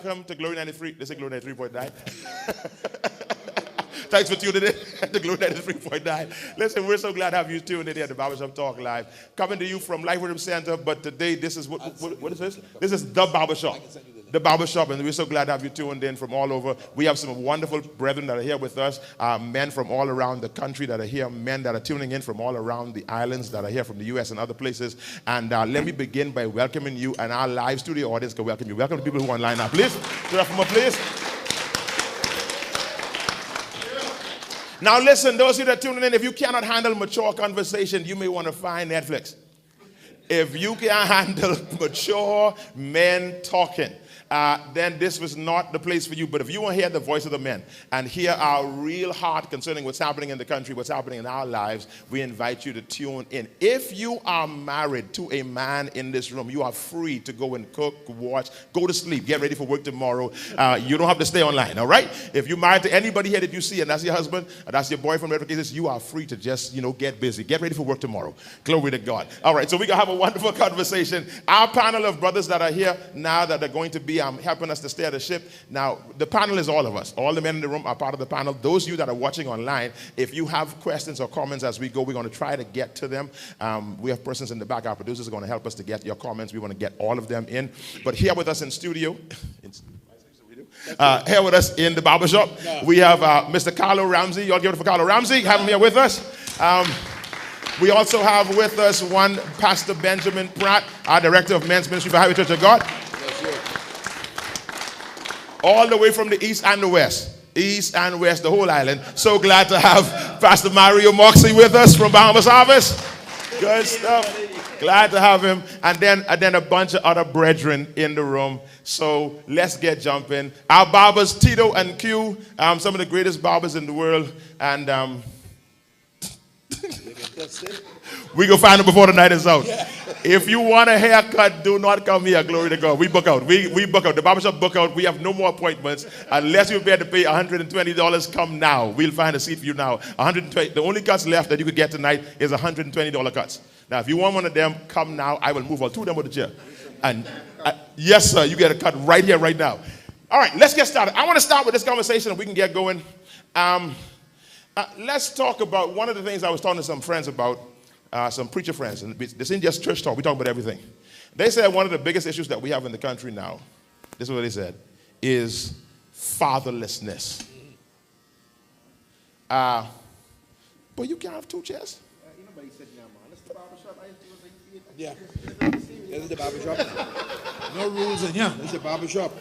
Welcome to Glory 93. This is Glory 93.9. Thanks for tuning in to Glory 93.9. Listen, we're so glad to have you tuned in here at the Barbershop Talk Live. Coming to you from Life Rhythm Center, but today this is, what is this? This is the Barbershop. the Barbershop, and we're so glad to have you tuned in from all over. We have some wonderful brethren that are here with us, men from all around the country that are here, men that are tuning in from all around the islands that are here from the U.S. and other places. And let me begin by welcoming you, and our live studio audience can welcome you. Welcome to people who are online now. Please, give it up for me, please. Now listen, those of you that are tuning in, if you cannot handle mature conversation, you may want to find Netflix. If you can't handle mature men talking, then this was not the place for you. But if you want to hear the voice of the men and hear our real heart concerning what's happening in the country, what's happening in our lives, we invite you to tune in. If you are married to a man in this room, you are free to go and cook, watch, go to sleep, get ready for work tomorrow. You don't have to stay online, all right? If you're married to anybody here that you see, and that's your husband, and that's your boyfriend, whatever the case is, you are free to just, get busy. Get ready for work tomorrow. Glory to God. All right, so we're going to have a wonderful conversation. Our panel of brothers that are here now that are going to be helping us to steer the ship. Now, the panel is all of us. All the men in the room are part of the panel. Those of you that are watching online, if you have questions or comments as we go, we're going to try to get to them. We have persons in the back. Our producers are going to help us to get your comments. We want to get all of them in. But here with us in studio, here with us in the Barbershop, we have Mr. Carlo Ramsey. You all give it for Carlo Ramsey. Have him here with us. We also have with us one Pastor Benjamin Pratt, our Director of Men's Ministry for Highway Church of God. All the way from the east and the west. East and west, the whole island. So glad to have Pastor Mario Moxley with us from Bahamas Harvest. Good stuff. Glad to have him. And then a bunch of other brethren in the room. So let's get jumping. Our barbers, Tito and Q, some of the greatest barbers in the world. And we go find them before the night is out. If you want a haircut, do not come here. Glory to God. We book out. We book out. The Barbershop book out. We have no more appointments. Unless you're prepared to pay $120, come now. We'll find a seat for you now. $120. The only cuts left that you could get tonight is $120 cuts. Now, if you want one of them, come now. I will move all two of them with the chair. And yes, sir, you get a cut right here, right now. All right, let's get started. I want to start with this conversation and we can get going. Let's talk about one of the things I was talking to some friends about. Some preacher friends, and this isn't just church talk, we talk about everything. They said one of the biggest issues that we have in the country now, this is what they said, is fatherlessness. But you can't have two chairs. Nobody said this is the barbershop. Yeah. This is the barbershop. No rules in here. This is the barbershop.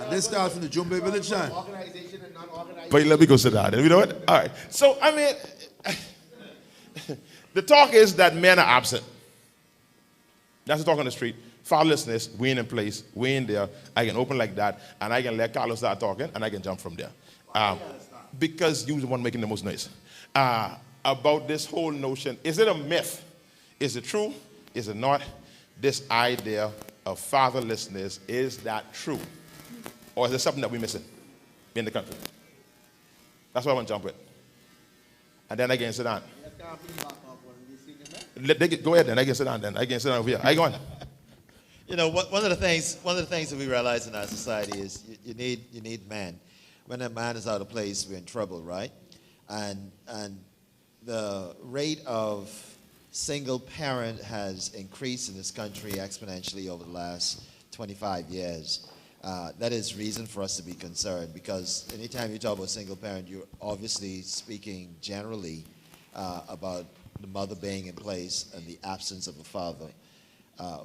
And this starts in the Jumbe Village time. Organization and non-organization. But let me go sit down. You know what? All right. So, I mean, the talk is that men are absent. That's the talk on the street. Fatherlessness, we ain't in place, we ain't there. I can open like that, and I can let Carlos start talking, and I can jump from there. Because you're the one making the most noise. About this whole notion, is it a myth? Is it true? Is it not? This idea of fatherlessness, is that true? Or is it something that we're missing in the country? That's what I want to jump with. And then I can sit down. Go ahead then. I can sit down then. I can sit down over here. I go on. One of the things that we realize in our society is you need man. When a man is out of place, we're in trouble, right? And the rate of single parent has increased in this country exponentially over the last 25 years. That is reason for us to be concerned, because anytime you talk about single parent, you're obviously speaking generally about the mother being in place and the absence of a father.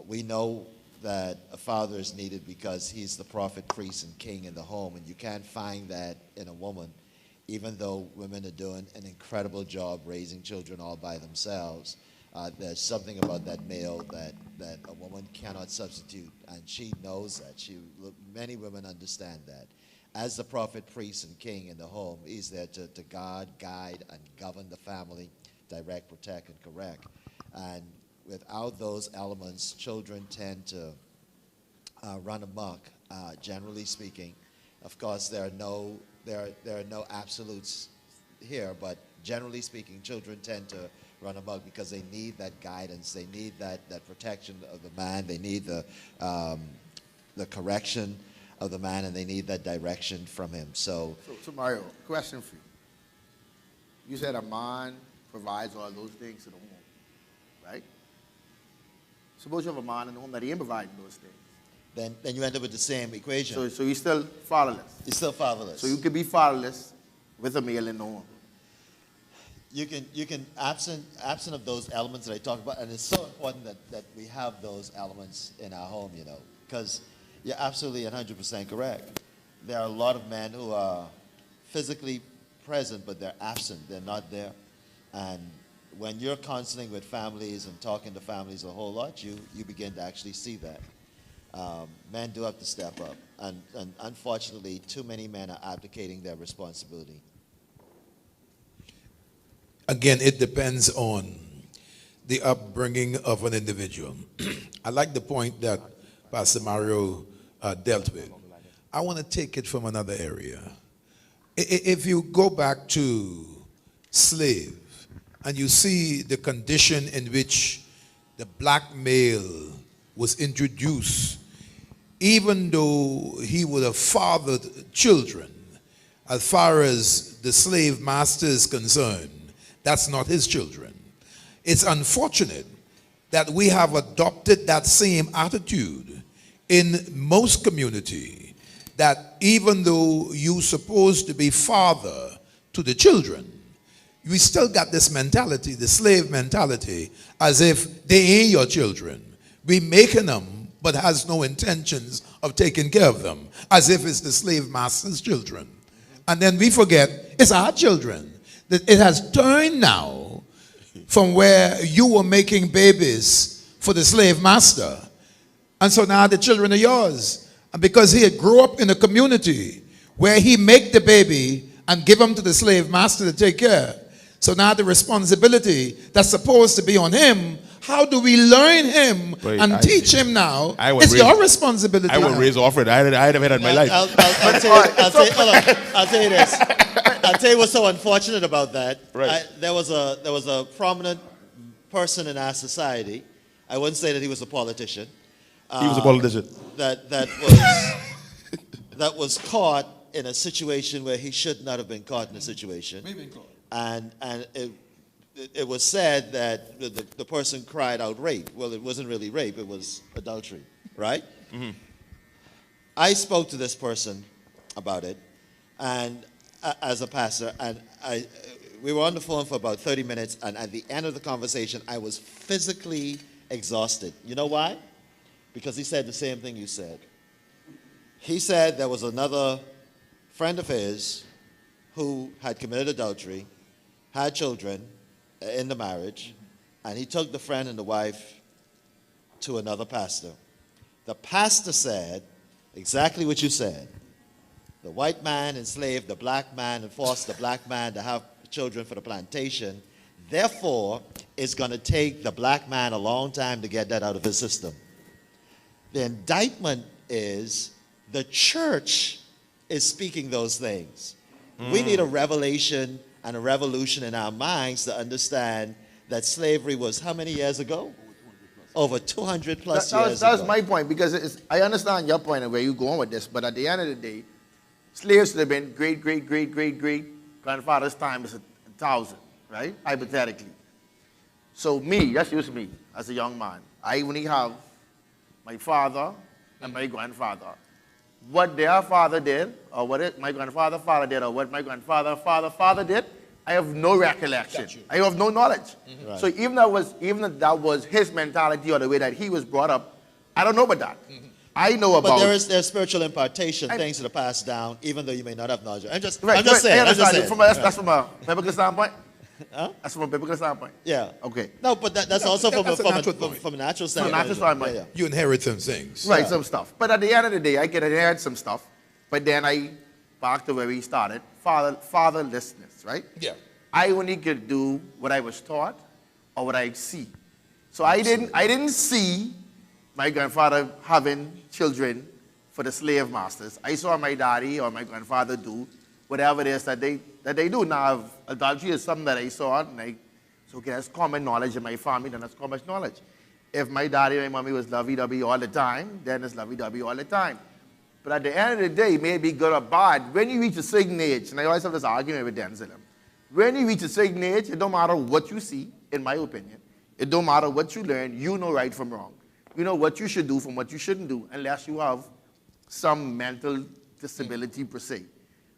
We know that a father is needed because he's the prophet, priest, and king in the home, and you can't find that in a woman, even though women are doing an incredible job raising children all by themselves. There's something about that male that a woman cannot substitute, and she knows that. Many women understand that. As the prophet, priest, and king in the home, he's there to guard, guide, and govern the family, direct, protect, and correct. And without those elements, children tend to run amok, generally speaking. Of course, there are no absolutes here, but generally speaking, children tend to run amok because they need that guidance, they need that protection of the man, they need the correction of the man, and they need that direction from him. So Mario, question for you. You said a man provides all those things to the home, right? Suppose you have a man in the home that he ain't providing those things. then you end up with the same equation. So you're still fatherless. You're still fatherless. So you could be fatherless with a male in the home. You can absent of those elements that I talked about, and it's so important that we have those elements in our home, because you're absolutely 100% correct. There are a lot of men who are physically present, but they're absent. They're not there. And when you're counseling with families and talking to families a whole lot, you begin to actually see that. Men do have to step up. And unfortunately, too many men are abdicating their responsibility. Again, it depends on the upbringing of an individual. I like the point that Pastor Mario dealt with. I want to take it from another area. If you go back to slave and you see the condition in which the black male was introduced, even though he would have fathered children, as far as the slave master is concerned, that's not his children. It's unfortunate that we have adopted that same attitude in most community, that even though you're supposed to be father to the children, we still got this mentality, the slave mentality, as if they ain't your children. We making them, but has no intentions of taking care of them, as if it's the slave master's children. And then we forget it's our children. It has turned now from where you were making babies for the slave master. And so now the children are yours. And because he had grew up in a community where he make the baby and give them to the slave master to take care. So now the responsibility that's supposed to be on him, how do we learn him and teach him now? It's your responsibility. I will raise Alfred. I had it in my life. I'll tell you this. I'll tell you what's so unfortunate about that. Right. There was a prominent person in our society. I wouldn't say that he was a politician. He was a politician. That was caught in a situation where he should not have been caught in a situation. And it was said that the person cried out rape. Well, it wasn't really rape, it was adultery, right? Mm-hmm. I spoke to this person about it, and as a pastor, and we were on the phone for about 30 minutes, and at the end of the conversation, I was physically exhausted. You know why? Because he said the same thing you said. He said there was another friend of his who had committed adultery, had children in the marriage, and he took the friend and the wife to another pastor. The pastor said exactly what you said. The white man enslaved the black man and forced the black man to have children for the plantation. Therefore, it's going to take the black man a long time to get that out of his system. The indictment is the church is speaking those things. We need a revelation and a revolution in our minds to understand that slavery was how many years ago? Over 200 plus years ago. That was my point, because I understand your point and where you're going with this, but at the end of the day, slaves should have been great-great-great-great-great-grandfather's time is 1,000, right? Hypothetically. So me, that's just me, as a young man. I only have my father and my grandfather. What their father did, or what my grandfather father did, or what my grandfather father did, I have no recollection. I have no knowledge. Mm-hmm. Right. So even if that was his mentality or the way that he was brought up, I don't know about that. Mm-hmm. I know about. But there's spiritual impartation, things that are passed down, even though you may not have knowledge. I'm just saying. That's from a biblical standpoint. Huh? That's from a biblical standpoint. Yeah. Okay. No, but that's also from a natural standpoint. From a natural standpoint. Yeah. You inherit some things. Right, some stuff. But at the end of the day, I can inherit some stuff. But then I back to where we started, fatherlessness, right? Yeah. I only could do what I was taught or what I see. So I didn't see my grandfather having children for the slave masters. I saw my daddy or my grandfather do whatever it is that they do. Now, adultery is something that I saw, and so okay, that's common knowledge in my family, then that's common knowledge. If my daddy and my mommy was lovey-dovey all the time, then it's lovey-dovey all the time. But at the end of the day, it may be good or bad. When you reach a certain age, and I always have this argument with Denzel, when you reach a certain age, it don't matter what you see, in my opinion. It don't matter what you learn, you know right from wrong. you know what you should do from what you shouldn't do, unless you have some mental disability per se.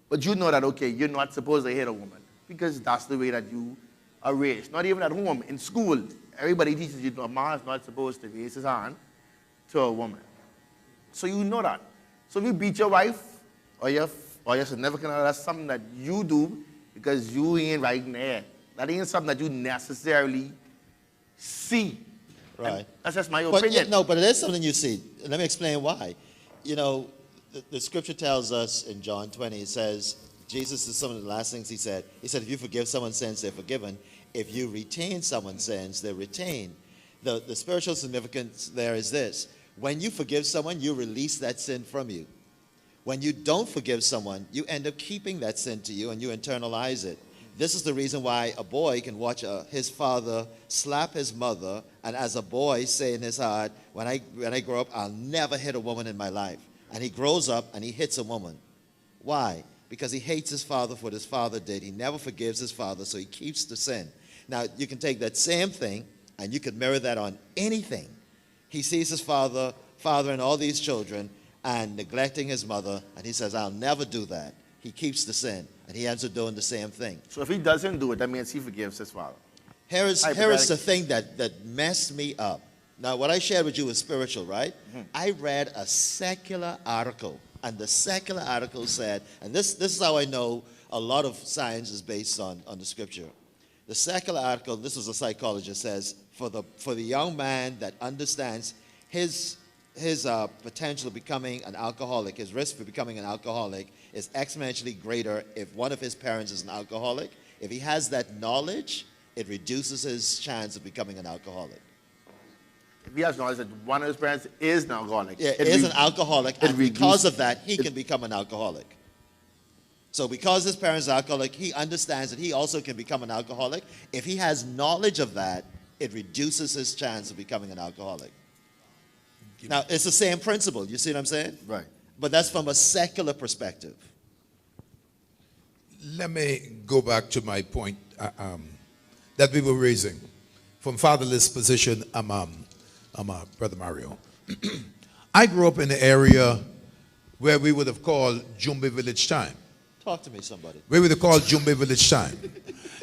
But you know that, okay, you're not supposed to hit a woman because that's the way that you are raised. Not even at home, in school, everybody teaches you that a man is not supposed to raise his hand to a woman. So you know that. So if you beat your wife or your significant other, that's something that you do because you ain't right in there. That ain't something that you necessarily see. Right. And that's just my But, opinion. no, but it is something you see. Let me explain why. You know, the scripture tells us in John 20, it says, Jesus is some of the last things he said. He said, if you forgive someone's sins, they're forgiven. If you retain someone's sins, they're retained. The spiritual significance there is this. When you forgive someone, you release that sin from you. When you don't forgive someone, you end up keeping that sin to you and you internalize it. This is the reason why a boy can watch his father slap his mother, and as a boy say in his heart, when I grow up, I'll never hit a woman in my life. And he grows up and he hits a woman. Why? Because he hates his father for what his father did. He never forgives his father, so he keeps the sin. Now, you can take that same thing and you can mirror that on anything. He sees his father and all these children and neglecting his mother, and he says, I'll never do that. He keeps the sin, and he ends up doing the same thing. So if he doesn't do it, that means he forgives his father. Here is the thing that messed me up. Now, what I shared with you was spiritual, right? Mm-hmm. I read a secular article, and the secular article said, and this is how I know a lot of science is based on the scripture. The secular article, this was a psychologist, says, for the young man that understands his potential of becoming an alcoholic, his risk for becoming an alcoholic is exponentially greater if one of his parents is an alcoholic. If he has that knowledge, it reduces his chance of becoming an alcoholic. If he has knowledge that one of his parents is an alcoholic. Yeah, is an alcoholic, and because of that, he can become an alcoholic. So because his parents are alcoholic, he understands that he also can become an alcoholic. If he has knowledge of that, it reduces his chance of becoming an alcoholic. Now, it's the same principle. You see what I'm saying? Right. But that's from a secular perspective. Let me go back to my point that we were raising. From fatherless position, Brother Mario. I grew up in the area where we would have called Jumbe Village time. Talk to me, somebody. We would have called Jumbe Village time.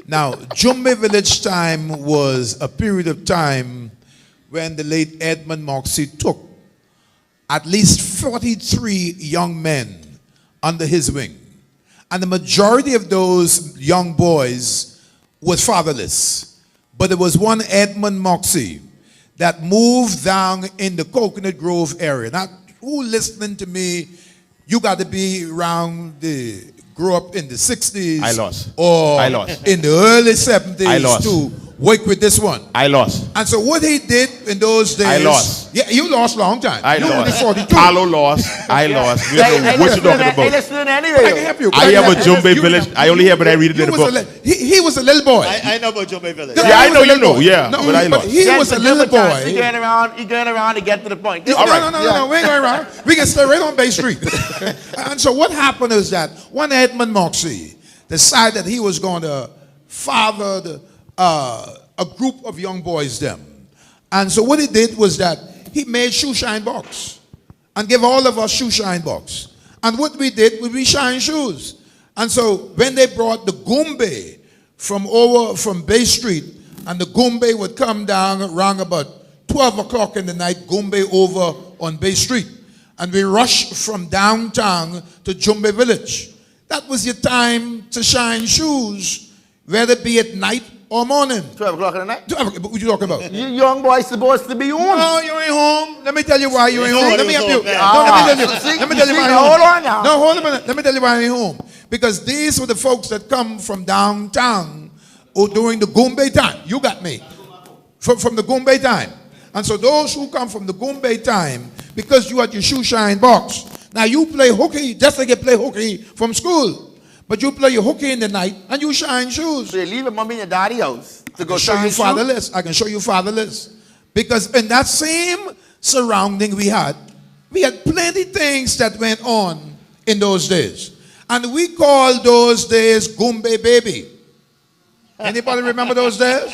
Now, Jumbe Village time was a period of time when the late Edmund Moxie took at least 43 young men under his wing. And the majority of those young boys was fatherless. But there was one Edmund Moxie that moved down in the Coconut Grove area. Now, who listening to me, you got to be around grew up in the 60s. I lost. Or I lost. in the early 70s I lost. to work with this one. I lost. And so what he did in those days. I lost. Yeah, you lost long time. I you lost. Only 42. Carlo lost. I lost. We don't know what you're talking about. Listen I anyway. can help you. I have a Jumbe Village. I only hear, but I read it in the book. He was a little boy. I know about Jumbe Village. No, Yeah, I he know was a you little know. boy. Yeah, No, but I lost. he was a little boy. He going around to get to the point. No, we ain't going around. We can stay right on Bay Street. And so what happened is that one Edmund Moxie decided that he was going to father a group of young boys them. And so what he did was that he made shoe shine box and gave all of us shoe shine box. And what we did was we shine shoes. And so when they brought the Gumbe from Bay Street, and the Gumbe would come down around about 12 o'clock in the night, Gumbe over on Bay Street. And we rushed from downtown to Jumbe Village. That was your time to shine shoes, whether it be at night or morning. 12 o'clock in the night? What you talking about? You young boys supposed to be home. No, you ain't home. Let me tell you why you ain't home. Let me help you. Let me tell you why you Hold home. on now. No, hold on a minute. Let me tell you why you ain't home. Because these were the folks that come from downtown or during the Gumbe time. You got me. From the Gumbe time. And so those who come from the Gumbe time, because you had your shoe shine box, now you play hooky just like you play hooky from school. But you play your hooky in the night and you shine shoes. So you leave your mommy and your daddy house to go show you fatherless. I can show you fatherless. Because in that same surrounding we had plenty things that went on in those days. And we called those days Gumbe baby. Anybody remember those days?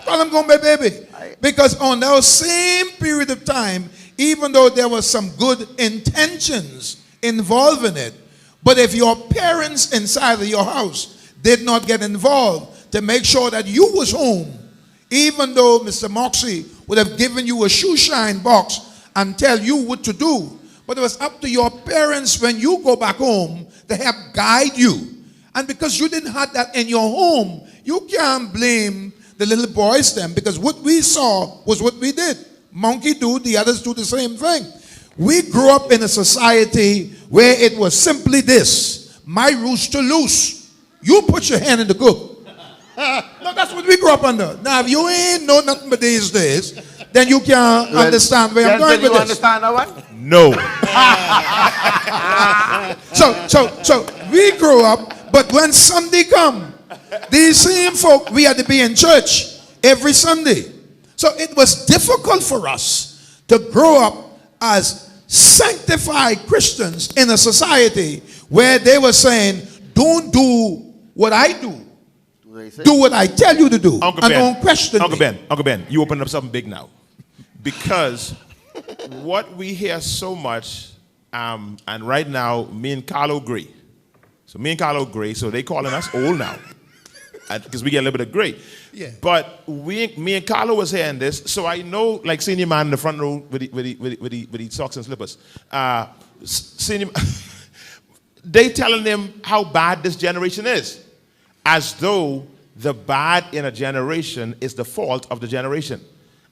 Call him Gombe baby. Because on that same period of time, even though there was some good intentions involved in it, but if your parents inside of your house did not get involved to make sure that you was home, even though Mr. Moxie would have given you a shoe shine box and tell you what to do, but it was up to your parents when you go back home to help guide you. And because you didn't have that in your home, you can't blame the little boys then, because what we saw was what we did. Monkey do, the others do the same thing. We grew up in a society where it was simply this: my rooster loose, you put your hand in the cook. No, that's what we grew up under. Now, if you ain't know nothing but these days, then you can't understand where I'm going with this. You understand that one? No. So we grew up, but when Sunday come, these same folk, we had to be in church every Sunday. So it was difficult for us to grow up as sanctified Christians in a society where they were saying, don't do what I do. Do what I tell you to do. Uncle and Ben, don't question me. Uncle Ben, you opened up something big now. Because what we hear so much, and right now, me and Carlo agree. So me and Carlo agree, so they calling us old now. Because we get a little bit of gray. Yeah. But me and Carlo was hearing this, so I know, like senior man in the front row with the socks and slippers. Senior, they telling them how bad this generation is, as though the bad in a generation is the fault of the generation.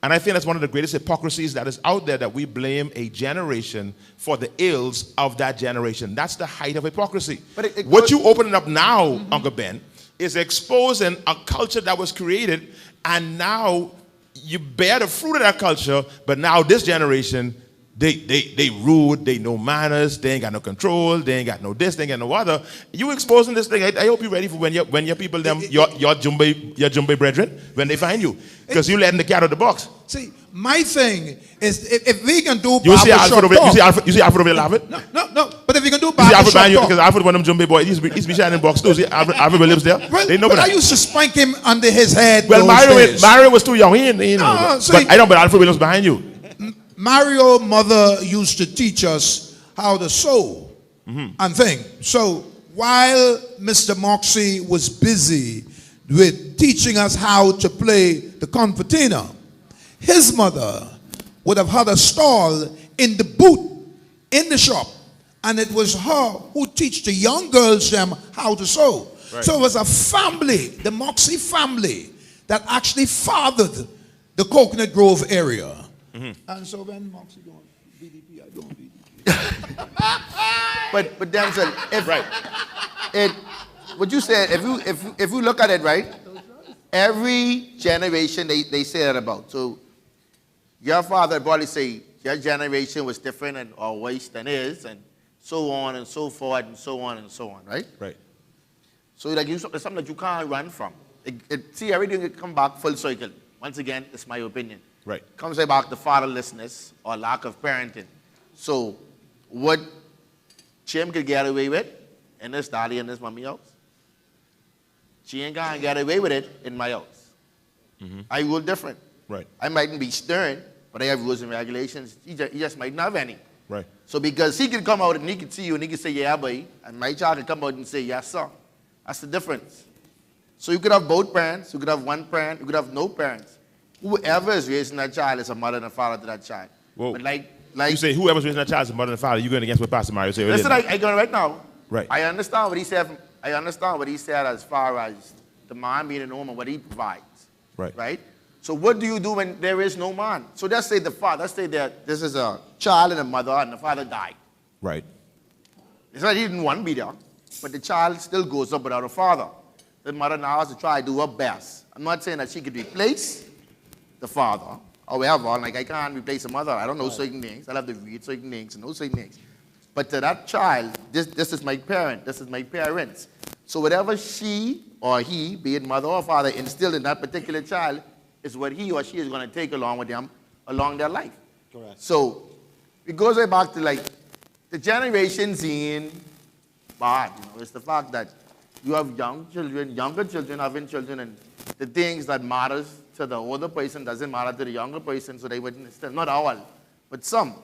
And I think that's one of the greatest hypocrisies that is out there, that we blame a generation for the ills of that generation. That's the height of hypocrisy. But what you opening up now, Uncle Ben, is exposing a culture that was created, and now you bear the fruit of that culture, but now this generation, they rude, they know manners, they ain't got no control, they ain't got no this, they ain't got no other. You exposing this thing. I hope you're ready for when your people, them, your Jumbe brethren, when they find you. Because you letting the cat out of the box. See, my thing is, if we can do You see barbershop Alfred over there, talk. you see Alfred over there laughing? No. But if we can do You see Alfred barbershop behind you, talk. because Alfred one of them Jumbe boys, he's be shining box too. See Alfred lives there. Well, They know but about I that. used to spank him under his head. Well, those days. Mario was too young. He ain't know. see- But I know, but Alfred Williams behind you. Mario mother used to teach us how to sew and thing. So while Mr. Moxie was busy with teaching us how to play the concertina, his mother would have had a stall in the booth in the shop, and it was her who teach the young girls them how to sew. Right. So it was a family, the Moxie family, that actually fathered the Coconut Grove area. And so when Moxie going BDP, I go BDP. But Denzel, what you said, if you look at it, right, every generation they say that about. So your father probably say your generation was different and or worse than his, and so on and so forth and so on and so on, right? Right. So like it's something that you can't run from. See, everything come back full circle. Once again, it's my opinion. Right. Comes right back to fatherlessness or lack of parenting. So what Jim could get away with in this daddy and this mommy house, she ain't gonna get away with it in my house. I rule different. Right. I mightn't be stern, but I have rules and regulations. He just might not have any. Right. So because he can come out and he can see you and he can say, yeah, boy, and my child can come out and say, yes, sir. That's the difference. So you could have both parents, you could have one parent, you could have no parents. Whoever is raising that child is a mother and a father to that child. Whoa. But like You say whoever's raising that child is a mother and father, you're going against what Pastor Mario said. listen, I go right now. Right. I understand what he said. I understand what he said as far as the man being a home and what he provides. Right. Right? So what do you do when there is no man? So let's say let's say that this is a child and a mother and the father died. Right. It's not he didn't want to be there, but the child still goes up without a father. The mother now has to try to do her best. I'm not saying that she could replace the father or whatever. Like I can't replace a mother. I don't know certain things. I'll have to read certain things and know certain things. But to that child, this is my parent. This is my parents. So whatever she or he, be it mother or father, instilled in that particular child is what he or she is going to take along with them along their life. Correct. So it goes right back to like the generations in bad. It's the fact that you have younger children having children, and the things that matters to the older person doesn't matter to the younger person, so they wouldn't still, not all, but some.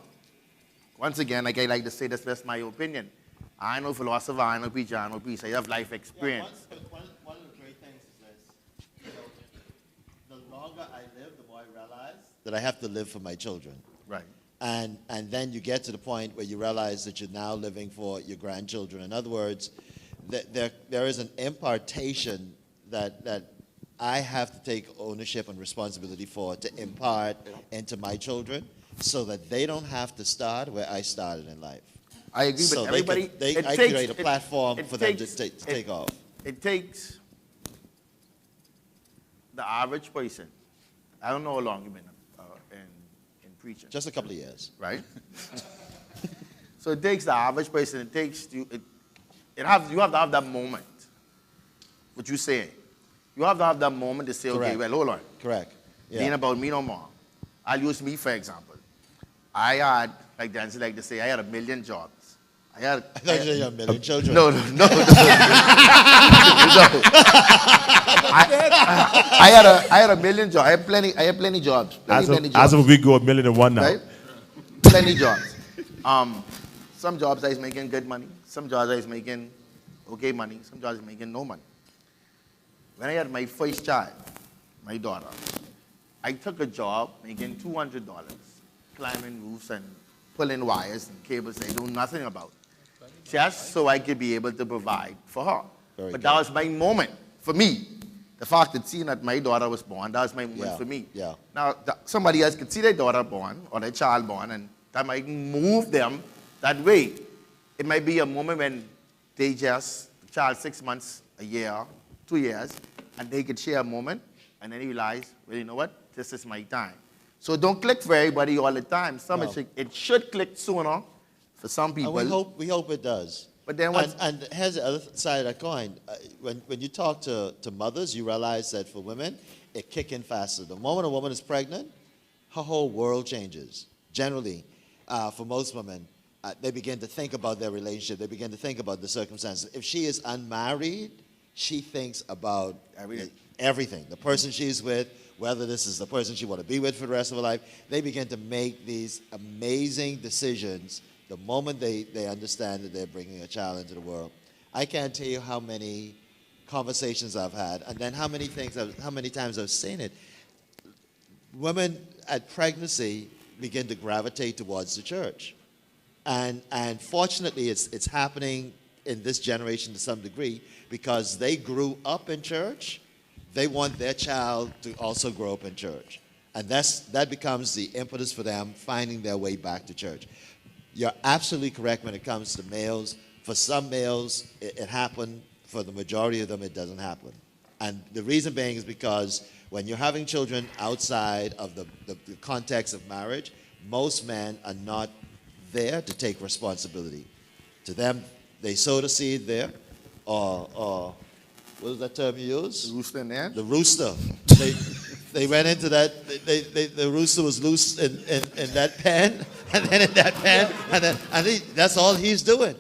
Once again, like I like to say, that's my opinion. I know philosopher, I know preacher, I know priest. I have life experience. Yeah, one of the great things is this. You know, the longer I live, the more I realize that I have to live for my children. Right. And then you get to the point where you realize that you're now living for your grandchildren. In other words, there is an impartation that I have to take ownership and responsibility for to impart into my children so that they don't have to start where I started in life. I agree, So but everybody. I create a platform for them to take off. It takes the average person. I don't know how long you've been in preaching. Just a couple of years. Right? So it takes the average person. It takes you. You have to have that moment. What you say. You have to have that moment to say, okay, Correct. well, hold on. Correct. It ain't about me no more. I'll use me for example. I had, like Dancy like to say, I had 1 million jobs. I thought you said you had 1 million children. No. I had 1 million jobs. I had plenty jobs. Plenty jobs. As of we go 1,000,001 now. Right? Plenty jobs. Some jobs I was making good money. Some jobs I was making okay money. Some jobs I was making no money. When I had my first child, my daughter, I took a job making $200, climbing roofs and pulling wires and cables I knew nothing about, just so I could be able to provide for her. Very But good. that was my moment for me. The fact that seeing that my daughter was born, that was my moment for me. Yeah. Now, somebody else could see their daughter born or their child born, and that might move them that way. It might be a moment when the child 6 months, a year, 2 years, and they could share a moment, and then you realize, well, you know what? This is my time. So don't click for everybody all the time. No. It should click sooner for some people. And we hope it does. But then and here's the other side of that coin. When you talk to mothers, you realize that for women, it kicks in faster. The moment a woman is pregnant, her whole world changes. Generally, for most women, they begin to think about their relationship. They begin to think about the circumstances. If she is unmarried, she thinks about everything. The person she's with, whether this is the person she want to be with for the rest of her life. They begin to make these amazing decisions the moment they understand that they're bringing a child into the world. I can't tell you how many conversations I've had, and then how many times I've seen it. Women at pregnancy begin to gravitate towards the church. And fortunately, it's happening in this generation to some degree because they grew up in church. They want their child to also grow up in church. And that becomes the impetus for them finding their way back to church. You're absolutely correct when it comes to males. For some males, it happened. For the majority of them, it doesn't happen. And the reason being is because when you're having children outside of the context of marriage, most men are not there to take responsibility. To them, they sow the seed there, or what is that term you use? Rooster in there? The rooster. They went into that. The rooster was loose in that pen, and then in that pen, that's all he's doing.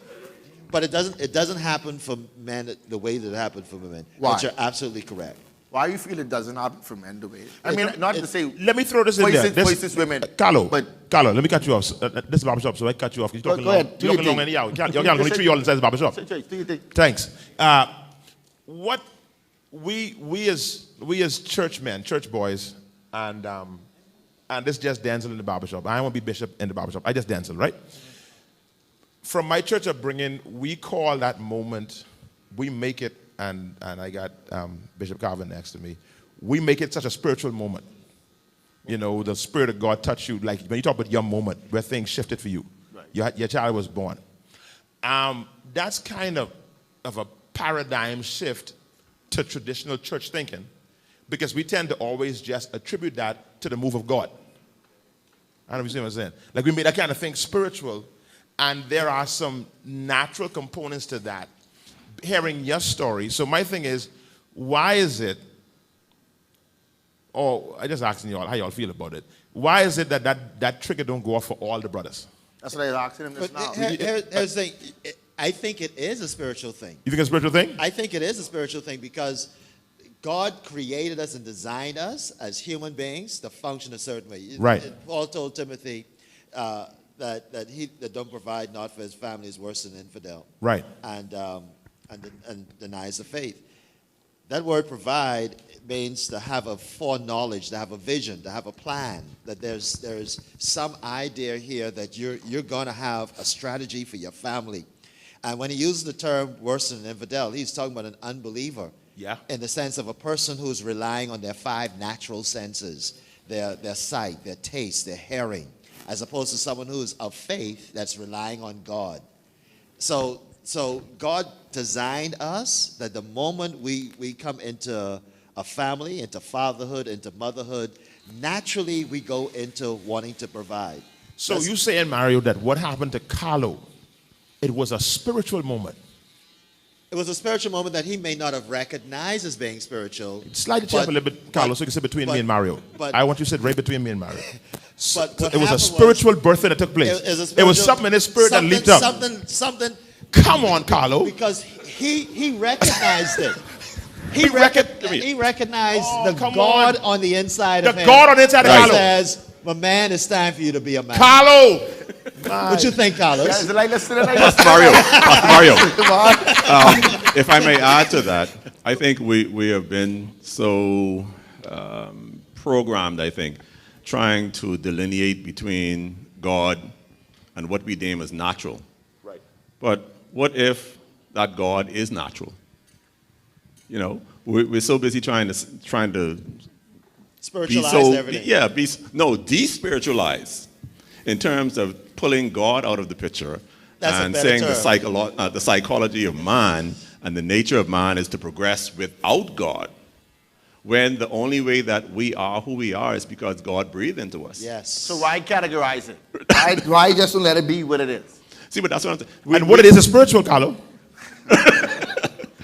But it doesn't happen for men the way that it happened for women. Why? But you're absolutely correct. Why you feel it doesn't happen for men the way? I mean, not to say Let me throw this in there. voices women. Carlo, But Carlo, let me cut you off. This is Barbershop, so I cut you off. You're talking Go ahead. Do You're your talking long thing. anyhow. You're only 3 all inside Barbershop. do you think? Thanks. What we as churchmen, church boys, and this just Denzel in the barbershop. I don't want to be bishop in the barbershop. I just Denzel, right? From my church upbringing, we call that moment, we make it, and I got Bishop Carvin next to me. We make it such a spiritual moment. You know, the Spirit of God touched you, like when you talk about your moment where things shifted for you. Right. Your child was born. That's kind of a paradigm shift to traditional church thinking, because we tend to always just attribute that to the move of God. I don't know if you see what I'm saying. Like we made that kind of thing spiritual, and there are some natural components to that. Hearing your story, so my thing is, why is it, I just asking y'all how y'all feel about it. Why is it that trigger don't go off for all the brothers? That's what I was asking him just now. Here's the thing. I think it is a spiritual thing. You think it's a spiritual thing? I think it is a spiritual thing because God created us and designed us as human beings to function a certain way. Right. Paul told Timothy that he that don't provide not for his family is worse than an infidel. Right. And denies the faith. That word provide means to have a foreknowledge, to have a vision, to have a plan, that there's some idea here that you're going to have a strategy for your family. And when he uses the term worse than an infidel, he's talking about an unbeliever. Yeah. In the sense of a person who's relying on their 5 natural senses, their sight, their taste, their hearing, as opposed to someone who's of faith that's relying on God. So God designed us that the moment we come into a family, into fatherhood, into motherhood, naturally we go into wanting to provide. So you saying, Mario, that what happened to Carlo, it was a spiritual moment. It was a spiritual moment that he may not have recognized as being spiritual. Slide the chair up a little bit, Carlo, so you can sit between me and Mario. I want you to sit right between me and Mario. But It was a spiritual birthing that took place. It was something in his spirit that leaped up. Something. Come on, Carlo. Because he recognized it. He recognized the God on the inside of him. The God on the inside of Carlo. Says, my man, it's time for you to be a man. Carlo! What you think, Carlos? Pastor Mario, if I may add to that, I think we have been so programmed, I think, trying to delineate between God and what we deem as natural. Right. But what if that God is natural? You know, we're so busy trying to Spiritualize everything. Yeah, despiritualize in terms of pulling God out of the picture. That's and a better saying term. the psychology of man and the nature of man is to progress without God, when the only way that we are who we are is because God breathed into us. Yes. So why categorize it? Why just don't let it be what it is? See, but that's what I'm saying. And what it is spiritual, Carlo.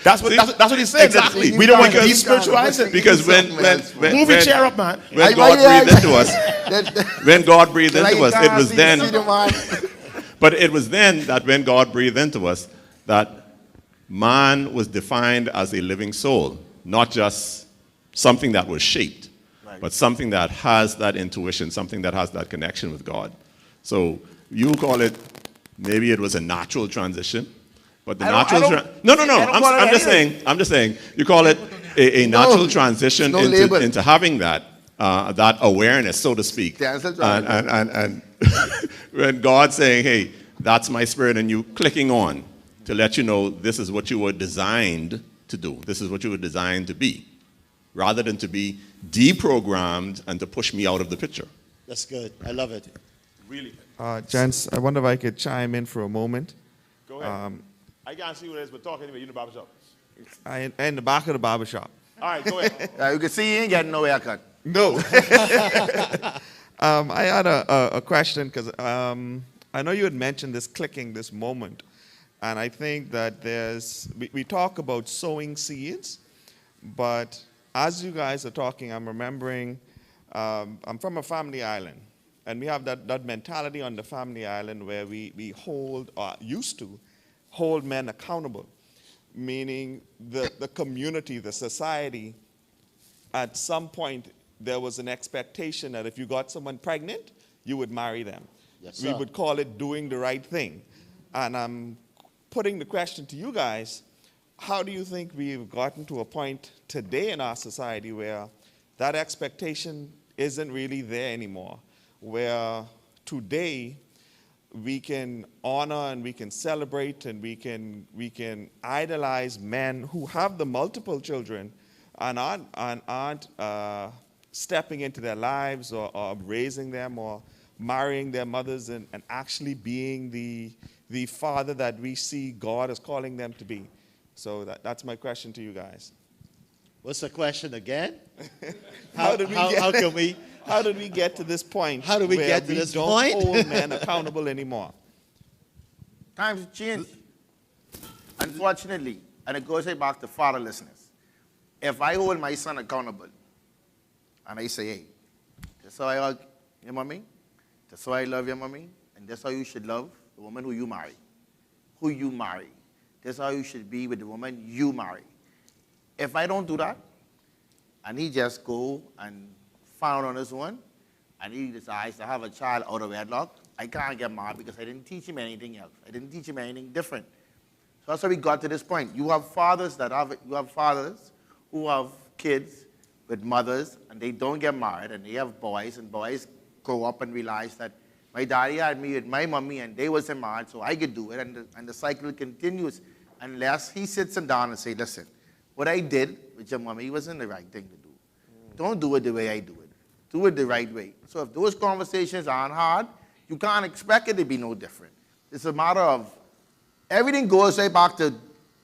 That's what he said. Exactly. We don't want to despiritualize it. Because when Move your chair up, man. When God breathed into us, when God breathed into us, it was then. But it was then that when God breathed into us, that man was defined as a living soul, not just something that was shaped, but something that has that intuition, something that has that connection with God. So you call it, maybe it was a natural transition, but the I'm just saying, you call it a natural transition into having that that awareness, so to speak. And when God's saying, hey, that's my spirit, and you clicking on to let you know this is what you were designed to do. This is what you were designed to be, rather than to be deprogrammed and to push me out of the picture. That's good. I love it. Really. Gents, I wonder if I could chime in for a moment. Go ahead. I can't see what it is, but talk anyway. You in the barbershop. In the back of the barbershop. All right, go ahead. You can see you ain't getting no haircut. No. I had a question because I know you had mentioned this clicking, this moment. And I think that we talk about sowing seeds, but as you guys are talking, I'm remembering, I'm from a family island. And we have that mentality on the family island where we hold, or used to, hold men accountable. Meaning the community, the society, at some point there was an expectation that if you got someone pregnant, you would marry them. Yes, we sir. would call it doing the right thing. And I'm putting the question to you guys, how do you think we've gotten to a point today in our society where that expectation isn't really there anymore? Where today we can honor and we can celebrate and we can idolize men who have the multiple children and aren't stepping into their lives or raising them or marrying their mothers and actually being the father that we see God is calling them to be. So that's my question to you guys. What's the question again? How did we get to this point? How do we get to this point? Don't hold men accountable anymore. Times change. Unfortunately, and it goes right back to fatherlessness. If I hold my son accountable, and I say, hey, that's how I hug your mommy, that's how I love your mommy, and that's how you should love the woman who you marry. Who you marry. That's how you should be with the woman you marry. If I don't do that, and he just go and found on his own, and he decides to have a child out of wedlock, I can't get mad because I didn't teach him anything else. I didn't teach him anything different. So that's how we got to this point. You have fathers who have kids with mothers, and they don't get married, and they have boys, and boys grow up and realize that my daddy had me with my mommy, and they wasn't married, so I could do it, and the cycle continues unless he sits him down and say, listen, what I did with your mommy wasn't the right thing to do. Don't do it the way I do it. Do it the right way. So if those conversations aren't hard, you can't expect it to be no different. It's a matter of everything goes right back to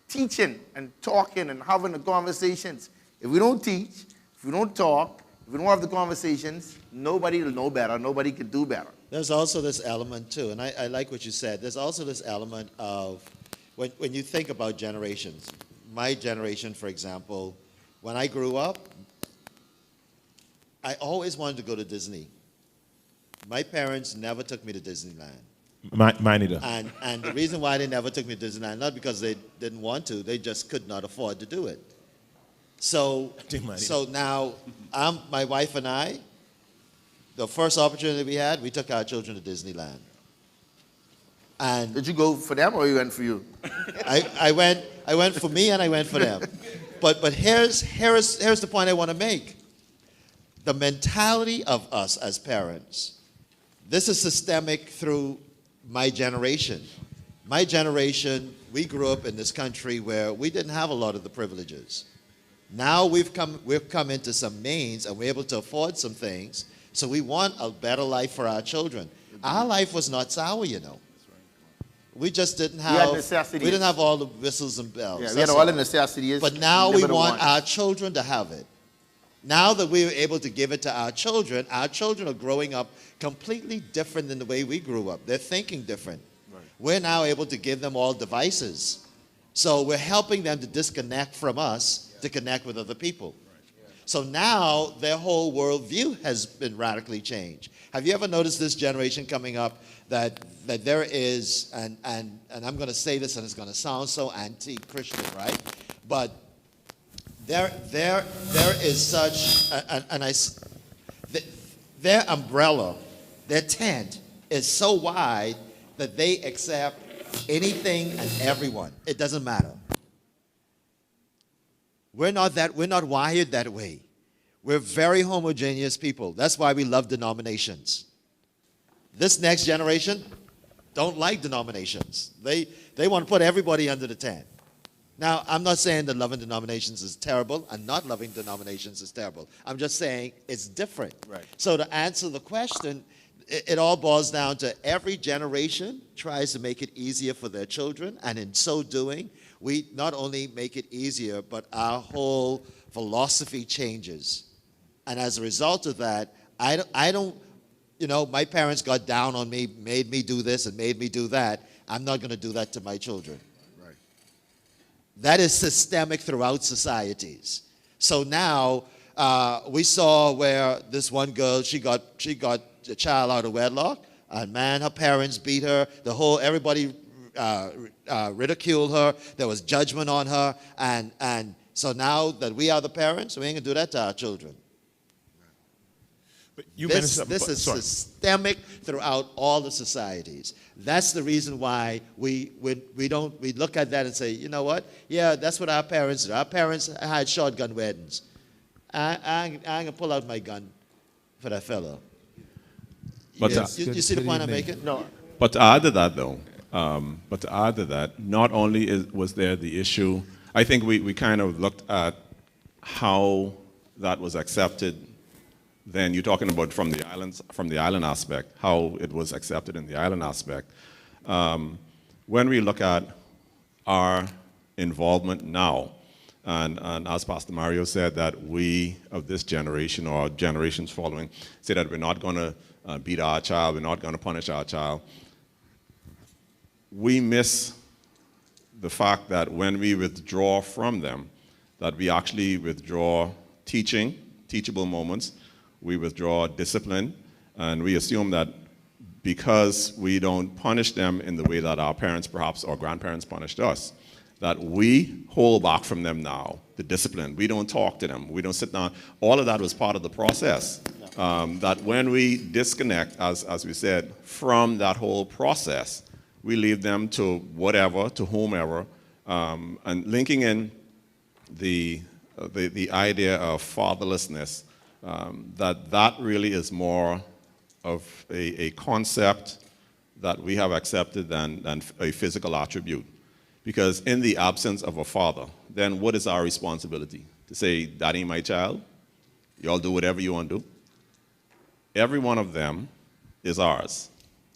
teaching and talking and having the conversations. If we don't teach, if we don't talk, if we don't have the conversations, nobody will know better. Nobody can do better. There's also this element, too, and I like what you said. There's also this element of when you think about generations. My generation, for example, when I grew up, I always wanted to go to Disney. My parents never took me to Disneyland. Mine either. And the reason why they never took me to Disneyland, not because they didn't want to, they just could not afford to do it. So now, my wife and I, the first opportunity we had, we took our children to Disneyland. And did you go for them or you went for you? I went for me and I went for them. But here's the point I want to make. The mentality of us as parents, this is systemic through my generation. My generation, we grew up in this country where we didn't have a lot of the privileges. Now we've come into some means and we're able to afford some things, so we want a better life for our children. Our life was not sour, you know. We just didn't have, we didn't have all the whistles and bells. Yeah, we had all the necessities. But now we want our children to have it. Now that we were able to give it to our children are growing up completely different than the way we grew up. They're thinking different. Right. We're now able to give them all devices. So we're helping them to disconnect from us to connect with other people. Right. Yeah. So now their whole worldview has been radically changed. Have you ever noticed this generation coming up that there is, and I'm going to say this and it's going to sound so anti-Christian, right? But there is such, their umbrella, their tent is so wide that they accept anything and everyone. It doesn't matter. We're not wired that way. We're very homogeneous people. That's why we love denominations. This next generation don't like denominations. They want to put everybody under the tent. Now, I'm not saying that loving denominations is terrible and not loving denominations is terrible. I'm just saying it's different. Right. So to answer the question, it all boils down to every generation tries to make it easier for their children, and in so doing, we not only make it easier, but our whole philosophy changes. And as a result of that, I don't, you know, my parents got down on me, made me do this and made me do that. I'm not going to do that to my children. That is systemic throughout societies. So now we saw where this one girl, she got a child out of wedlock, and man, her parents beat her. Everybody ridiculed her. There was judgment on her, and so now that we are the parents, we ain't gonna do that to our children. But this is systemic throughout all the societies. That's the reason why we look at that and say, you know what? Yeah, that's what our parents did. Our parents had shotgun weddings. I ain't gonna pull out my gun for that fellow. But you see the point I'm making? No. But to add to that, though, not only was there the issue, I think we kind of looked at how that was accepted. Then you're talking about from the island aspect, how it was accepted in the island aspect. When we look at our involvement now, and as Pastor Mario said, that we of this generation or generations following say that we're not going to beat our child, we're not going to punish our child. We miss the fact that when we withdraw from them, that we actually withdraw teachable moments. We withdraw discipline, and we assume that because we don't punish them in the way that our parents perhaps or grandparents punished us, that we hold back from them now, the discipline. We don't talk to them. We don't sit down. All of that was part of the process. That when we disconnect, as we said, from that whole process, we leave them to whatever, to whomever, and linking in the idea of fatherlessness, that really is more of a concept that we have accepted than a physical attribute. Because in the absence of a father, then what is our responsibility? To say, that ain't my child, y'all do whatever you want to do? Every one of them is ours.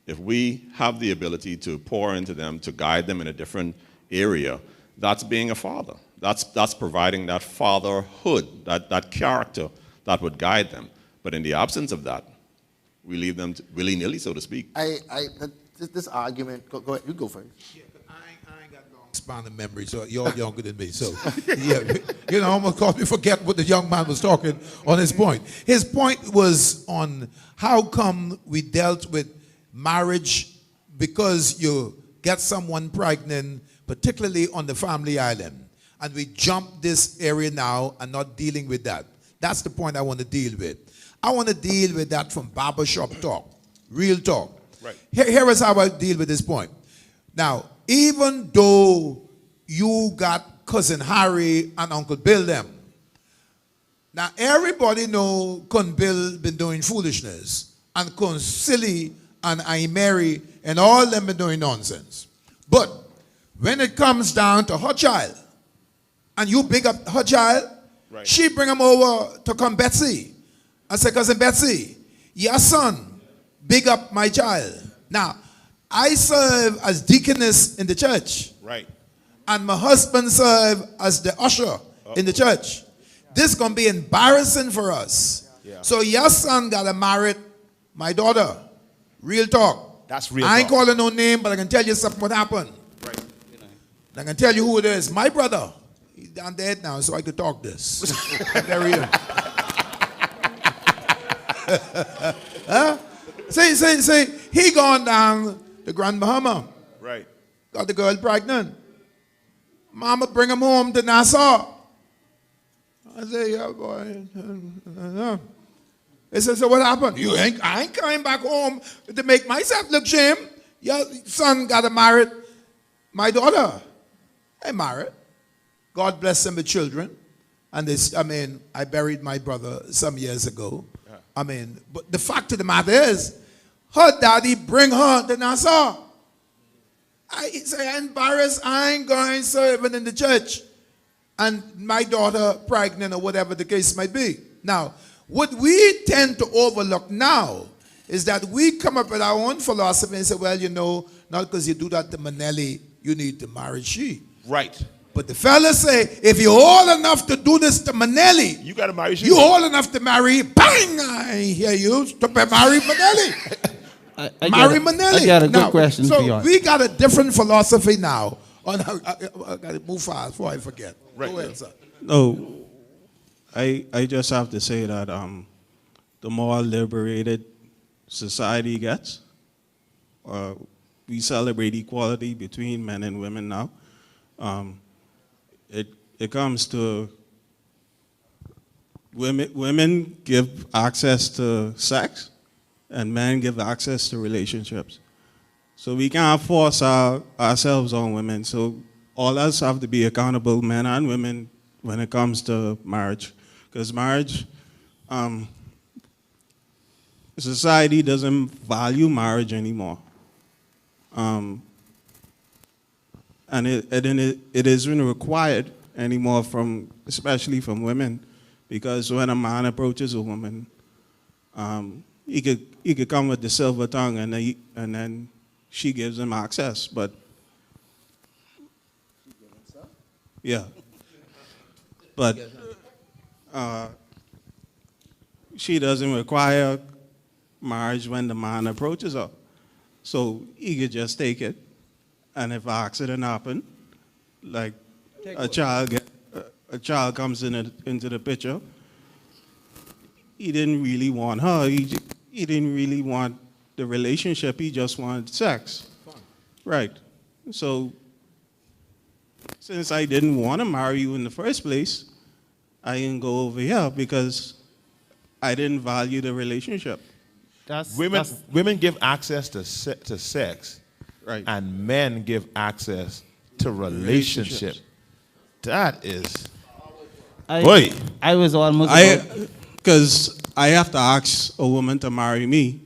If we have the ability to pour into them, to guide them in a different area, that's being a father. That's providing that fatherhood, that character that would guide them. But in the absence of that, we leave them willy-nilly, so to speak. This argument, go ahead, you go first. Yeah, I ain't got long span of memory, so you're younger than me. So, yeah, almost caused me forget what the young man was talking on his point. His point was on how come we dealt with marriage because you get someone pregnant, particularly on the family island, and we jump this area now and not dealing with that. That's the point I want to deal with. I want to deal with that from barbershop talk, real talk. Right. Here is how I deal with this point. Now, even though you got Cousin Harry and Uncle Bill them, now everybody know Cousin Bill been doing foolishness, and Cousin Silly and I Mary and all them been doing nonsense. But when it comes down to her child, and you big up her child, right, she bring him over to come Betsy. I say, Cousin Betsy, your son, big up my child. Now, I serve as deaconess in the church. right. And my husband serve as the usher in the church. This is going to be embarrassing for us. Yeah. So your son got to marry my daughter. Real talk. That's real I ain't talk. calling no name, but I can tell you something what happened. Right. I can tell you who it is. My brother. He's down dead now, so I could talk this. There he is. Huh? See, he gone down to Grand Bahama. Right. Got the girl pregnant. Mama bring him home to Nassau. I say, yeah, boy. He said, so what happened? I ain't coming back home to make myself look shame. Your son got to marry my daughter. I married. God bless them with children. And this, I buried my brother some years ago. Yeah. But the fact of the matter is, her daddy bring her to Nassau. I say, embarrassed, I ain't going serving in the church. And my daughter pregnant or whatever the case might be. Now, what we tend to overlook now is that we come up with our own philosophy and say, well, not because you do that to Manelli, you need to marry she. Right. But the fellas say, if you're old enough to do this to Manelli, You got to marry she. you old enough to marry, bang, I hear you, to marry Manelli. Marry Manelli. I got a good Now, question for you. So we got a different philosophy now. On how, I got to move fast before I forget. Right. Go ahead, sir. No, I just have to say that the more liberated society gets, we celebrate equality between men and women now. It comes to women give access to sex, and men give access to relationships. So we can't force ourselves on women. So all us have to be accountable, men and women, when it comes to marriage. Because marriage, society doesn't value marriage anymore. And it isn't required anymore especially from women. Because when a man approaches a woman, he could come with the silver tongue and then she gives him access, but yeah, but she doesn't require marriage when the man approaches her, so he could just take it, and if an accident happens, like a child comes into the picture, he didn't really want her. He didn't really want the relationship. He just wanted sex. Fun. Right. So since I didn't want to marry you in the first place, I didn't go over here because I didn't value the relationship. Women give access to sex, Right. and men give access to relationship. That is, boy. I was almost. Because I have to ask a woman to marry me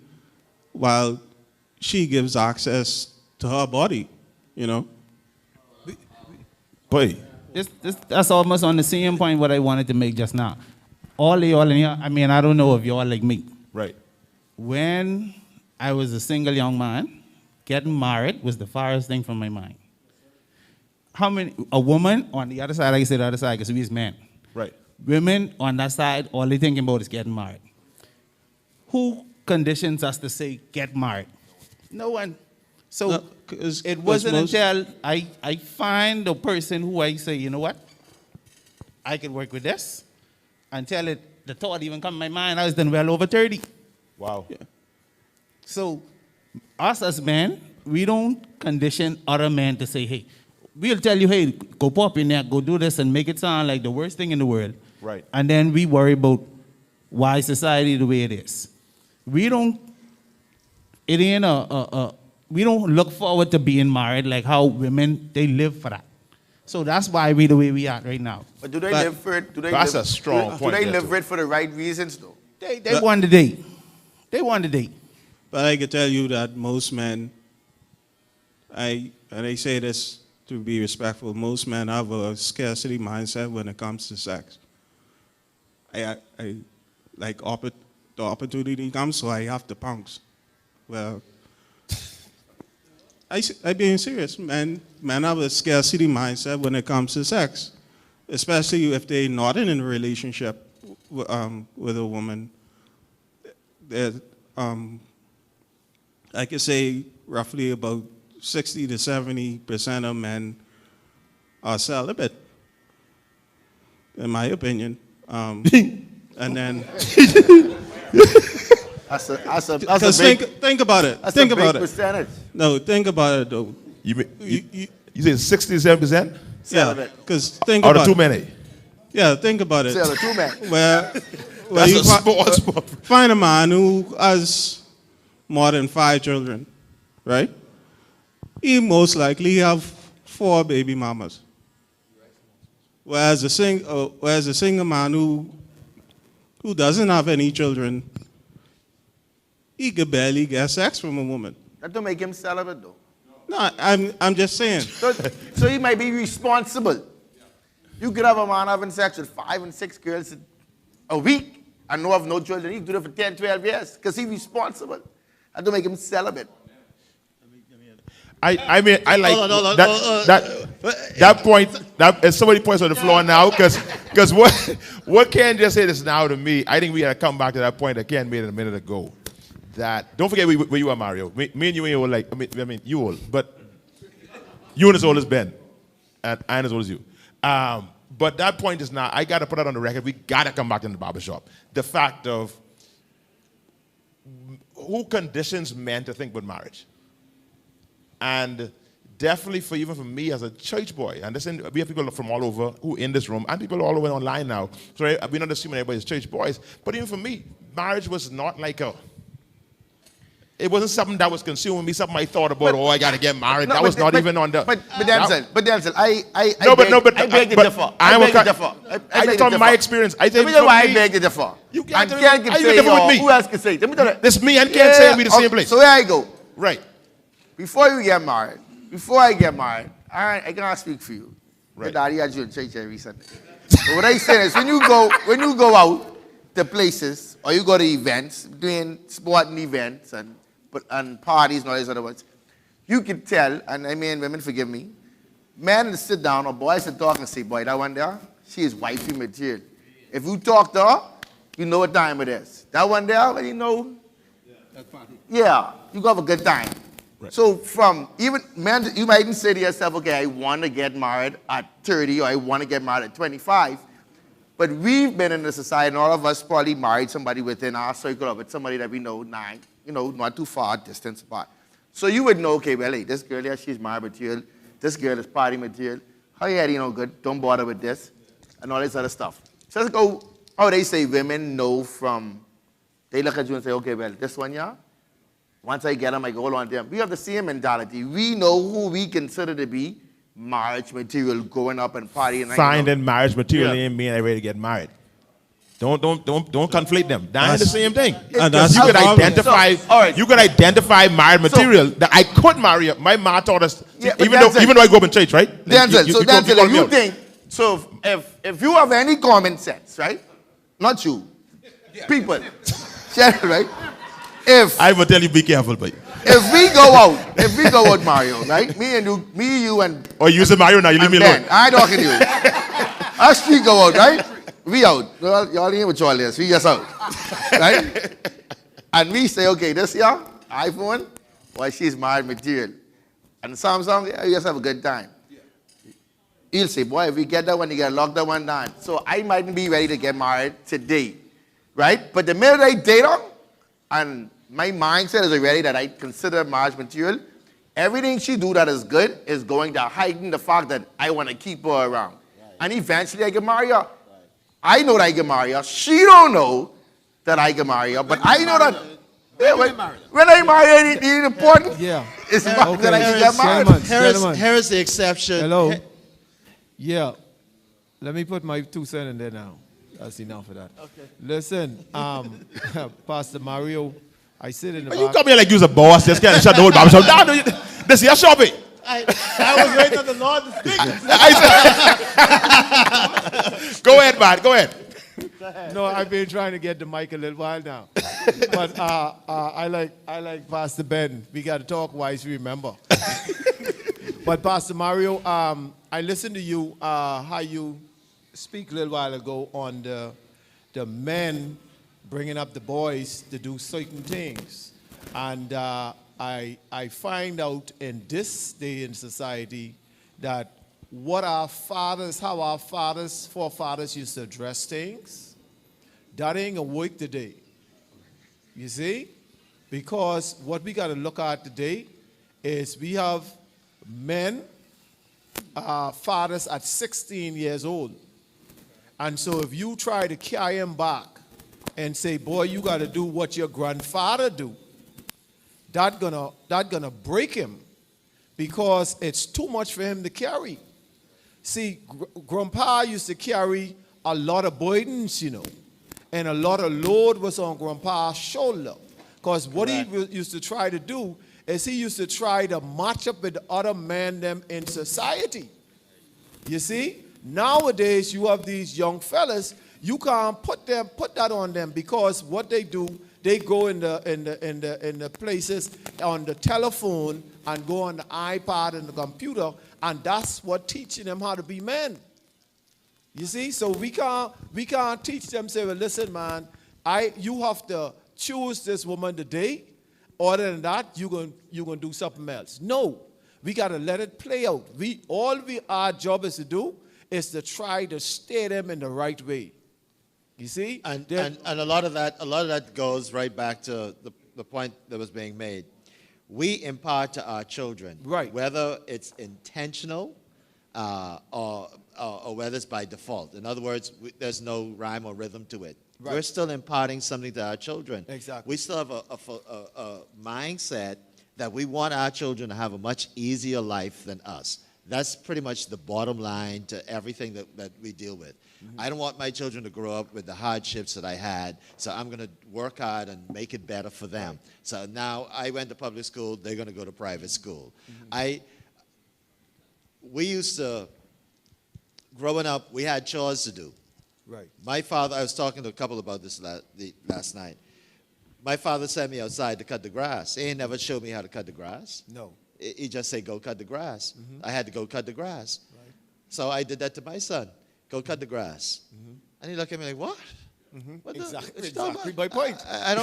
while she gives access to her body, you know? Boy. That's almost on the same point what I wanted to make just now. All of y'all in here, I mean, I don't know if y'all like me. Right. When I was a single young man, getting married was the farthest thing from my mind. A woman on the other side, like I said, the other side, because we is men. Right. Women on that side, all they thinking about is getting married. Who conditions us to say get married? No one. So No, 'cause it wasn't most- until I find a person who I say, you know what, I can work with this, until the thought even come in my mind, I was then well over 30. Wow. So us as men, we don't condition other men to say, hey, we'll tell you, hey, go pop in there, go do this, and make it sound like the worst thing in the world. Right. And then we worry about why society the way it is. We don't, it ain't we don't look forward to being married like how women, they live for that. So that's why we the way we are right now. But do they live for it? That's a strong point Do they there, live too. for it for the right reasons, though? They want to date. They want to date. But I can tell you that most men, and I say this to be respectful, most men have a scarcity mindset when it comes to sex. I like the opportunity comes, so I have to pounce. Well, I being serious, men have a scarcity mindset when it comes to sex, especially if they're not in a relationship with a woman. I could say roughly about 60 to 70% of men are celibate, in my opinion. And then, That's a because big, think about it. that's Think a big about it. percentage. No, think about it though. You say 67%? Yeah, Celibate. because think Out of about too it. many? Yeah, think about it. Sell it, two men. Where That's you a sport. find a man who has more than 5 children, right? He most likely have 4 baby mamas. Whereas a single man who doesn't have any children, he could barely get sex from a woman. That don't make him celibate, though. No, I'm just saying. So he might be responsible. You could have a man having sex with 5 and 6 girls a week and have no children. He could do that for 10, 12 years because he's responsible. That don't make him celibate. I mean, I like Hold on, that point. That somebody points on the floor now, because what Ken just said is now to me. I think we got to come back to that point that Ken made a minute ago. That don't forget where you are, Mario. Me and you ain't old like I mean you old, but you ain't as old as Ben, and I ain't as old as you. But that point is now. I got to put that on the record. We got to come back in the barbershop. The fact of who conditions men to think about marriage. And definitely even for me as a church boy, and listen, we have people from all over who in this room, and people all over online now. So we're not assuming everybody's church boys, but even for me, marriage was not like it wasn't something that was consuming me, something I thought about, I got to get married. That was not even on the... But Denzel, I beg to differ. I told my experience. I Let me tell you why I beg to differ. You And can't Ken can differ say, with me. who else can say it? Let me tell you. This me and Ken saying we the same place. So here I go. Right. Before I get married, I can't speak for you. Right. Your daddy had you in church every Sunday. But what I say is, when you go out to places or you go to events, doing sporting events and parties and all these other ones, you can tell, and I mean, women forgive me, men will sit down or boys will talk and say, boy, that one there, she is wifey material. If you talk to her, you know what time it is. That one there, well, you know, yeah, you go have a good time. Right. So from even men, you might even say to yourself, okay, I want to get married at 30 or I want to get married at 25. But we've been in a society, and all of us probably married somebody within our circle or with somebody that we know not too far distance apart. So you would know, okay, well, hey, this girl here, she's married material. This girl is party material. Her head, good. Don't bother with this. And all this other stuff. So let's go, how they say women know from, they look at you and say, okay, well, this one, yeah? Once I get them, I go on to them. We have the same mentality. We know who we consider to be marriage material, going up and partying. Finding marriage material ain't mean ready to get married. Don't conflate them. That's the same thing. That's you the could problem. identify. You could identify married material that I could marry. My mom taught us. Even though I go up in church, right? Denzel, you think. So if you have any common sense, right? Not you, people, right? If I will tell you, be careful, but if we go out, Mario, right? Me, you, and or you say Mario now, you leave me alone. I talking to you. Us three go out, right? We out. Well, y'all ain't with y'all this. We just out, right? And we say, okay, this year, iPhone, well, she's married material. And Samsung, yeah, you just have a good time. He'll say, boy, if we get that one, you get locked that one down. So I mightn't be ready to get married today, right? But the minute I date her, and my mindset is already that I consider marriage material, everything she do that is good is going to heighten the fact that I want to keep her around. Right. And eventually I can marry her. Right. I know that I can marry her. She don't know that I can marry her, but I know that. Yeah, when I marry her, it ain't important. Yeah. It's important that I can get married. Here's the exception. Hello. Yeah. Let me put my 2 cents in there now. That's enough of that. Okay. Listen, Pastor Mario, I sit in the back. You come here like you're a boss. Just can't shut the whole barbershop down. This is your shopping. I was waiting on the Lord to speak. Go ahead, man. Go ahead. No, I've been trying to get the mic a little while now. But I like Pastor Ben. We got to talk wise, remember. But Pastor Mario, I listened to you, how you speak a little while ago on the men bringing up the boys to do certain things. And I find out in this day in society that what our fathers, how our forefathers used to address things, that ain't gonna work today. You see? Because what we got to look at today is we have men, fathers at 16 years old. And so if you try to carry him back and say, boy, you got to do what your grandfather do, that gonna break him because it's too much for him to carry. See, Grandpa used to carry a lot of burdens, and a lot of load was on Grandpa's shoulder. Because what he used to try to do is he used to try to match up with the other men them in society. You see? Nowadays, you have these young fellas, you can't put that on them because what they do, they go in the places on the telephone and go on the iPad and the computer, and that's what teaching them how to be men. You see, so we can't teach them. Say, well, listen, man, you have to choose this woman today. Other than that, you're gonna do something else. No, we gotta let it play out. Our job is to do is to try to steer them in the right way. You see? And a lot of that goes right back to the point that was being made. We impart to our children, right, whether it's intentional or whether it's by default. In other words, there's no rhyme or rhythm to it. Right. We're still imparting something to our children. Exactly. We still have a mindset that we want our children to have a much easier life than us. That's pretty much the bottom line to everything that we deal with. Mm-hmm. I don't want my children to grow up with the hardships that I had, so I'm going to work hard and make it better for them. Right. So now I went to public school, they're going to go to private school. Mm-hmm. We used to, growing up, we had chores to do. Right. My father, I was talking to a couple about this last night. My father sent me outside to cut the grass. He ain't never showed me how to cut the grass. No. He just said, go cut the grass. Mm-hmm. I had to go cut the grass. Right. So I did that to my son. Go cut the grass. Mm-hmm. And he looked at me like, what? Mm-hmm. What exactly my point. I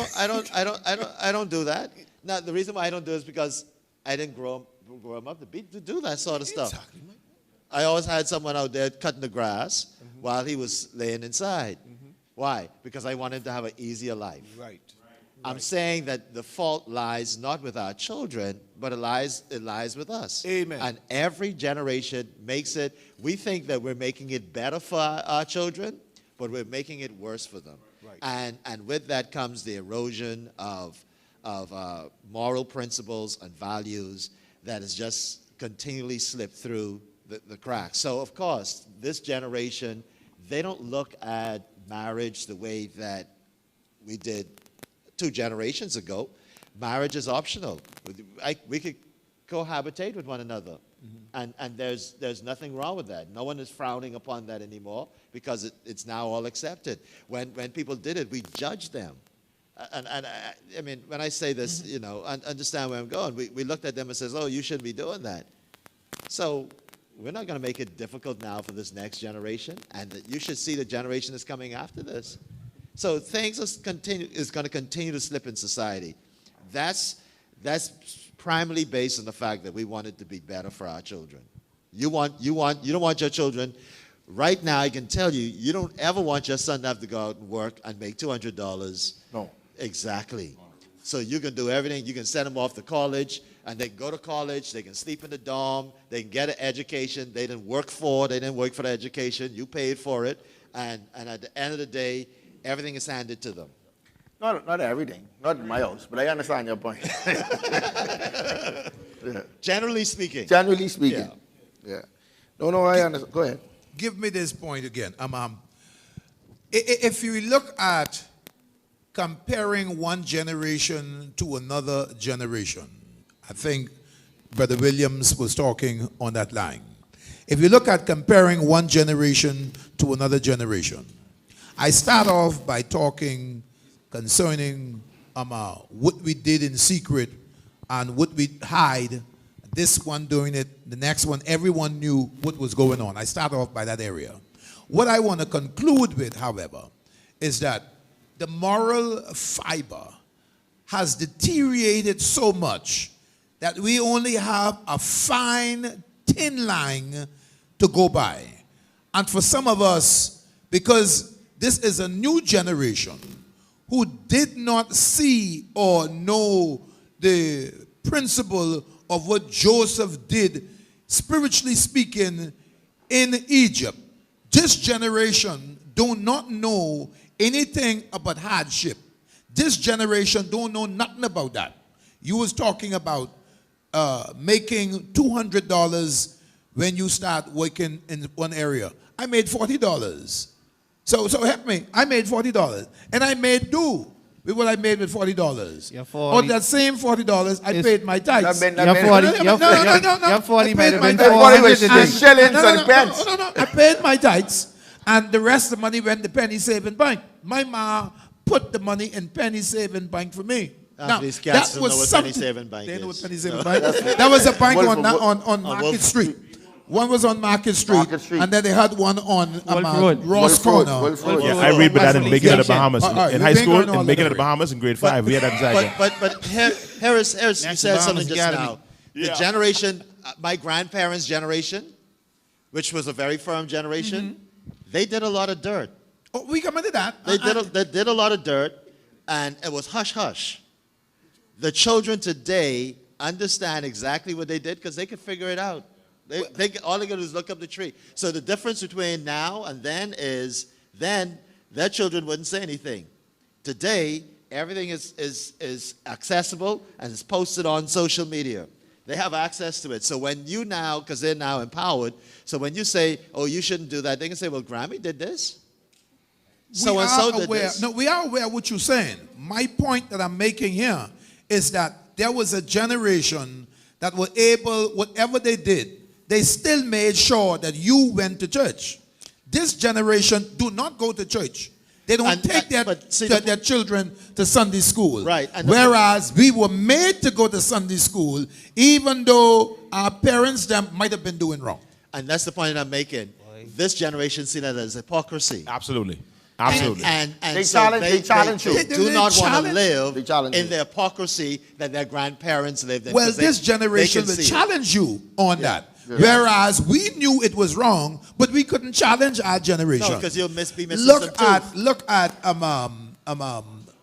don't do that. Now, the reason why I don't do it is because I didn't grow him up to do that sort of stuff. Exactly. I always had someone out there cutting the grass while he was laying inside. Mm-hmm. Why? Because I wanted him to have an easier life. Right. I'm saying that the fault lies not with our children, but it lies with us. Amen. And every generation makes it, we think that we're making it better for our children, but we're making it worse for them. Right. And with that comes the erosion of moral principles and values that has just continually slipped through the cracks. So, of course, this generation, they don't look at marriage the way that we did 2 generations ago. Marriage is optional. We could cohabitate with one another. And there's nothing wrong with that. No one is frowning upon that anymore because it's now all accepted. When people did it, we judged them. And I mean, when I say this, you know, understand where I'm going. We looked at them and says, oh, you shouldn't be doing that. So we're not going to make it difficult now for this next generation. And you should see the generation that's coming after this. So things is going to continue to slip in society. That's primarily based on the fact that we want it to be better for our children. You don't want your children. Right now, I can tell you, you don't ever want your son to have to go out and work and make $200. No. Exactly. So you can do everything. You can send them off to college, and they can go to college. They can sleep in the dorm. They can get an education. They didn't work for the education. You paid for it. And at the end of the day, everything is handed to them. Not everything. Not in my house, but I understand your point. Yeah. Generally speaking. Generally speaking. Yeah. No, I understand. Go ahead. Give me this point again. If you look at comparing one generation to another generation, I think Brother Williams was talking on that line. If you look at comparing one generation to another generation, I start off by talking concerning what we did in secret and what we hide. This one doing it, the next one, everyone knew what was going on. I start off by that area. What I want to conclude with, however, is that the moral fiber has deteriorated so much that we only have a fine, thin line to go by. And for some of us, because this is a new generation who did not see or know the principle of what Joseph did, spiritually speaking, in Egypt. This generation do not know anything about hardship. This generation don't know nothing about that. You was talking about making $200 when you start working in one area. I made $40. So help me. I made $40. And I made do with what I made with $40. Your 40. On that same $40, I paid my tithes. Your 40 might have been 400 today. Shillings and pence. No. I paid my tithes, and the rest of the money went to penny saving bank. My ma put the money in penny saving bank for me. Now, these cats that don't was know what something. penny saving bank They know is. what penny saving bank is. That was a bank on Market Wolf. Street. One was on Market Street, Market Street. and then they had one on Road. Ross Corner. Wolf Road. Yeah, I read about that in Bacon of the Bahamas. All right, In you high ain't school, going all in the Bacon of the way. Bahamas in grade 5, we had that inside. But Harris, you said something just Academy. now. The generation, my grandparents' generation, which was a very firm generation, they did a lot of dirt. Oh, we come into that. They did a lot of dirt, and it was hush-hush. The children today understand exactly what they did because they could figure it out. All they got to do is look up the tree. So the difference between now and then is then their children wouldn't say anything. Today, everything is accessible and is posted on social media. They have access to it. So when you now, because they're now empowered, so when you say, oh, you shouldn't do that, they can say, well, Grammy did this. So and so did this. No, we are aware of what you're saying. My point that I'm making here is that there was a generation that were able, whatever they did, they still made sure that you went to church. This generation do not go to church. They don't take their children to Sunday school. Right. Whereas we were made to go to Sunday school, even though our parents them might have been doing wrong. And that's the point I'm making. This generation see that as hypocrisy. Absolutely. Absolutely. And They so challenge you. They do not want to live They challenge in you. the hypocrisy that their grandparents lived in. Well, 'cause this they generation can will see it. challenge you on that. Whereas we knew it was wrong, but we couldn't challenge our generation. No, because you'll be missing Look some truth. at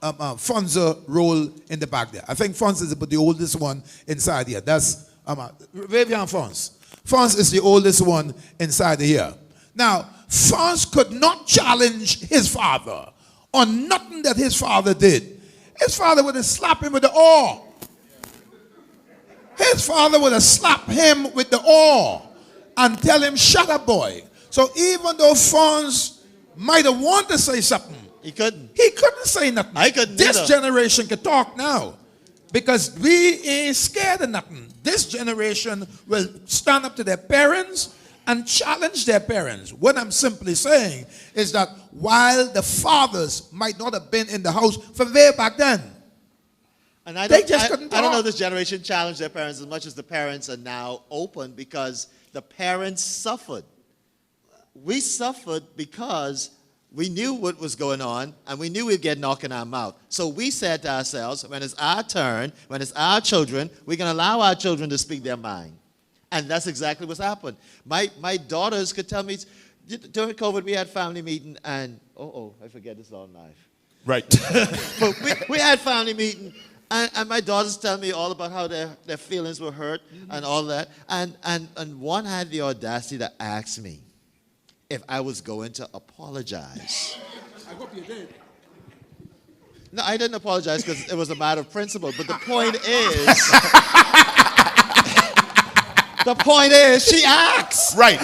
Fonza role in the back there. I think Fonz is the oldest one inside here. That's Vivian Fonz. Fonz is the oldest one inside here. Now, Fonz could not challenge his father on nothing that his father did. His father would have slapped him with the oar. His father would have slapped him with the oar and tell him, shut up, boy. So even though Fonz might have wanted to say something, He couldn't. he couldn't say nothing. I couldn't This either. generation can talk now because we ain't scared of nothing. This generation will stand up to their parents and challenge their parents. What I'm simply saying is that while the fathers might not have been in the house from way back then, And I They don't, just I, couldn't I don't know talk. this generation challenged their parents as much as the parents are now open because the parents suffered. We suffered because we knew what was going on and we knew we'd get knocked in our mouth. So we said to ourselves, when it's our turn, when it's our children, we're going to allow our children to speak their mind. And that's exactly what's happened. My daughters could tell me, during COVID, we had family meeting and, I forget this all live. Right. But we had family meeting, and my daughters tell me all about how their feelings were hurt and all that. And one had the audacity to ask me if I was going to apologize. I hope you did. No, I didn't apologize because it was a matter of principle. But the point is, she asks. Right.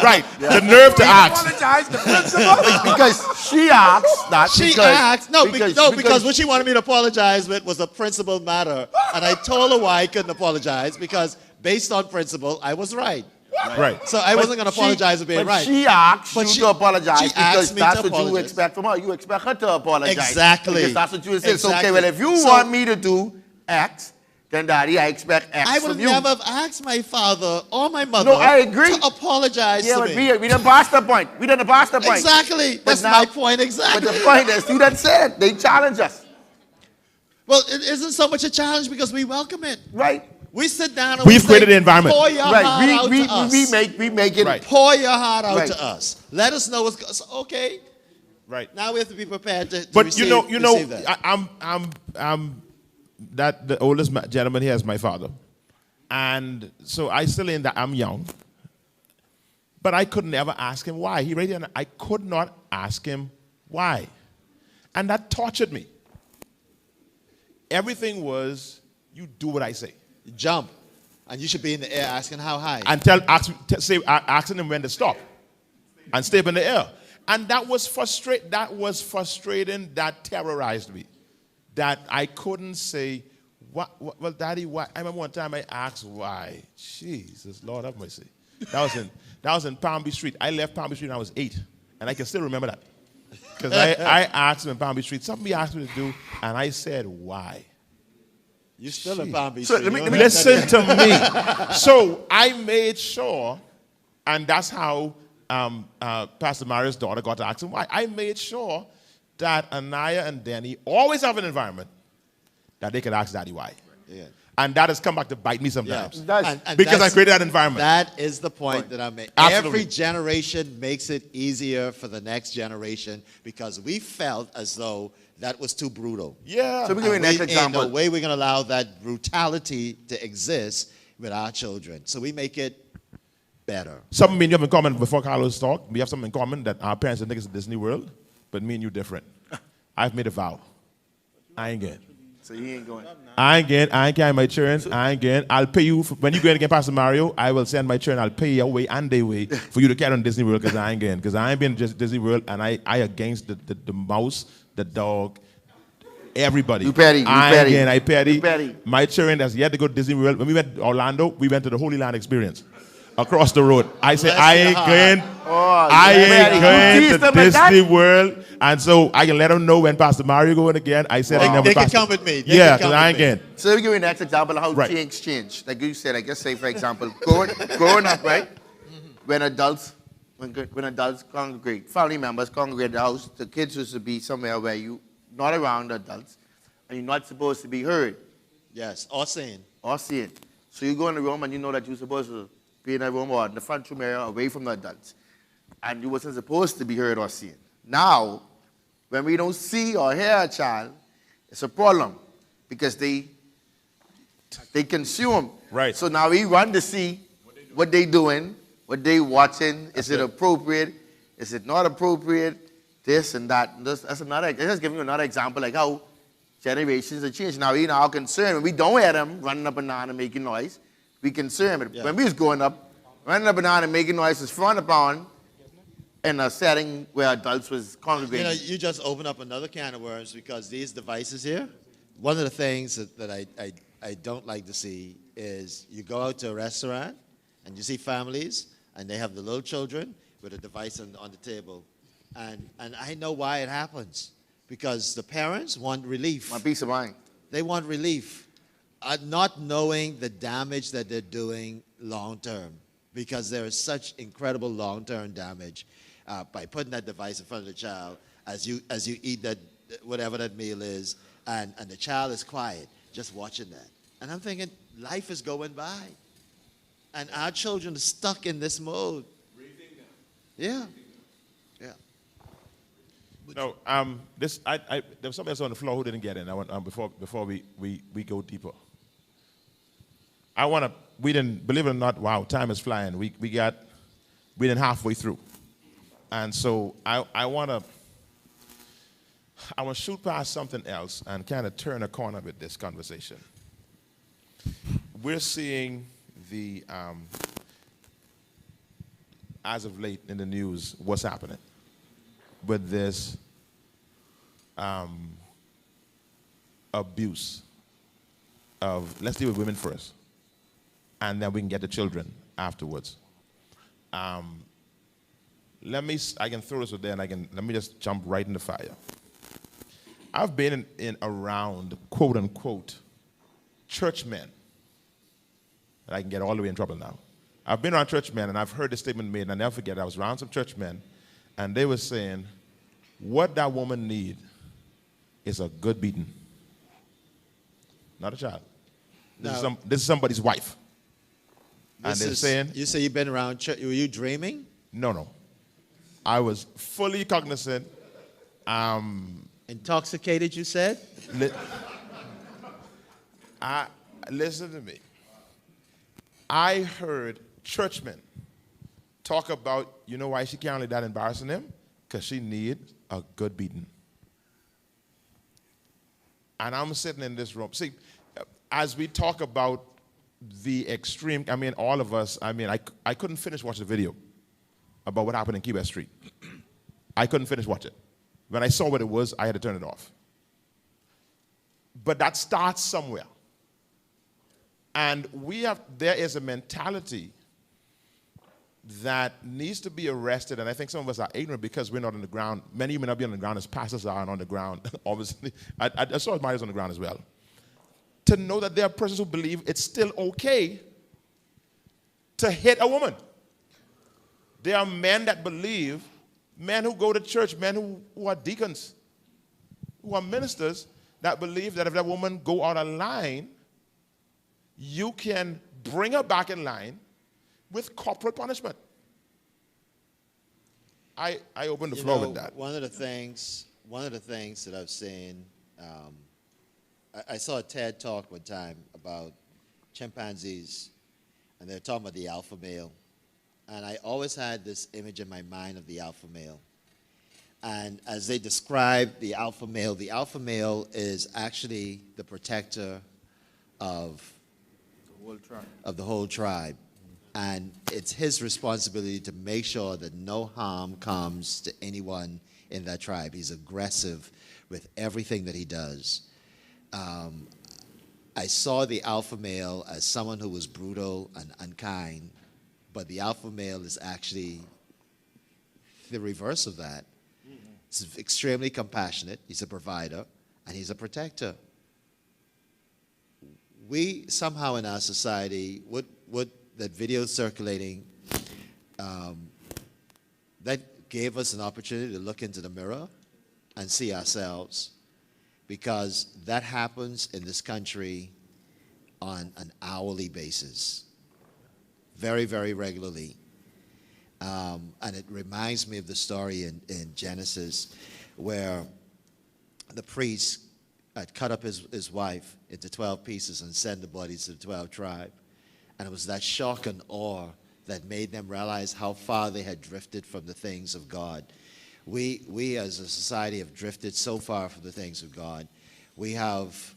Right. The nerve to ask. Apologize to principal because she asked that. She asked. Because what she wanted me to apologize with was a principle matter. And I told her why I couldn't apologize because based on principle, I was right. Right. So I wasn't going to apologize for being right. She asked But you she- to apologize she because asked me that's to what you apologize. expect from her. You expect her to apologize. Exactly. Because that's what you would say. So, okay, Exactly. well, if you So- want me to do X, then Daddy, I expect X I from would you. never have asked my father or my mother No, I agree. to apologize Yeah, to but me. we done passed the point. We done passed the point. Exactly. That's now- my point exactly. But the point is, you done said they challenge us, Well, it isn't so much a challenge because we welcome it. right? We sit down and We've we created say, the environment. Pour your heart Right. out We to us. make it Right. Pour your heart out Right. to us. Let us know what's going. Okay. Right. Now we have to be prepared to But receive, you know, receive that. I'm that the oldest gentleman here is my father, and so I still in that I'm young, but I could never ask him why. He right here, I could not ask him why, and that tortured me. Everything was you do what I say, Jump. And you should be in the air asking how high. and asking him when to stop, and stay up in the air, and that was frustrating. That terrorized me. That I couldn't say, well, Daddy, why? I remember one time I asked why. Jesus, Lord have mercy. That was in Palm Beach Street. I left Palm Beach Street when I was 8, and I can still remember that. Because I asked him in Palm Beach Street, something he asked me to do, and I said, why? You're still in Palm Beach. So Street. let me- You don't Listen have that- to me. So I made sure, and that's how Pastor Mario's daughter got to ask him why. I made sure that Anaya and Danny always have an environment that they could ask Daddy why. Yeah. And that has come back to bite me sometimes. That's- Because I that's- created that environment. That is the point that I make. Absolutely. Every generation makes it easier for the next generation because we felt as though that was too brutal. Yeah. So we give you And an next ain't example. no way we're going to allow that brutality to exist with our children. So we make it better. Something me and you have in common before Carlos talked. We have something in common that our parents are niggas in Disney World, but me and you different. I've made a vow. I ain't getting. So he ain't going. I ain't carrying my children. I ain't getting. I'll pay you when you go in again, Pastor Mario. I will send my children. I'll pay your way and their way for you to carry on Disney World because I ain't getting. Because I ain't been just Disney World and I against the mouse, the dog, everybody. You petty. You I petty. ain't getting. I petty. You petty. My children that's yet to go to Disney World. When we went to Orlando, we went to the Holy Land Experience across the road. I said Bless I your ain't heart. going. Oh, I you ain't petty. You going teased to them like that? Disney World, and so I can let them know when Pastor Mario going again. I said I never. They can Pastor- come with me. They Yeah, can come because I with ain't me. getting. So let me give you an next example of how Right. things change. Like you said, like just say for example, growing up, right? When adults congregate, family members congregate at the house, the kids used to be somewhere where you not around adults, and you're not supposed to be heard Yes, or seen. or seen. So you go in the room and you know that you're supposed to be in a room or in the front room area away from the adults, and you wasn't supposed to be heard or seen. Now, when we don't see or hear a child, It's a problem because they consume. Right. So now we want to see what they doing, what they watching. Is it appropriate? Is it not appropriate? This and that. That's another. Just giving you another example, like how generations have changed. Now we now concerned when we don't hear them running up and down and making noise. We concerned. But when we was growing up, running up and down and making noise was frowned upon in a setting where adults was congregating. You know, you just open up another can of worms because these devices here. One of the things that I don't like to see is you go out to a restaurant and you see families and they have the little children with a device on the table. And I know why it happens. Because the parents want relief. Want peace of mind. They want relief. Not knowing the damage that they're doing long term. Because there is such incredible long-term damage by putting that device in front of the child as you eat that, whatever that meal is, and the child is quiet, just watching that. And I'm thinking, life is going by. And our children are stuck in this mode. Yeah. Yeah. No, there was somebody else on the floor who didn't get in. I want before we go deeper. We didn't, believe it or not, wow, time is flying. We didn't halfway through. And so I want to shoot past something else and kind of turn a corner with this conversation. We're seeing the, as of late in the news, what's happening with this abuse of, let's deal with women first, and then we can get the children afterwards. I can throw this there, and let me just jump right in the fire. I've been in around, quote unquote, churchmen, and I can get all the way in trouble now. I've been around churchmen, and I've heard this statement made, and I'll never forget it. I was around some churchmen, and they were saying, what that woman needs is a good beating. Not a child. This is somebody's wife. And they're saying... You say you've been around church. Were you dreaming? No. I was fully cognizant. Intoxicated, you said? Listen to me. I heard churchmen talk about, you know why she can't let that embarrassing him? Because she needs a good beating. And I'm sitting in this room. See, as we talk about the extreme, all of us, I couldn't finish watching the video about what happened in Key West Street. I couldn't finish watching it. When I saw what it was, I had to turn it off. But that starts somewhere. And there is a mentality that needs to be arrested, and I think some of us are ignorant because we're not on the ground. Many of you may not be on the ground as pastors are and on the ground, obviously. I saw Marius on the ground as well. To know that there are persons who believe it's still okay to hit a woman. There are men that believe, men who go to church, men who are deacons, who are ministers, that believe that if that woman go out of line, you can bring her back in line with corporal punishment. I opened the floor with that. One of the things that I've seen, I saw a TED talk one time about chimpanzees, and they're talking about the alpha male. And I always had this image in my mind of the alpha male. And as they describe the alpha male is actually the protector of the whole tribe. And it's his responsibility to make sure that no harm comes to anyone in that tribe. He's aggressive with everything that he does. I saw the alpha male as someone who was brutal and unkind, but the alpha male is actually the reverse of that. He's extremely compassionate, he's a provider, and he's a protector. We somehow in our society, that video circulating, that gave us an opportunity to look into the mirror and see ourselves, because that happens in this country on an hourly basis, very, very regularly. And it reminds me of the story in Genesis where the priest had cut up his wife into 12 pieces and sent the bodies to the 12 tribe. And it was that shock and awe that made them realize how far they had drifted from the things of God. We as a society have drifted so far from the things of God. We have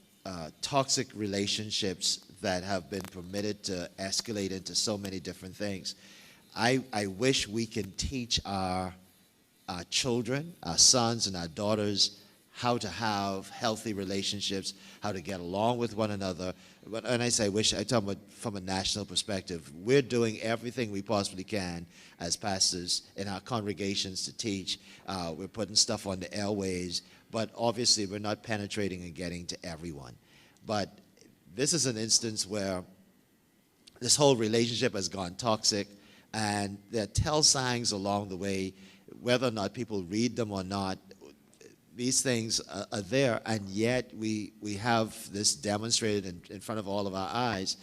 toxic relationships that have been permitted to escalate into so many different things. I wish we can teach our children, our sons and our daughters, how to have healthy relationships, how to get along with one another. When I say wish, I talk about from a national perspective. We're doing everything we possibly can as pastors in our congregations to teach. We're putting stuff on the airways, but obviously we're not penetrating and getting to everyone. But this is an instance where this whole relationship has gone toxic, and there are tell signs along the way, whether or not people read them or not. These things are there, and yet we have this demonstrated in front of all of our eyes.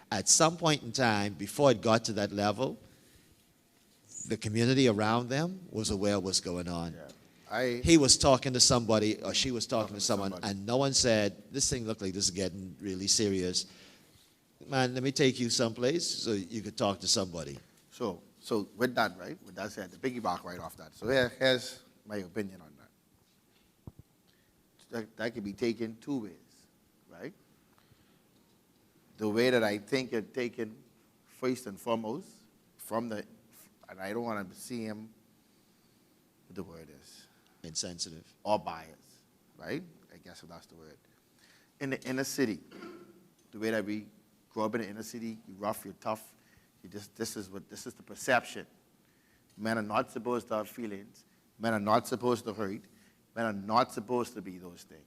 At some point in time, before it got to that level, the community around them was aware of what's going on. Yeah. He was talking to somebody, or she was talking to someone, and no one said, this thing looked like this is getting really serious. Man, let me take you someplace so you could talk to somebody. So with that, right, with that said, the piggyback right off that. So here's my opinion on that. That can be taken two ways, right? The way that I think it taken first and foremost from the, and I don't want to see him, what the word is. Insensitive. Or biased, right? I guess that's the word. In the inner city, the way that we grow up in the inner city, you're rough, you're tough, this is the perception. Men are not supposed to have feelings. Men are not supposed to hurt. Men are not supposed to be those things.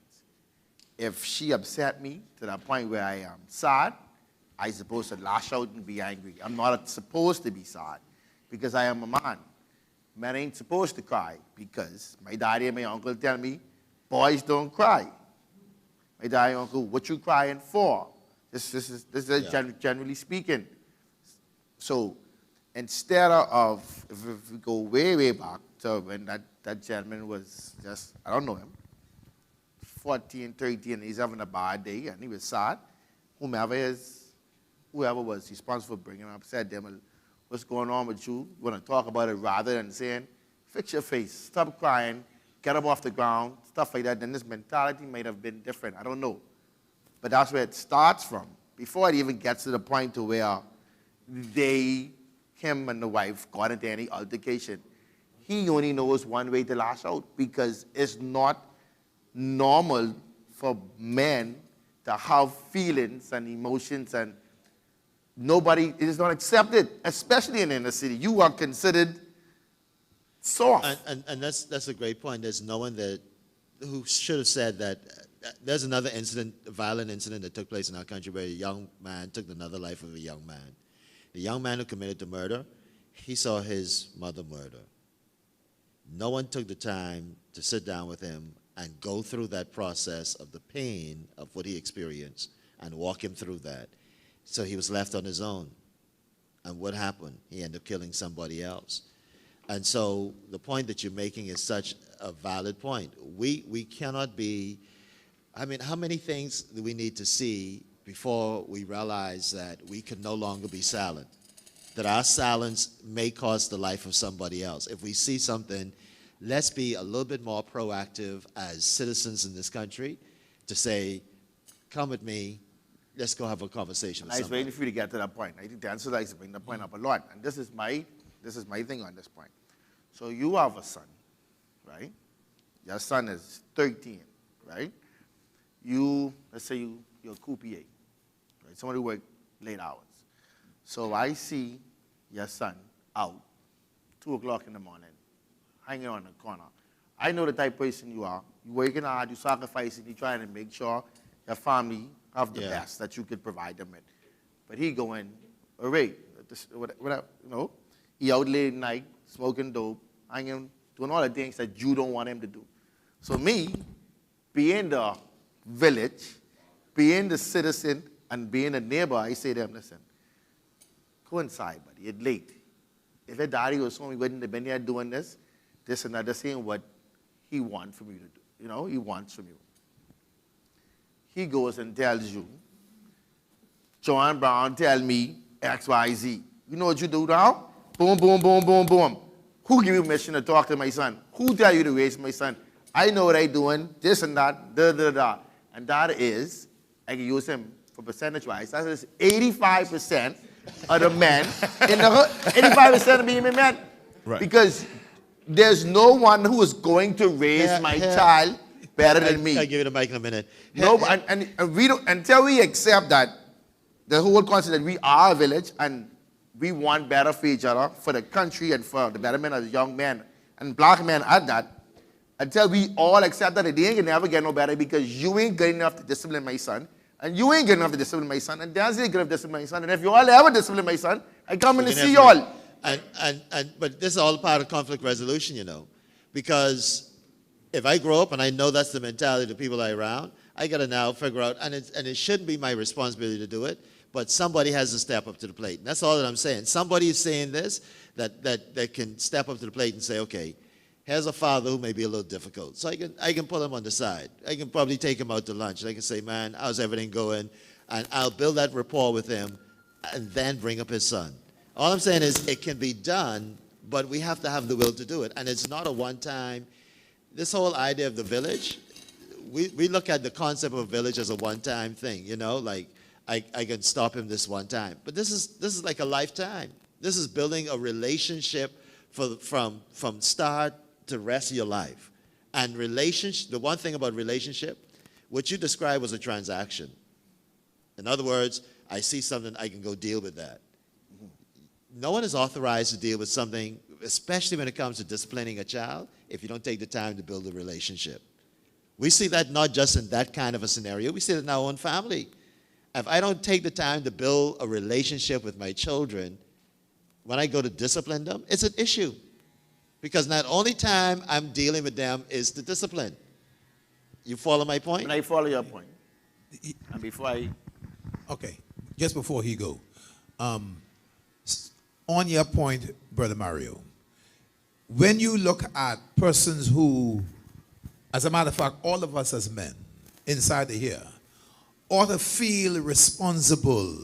If she upset me to the point where I am sad, I'm supposed to lash out and be angry. I'm not supposed to be sad because I am a man. Men ain't supposed to cry because my daddy and my uncle tell me, boys don't cry. My daddy and uncle, what you crying for? This is generally speaking. So instead of, if we go way, way back to when that gentleman was just, I don't know him, 14, 13, he's having a bad day and he was sad, whoever was responsible for bringing him up said to him, what's going on with you? You want to talk about it rather than saying, fix your face, stop crying, get up off the ground, stuff like that. Then this mentality might have been different. I don't know. But that's where it starts from. Before it even gets to the point to where him and the wife got into any altercation, he only knows one way to lash out because it's not normal for men to have feelings and emotions, and nobody, it is not accepted, especially in the inner city. You are considered soft. And that's a great point. There's no one who should have said that. There's another incident, a violent incident that took place in our country where a young man took another life of a young man. The young man who committed the murder, he saw his mother murder. No one took the time to sit down with him and go through that process of the pain of what he experienced and walk him through that. So he was left on his own. And what happened? He ended up killing somebody else. And so the point that you're making is such a valid point. We cannot be, I mean, how many things do we need to see before we realize that we can no longer be silent? That our silence may cost the life of somebody else. If we see something, let's be a little bit more proactive as citizens in this country to say, come with me, let's go have a conversation with I was somebody. waiting for you to get to that point. I think the answer is bring the point up a lot. And this is my thing on this point. So you have a son, right? Your son is 13, right? Let's say you're a coupier, right? Somebody who work late hours. So I see your son out, 2 o'clock in the morning, hanging on the corner. I know the type of person you are. You're working hard, you're sacrificing, you're trying to make sure your family have the best that you could provide them with. But he going, all right, whatever, you know, he out late at night, smoking dope, hanging, doing all the things that you don't want him to do. So me, being the village, being the citizen, and being a neighbor, I say to him, listen, go inside, buddy, it's late. If your daddy was home, he wouldn't have been here doing this and that, this ain't what he wants from you to do. You know, he wants from you. he goes and tells you, John Brown tell me X, Y, Z. You know what you do now? Boom, boom, boom, boom, boom. Who give you permission to talk to my son? Who tell you to raise my son? I know what I doing, this and that, da, da, da. And that is, I can use him for percentage-wise, that is 85% of the men in the hood, 85% of me men. Right. Because there's no one who is going to raise my child better than me. I'll give you the mic in a minute. No, and we don't, until we accept that, the whole concept that we are a village and we want better for each other, for the country and for the betterment of the young men and black men at that, until we all accept that it ain't gonna never get no better because you ain't good enough to discipline my son, and you ain't good enough to discipline my son, and Dad's ain't good enough to discipline my son, and if you all ever discipline my son, I come in to see y'all. But this is all part of conflict resolution, you know, because if I grow up and I know that's the mentality of the people I around, I got to now figure out, and it shouldn't be my responsibility to do it, but somebody has to step up to the plate. And that's all that I'm saying. Somebody is saying this that can step up to the plate and say, okay, here's a father who may be a little difficult. So I can pull him on the side. I can probably take him out to lunch. I can say, man, how's everything going? And I'll build that rapport with him and then bring up his son. All I'm saying is it can be done, but we have to have the will to do it. And it's not a one-time. This whole idea of the village, we look at the concept of a village as a one-time thing, you know, like I can stop him this one time. But this is like a lifetime. This is building a relationship from start to rest of your life. And relationship, the one thing about relationship, what you describe was a transaction. In other words, I see something, I can go deal with that. No one is authorized to deal with something, especially when it comes to disciplining a child, if you don't take the time to build a relationship. We see that not just in that kind of a scenario, we see it in our own family. If I don't take the time to build a relationship with my children, when I go to discipline them, it's an issue. Because not only time I'm dealing with them is the discipline. You follow my point? And I follow your point. And before I... Okay, just before he go. On your point, Brother Mario, when you look at persons who, as a matter of fact, all of us as men inside the here, ought to feel responsible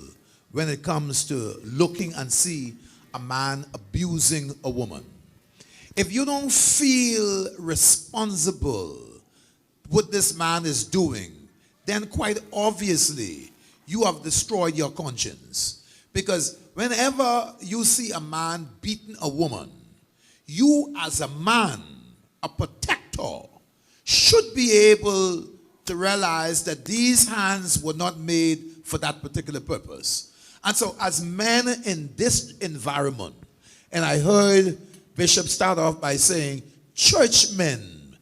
when it comes to looking and see a man abusing a woman. If you don't feel responsible what this man is doing, then quite obviously you have destroyed your conscience. Because whenever you see a man beating a woman, you as a man, a protector, should be able to realize that these hands were not made for that particular purpose. And so as men in this environment, and I heard Bishop start off by saying, churchmen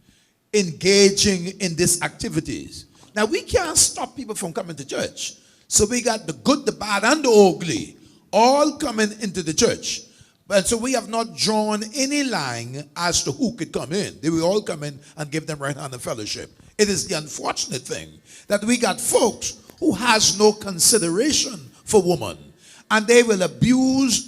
engaging in these activities. Now we can't stop people from coming to church. So we got the good, the bad, and the ugly all coming into the church. But so we have not drawn any line as to who could come in. They will all come in and give them right hand of fellowship. It is the unfortunate thing that we got folks who has no consideration for woman. And they will abuse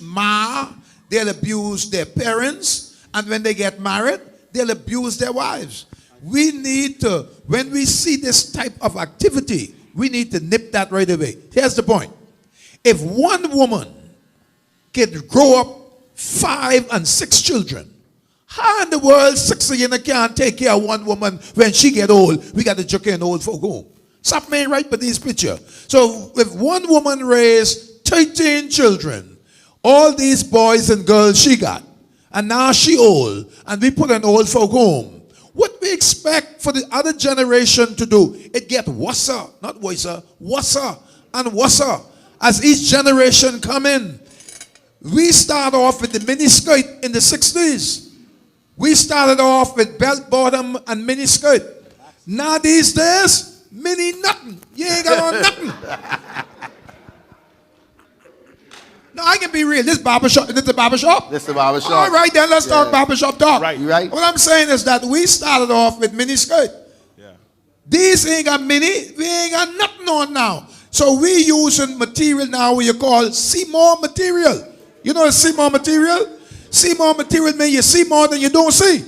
they'll abuse their parents, and when they get married, they'll abuse their wives. We need to, when we see this type of activity, we need to nip that right away. Here's the point. If one woman can grow up 5 and 6 children, how in the world 6 of you can't take care of one woman when she get old? We got to joke in old folk home. Stop me right with this picture. So if one woman raised 13 children, all these boys and girls she got, and now she old, and we put an old folk home, what we expect for the other generation to do? It get worse, not worse and worse as each generation come in. We start off with the miniskirt in the 60s. We started off with belt bottom and miniskirt. Now these days, mini nothing. You ain't got on nothing. No, I can be real. This barbershop, is this the barbershop? This is the barbershop. All right, then let's talk barbershop talk. Right. You right? What I'm saying is that we started off with mini skirt. Yeah. These ain't got mini. We ain't got nothing on now. So we using material now what you call see-more material. You know see-more material? See-more material means you see more than you don't see.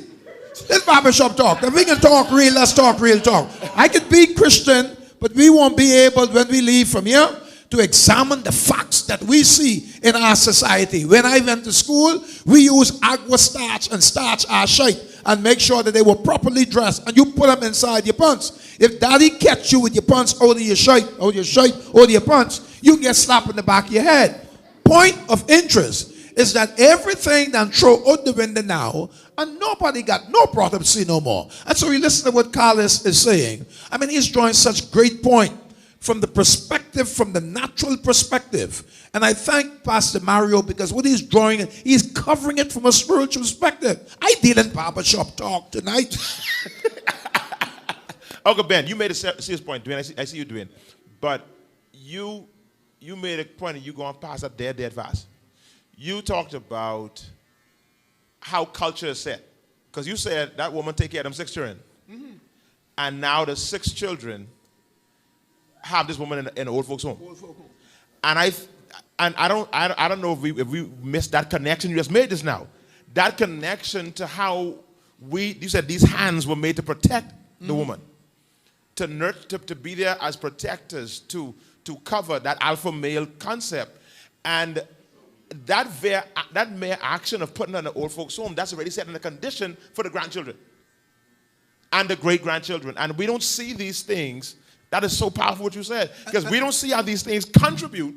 This barbershop talk. If we can talk real, let's talk real talk. I could be Christian, but we won't be able, when we leave from here, to examine the facts that we see in our society. When I went to school, we used agua starch and starch our shirt and make sure that they were properly dressed, and you put them inside your pants. If daddy catch you with your pants out of your shirt, out of your pants, you get slapped in the back of your head. Point of interest is that everything done throw out the window now, and nobody got no privacy no more. And so we listen to what Carlos is saying. I mean, he's drawing such great point from the perspective, from the natural perspective. And I thank Pastor Mario because what he's drawing, he's covering it from a spiritual perspective. I deal in barbershop talk tonight. Uncle Ben, you made a serious point, Dwayne. I see you, Dwayne. But you made a point and you going past that dead fast. You talked about how culture is set. Because you said that woman take care of them 6 children. Mm-hmm. And now the 6 children have this woman in an old folks home. And I don't know if we missed that connection. You just made this now. That connection to how you said these hands were made to protect the woman. To nurture, to be there as protectors, to cover that alpha male concept. And that mere action of putting her in an old folks home, that's already setting a condition for the grandchildren and the great-grandchildren. And we don't see these things. That is so powerful what you said, because we don't see how these things contribute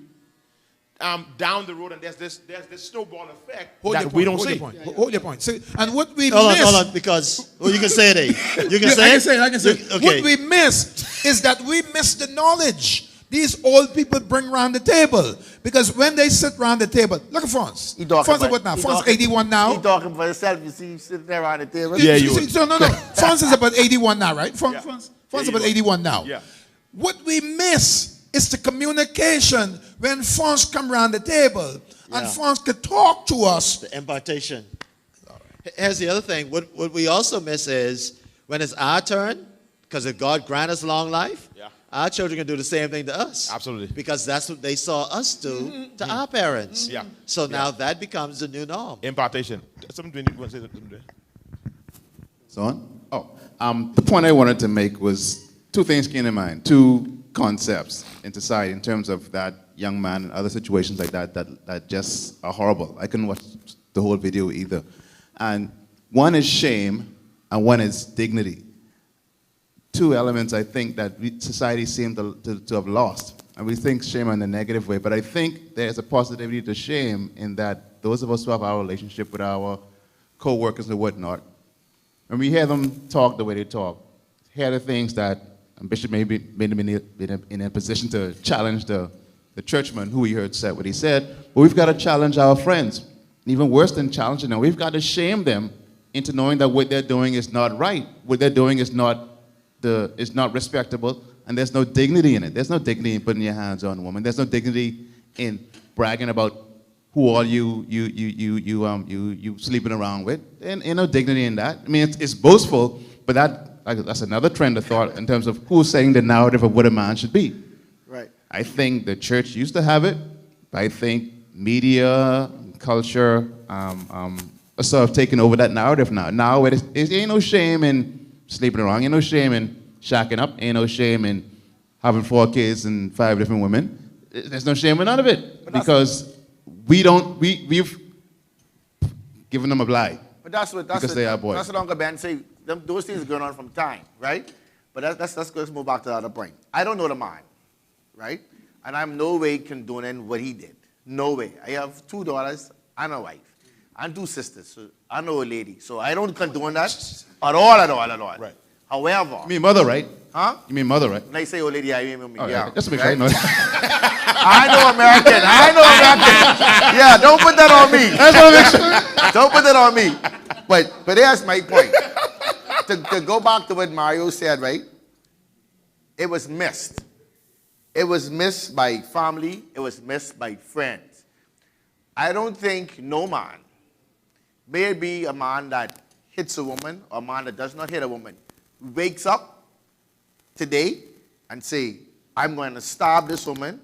down the road, and there's this snowball effect that we don't see. Hold your point. See, and what we hold miss, on, because you can say it. You can say it. I can say. Okay. What we miss is that we miss the knowledge these old people bring around the table, because when they sit around the table, look at France. France is what now? France 81 now. He talking for himself. You see, him sitting there around the table. Yeah, you see, no. France is about 81 now, right? France is about 81 now. Yeah. What we miss is the communication when France come around the table and France could talk to us. The impartation. Here's the other thing. What we also miss is when it's our turn, because if God grant us long life, our children can do the same thing to us. Absolutely. Because that's what they saw us do to our parents. Yeah. So now that becomes the new norm. Impartation. Something you want to say something? So on? The point I wanted to make was 2 things came to mind. 2 concepts in society in terms of that young man and other situations like that just are horrible. I couldn't watch the whole video either. And one is shame and one is dignity. 2 elements I think that society seems to have lost. And we think shame in a negative way, but I think there's a positivity to shame in that those of us who have our relationship with our co-workers and whatnot, when we hear them talk the way they talk, hear the things that Bishop may be in a position to challenge the churchman who we heard said what he said, but we've got to challenge our friends. And even worse than challenging them, we've got to shame them into knowing that what they're doing is not right. What they're doing is not respectable, and there's no dignity in it. There's no dignity in putting your hands on a woman. There's no dignity in bragging about who all you sleeping around with. And ain't no dignity in that. I mean, it's boastful, but that's another trend of thought in terms of who's saying the narrative of what a man should be. Right. I think the church used to have it, but I think media, culture, are sort of taking over that narrative now. Now it ain't no shame in sleeping around, ain't no shame in shacking up, ain't no shame in having 4 kids and 5 different women. There's no shame in none of it, because we've given them a lie. But that's what Uncle Ben say. Those things are going on from time, right? But let's move back to the other point. I don't know the man, right? And I'm no way condoning what he did. No way. I have 2 daughters and a wife and 2 sisters. So I know a lady. So I don't condone that at all. Right. However. You mean mother, right? Huh? You mean mother, right? When I say old lady, I mean me. Yeah. Just to make sure I know. I know American. Yeah, don't put that on me. Don't put that on me. But here's my point. To go back to what Mario said, right? It was missed. It was missed by family. It was missed by friends. I don't think no man, maybe a man that hits a woman or a man that does not hit a woman, wakes up today and say, I'm going to stab this woman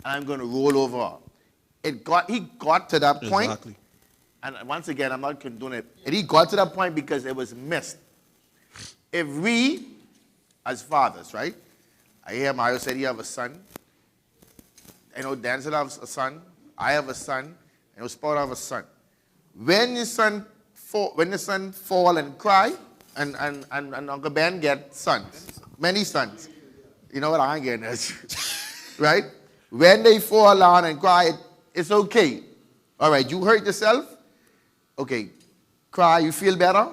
and I'm going to roll over her. He got to that point. Exactly. And once again, I'm not condoning it. And he got to that point because it was missed. If we, as fathers, right, I hear Mario said he have a son. I know Denzel has a son. I have a son. I know Sport have a son. When your son fall and cry, and Uncle Ben get sons, many sons. You know what I ain't getting at, right? When they fall down and cry, it's okay. All right, you hurt yourself. Okay, cry. You feel better.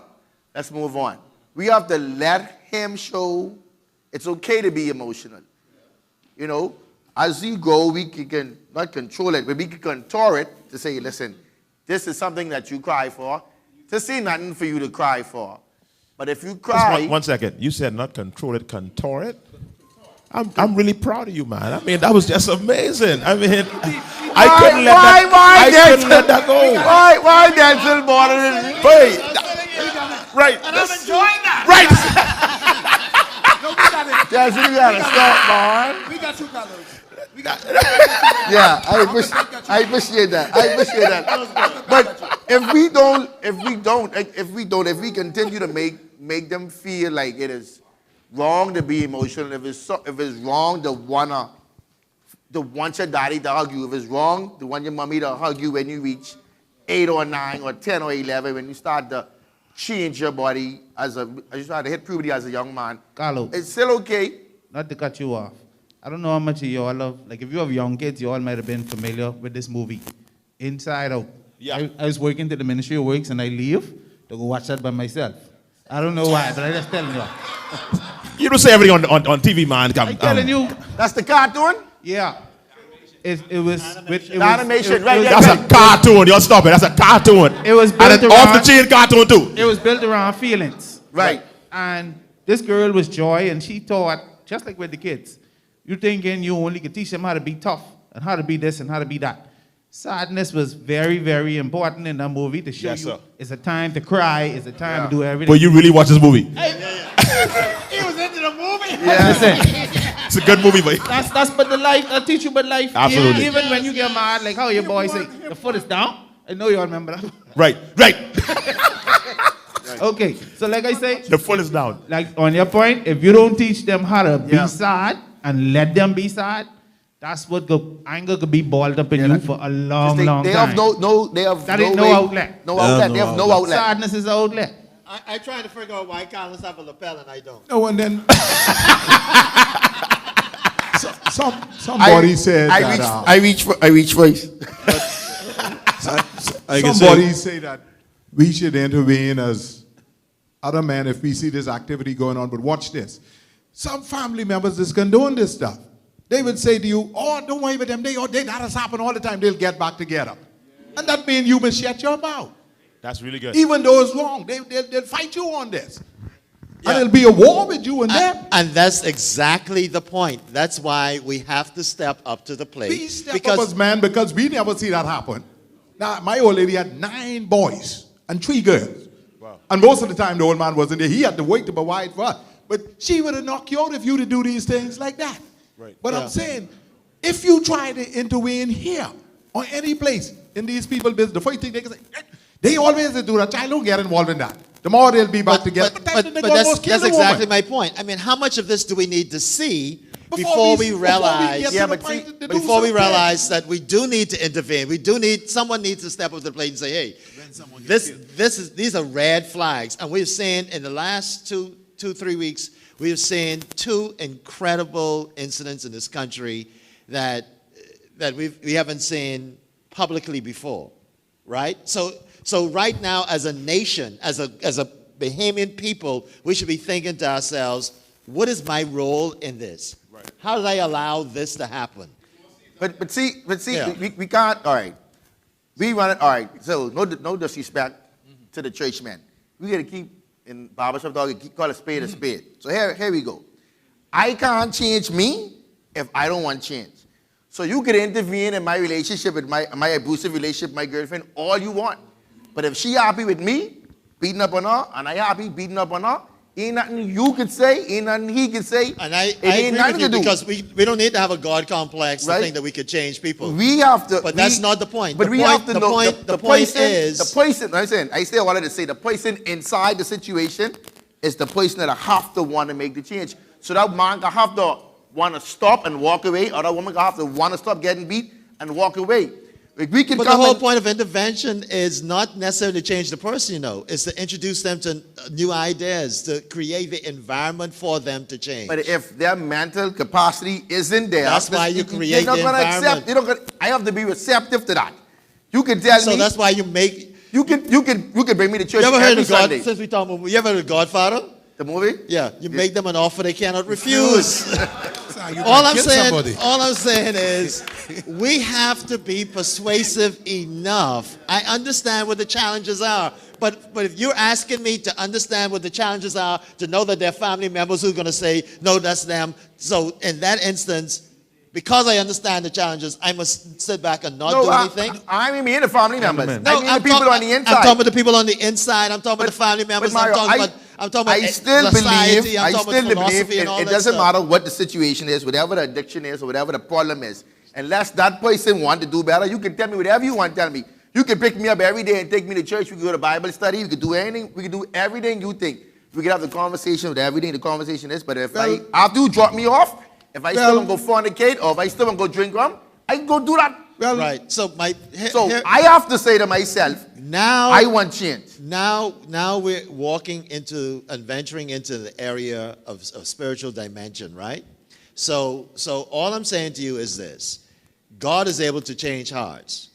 Let's move on. We have to let him show it's okay to be emotional. You know, as we grow, we can not control it, but we can contour it to say, listen, this is something that you cry for. This ain't nothing for you to cry for. But if you cry... One second. You said not control it, contour it? I'm really proud of you, man. I mean, that was just amazing. I mean, I couldn't let that go. Why Denzel bothering? Wait. Right. And I'm enjoying that. Right. Denzel, you gotta stop, man. We got 2 colors. Yeah, I appreciate that. But if we continue to make them feel like it is wrong to be emotional, if it's wrong to want your daddy to hug you, if it's wrong to want your mommy to hug you when you reach 8 or 9 or 10 or 11, when you start to change your body as you start to hit puberty as a young man, Carlo, it's still okay. not to cut you off. I don't know how much of you all have, like if you have young kids, you all might have been familiar with this movie, Inside Out. Yeah. I was working to the Ministry of Works and I leave to go watch that by myself. I don't know why, but I just telling you. You don't say everything on TV, man. I'm telling you. That's the cartoon? Yeah. It was animation, right? That's a cartoon. Y'all stop it. That's a cartoon. It was built and an off the chain cartoon too. It was built around feelings. Right. And this girl was Joy, and she taught, just like with the kids, you thinking you only could teach them how to be tough and how to be this and how to be that. Sadness was very, very important in that movie to show you it's a time to cry, it's a time to do everything. But you really watch this movie? He was into the movie. Yeah. Listen, it's a good movie, but that's but the life. I'll teach you about life. Absolutely. Even when you get mad, like how your boy say, the foot is down. I know you all remember that. Right. Okay, so like I say, The foot is down. like on your point, if you don't teach them how to be sad and let them be sad, that's what anger could be balled up in you for a long time. They have no outlet. No outlet. They have no outlet. Sadness is outlet. I try to figure out why Carlos have a lapel and I don't. No, and then somebody said that. I reach first. Somebody say that we should intervene as other men if we see this activity going on. But watch this. Some family members just condone this stuff. They would say to you, oh, don't worry about them. That has happened all the time. They'll get back together. And that means you must shut your mouth. That's really good. Even though it's wrong, they'll fight you on this. And it'll be a war with you and them. And that's exactly the point. That's why we have to step up to the plate. We step up as man because we never see that happen. Now, my old lady had 9 boys and 3 girls. Wow. And most of the time, the old man wasn't there. He had to wait to provide for her. But she would have knocked you out if you to do these things like that. Right. But I'm saying, if you try to intervene here or any place in these people's business, the first thing they can say, they always do that. Child, don't get involved in that. The more they'll be back together. But that's exactly my point. I mean, how much of this do we need to see before we realize that we do need to intervene? Someone needs to step up to the plate and say, hey, these are red flags. And we've seen in the last 2-3 weeks, we have seen 2 incredible incidents in this country that we haven't seen publicly before, right? So right now, as a nation, as a Bahamian people, we should be thinking to ourselves, what is my role in this? Right. How did I allow this to happen? But see, we can't. All right, we run it. All right, so no disrespect to the churchmen. We got to keep in barbershop dog. Call a spade a spade. So here we go. I can't change me if I don't want change. So you can intervene in my relationship with my abusive relationship with my girlfriend all you want. But if she happy with me, beating up on her, and I happy beating up on her, ain't nothing you could say, ain't nothing he could say. And I agree with you because we don't need to have a God complex to think that we could change people. We have to. But that's not the point. But we have to know the point is the person. I say what I wanted to say. The person inside the situation is the person that I have to want to make the change. So that man can have the want to stop and walk away. Other women have to want to stop getting beat and walk away. Like we can But the come whole and- point of intervention is not necessarily to change the person, you know. It's to introduce them to new ideas, to create the environment for them to change. But if their mental capacity isn't there, That's why you create they're not the gonna accept. environment. They're not gonna, I have to be receptive to that. You can tell me. So that's why you make. You can bring me to church You ever heard every of God? Sunday. Since we talk about, you ever heard of Godfather? The movie? Yeah, you make them an offer they cannot refuse. You all might I'm kill saying, somebody. all I'm saying is, we have to be persuasive enough. I understand what the challenges are, but if you're asking me to understand what the challenges are, to know that there are family members who are going to say, no, that's them. So in that instance, because I understand the challenges, I must sit back and not do anything. I mean the family members. No, I mean the people on the inside. I'm talking about the people on the inside. I'm talking about the family members. Mario, I'm talking about I still society. believe, I'm I talking still about believe philosophy and all it that doesn't stuff. matter what the situation is, whatever the addiction is, or whatever the problem is. Unless that person want to do better, you can tell me whatever you want to tell me. You can pick me up every day and take me to church. We can go to Bible study. We can do anything. We can do everything you think. We can have the conversation with everything the conversation is. But if after you drop me off, if I still want to go fornicate or if I still want to go drink rum, I can go do that. Right. So I have to say to myself, now I want change. Now we're walking into and venturing into the area of spiritual dimension, right? So all I'm saying to you is this: God is able to change hearts.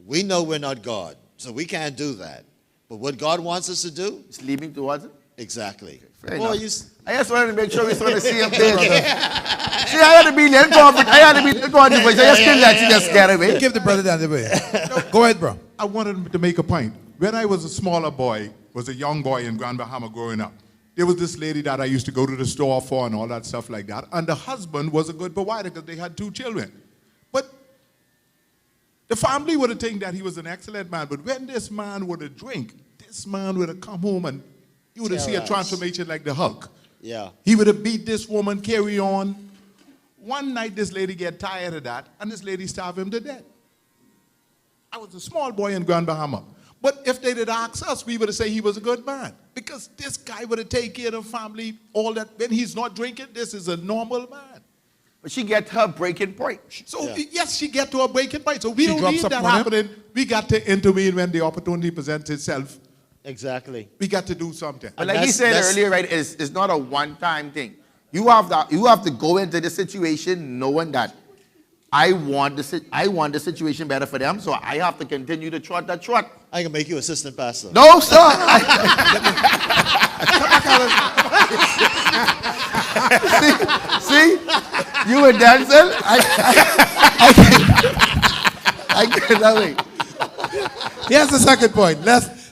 We know we're not God, so we can't do that. But what God wants us to do, it's leading towards it. Exactly. Fair Boy, enough. I just wanted to make sure we saw the same thing. See, I had to be a little confident. I had to be a little confident. I just couldn't let you just get away. Give the brother down the way. Go ahead, bro. I wanted to make a point. When I was a smaller boy, was a young boy in Grand Bahama growing up, there was this lady that I used to go to the store for and all that stuff like that. And the husband was a good provider because they had 2 children. But the family would have think that he was an excellent man. But when this man would have drink, this man would have come home and you would have seen a transformation like the Hulk. Yeah. He would have beat this woman, carry on. One night, this lady get tired of that, and this lady starved him to death. I was a small boy in Grand Bahama. But if they did ask us, we would have said he was a good man. Because this guy would have taken care of the family, all that. When he's not drinking, this is a normal man. But she get her breaking point. So, yes, she get to a breaking point. So we She don't drops need that something on him? happening. We got to intervene when the opportunity presents itself. Exactly. We got to do something. But like he said earlier, right, it's not a one-time thing. You have to go into the situation knowing that I want the situation better for them, so I have to continue to trot that trot. I can make you assistant pastor. No, sir. see, you and Denzel, I get that way. Here's the second point.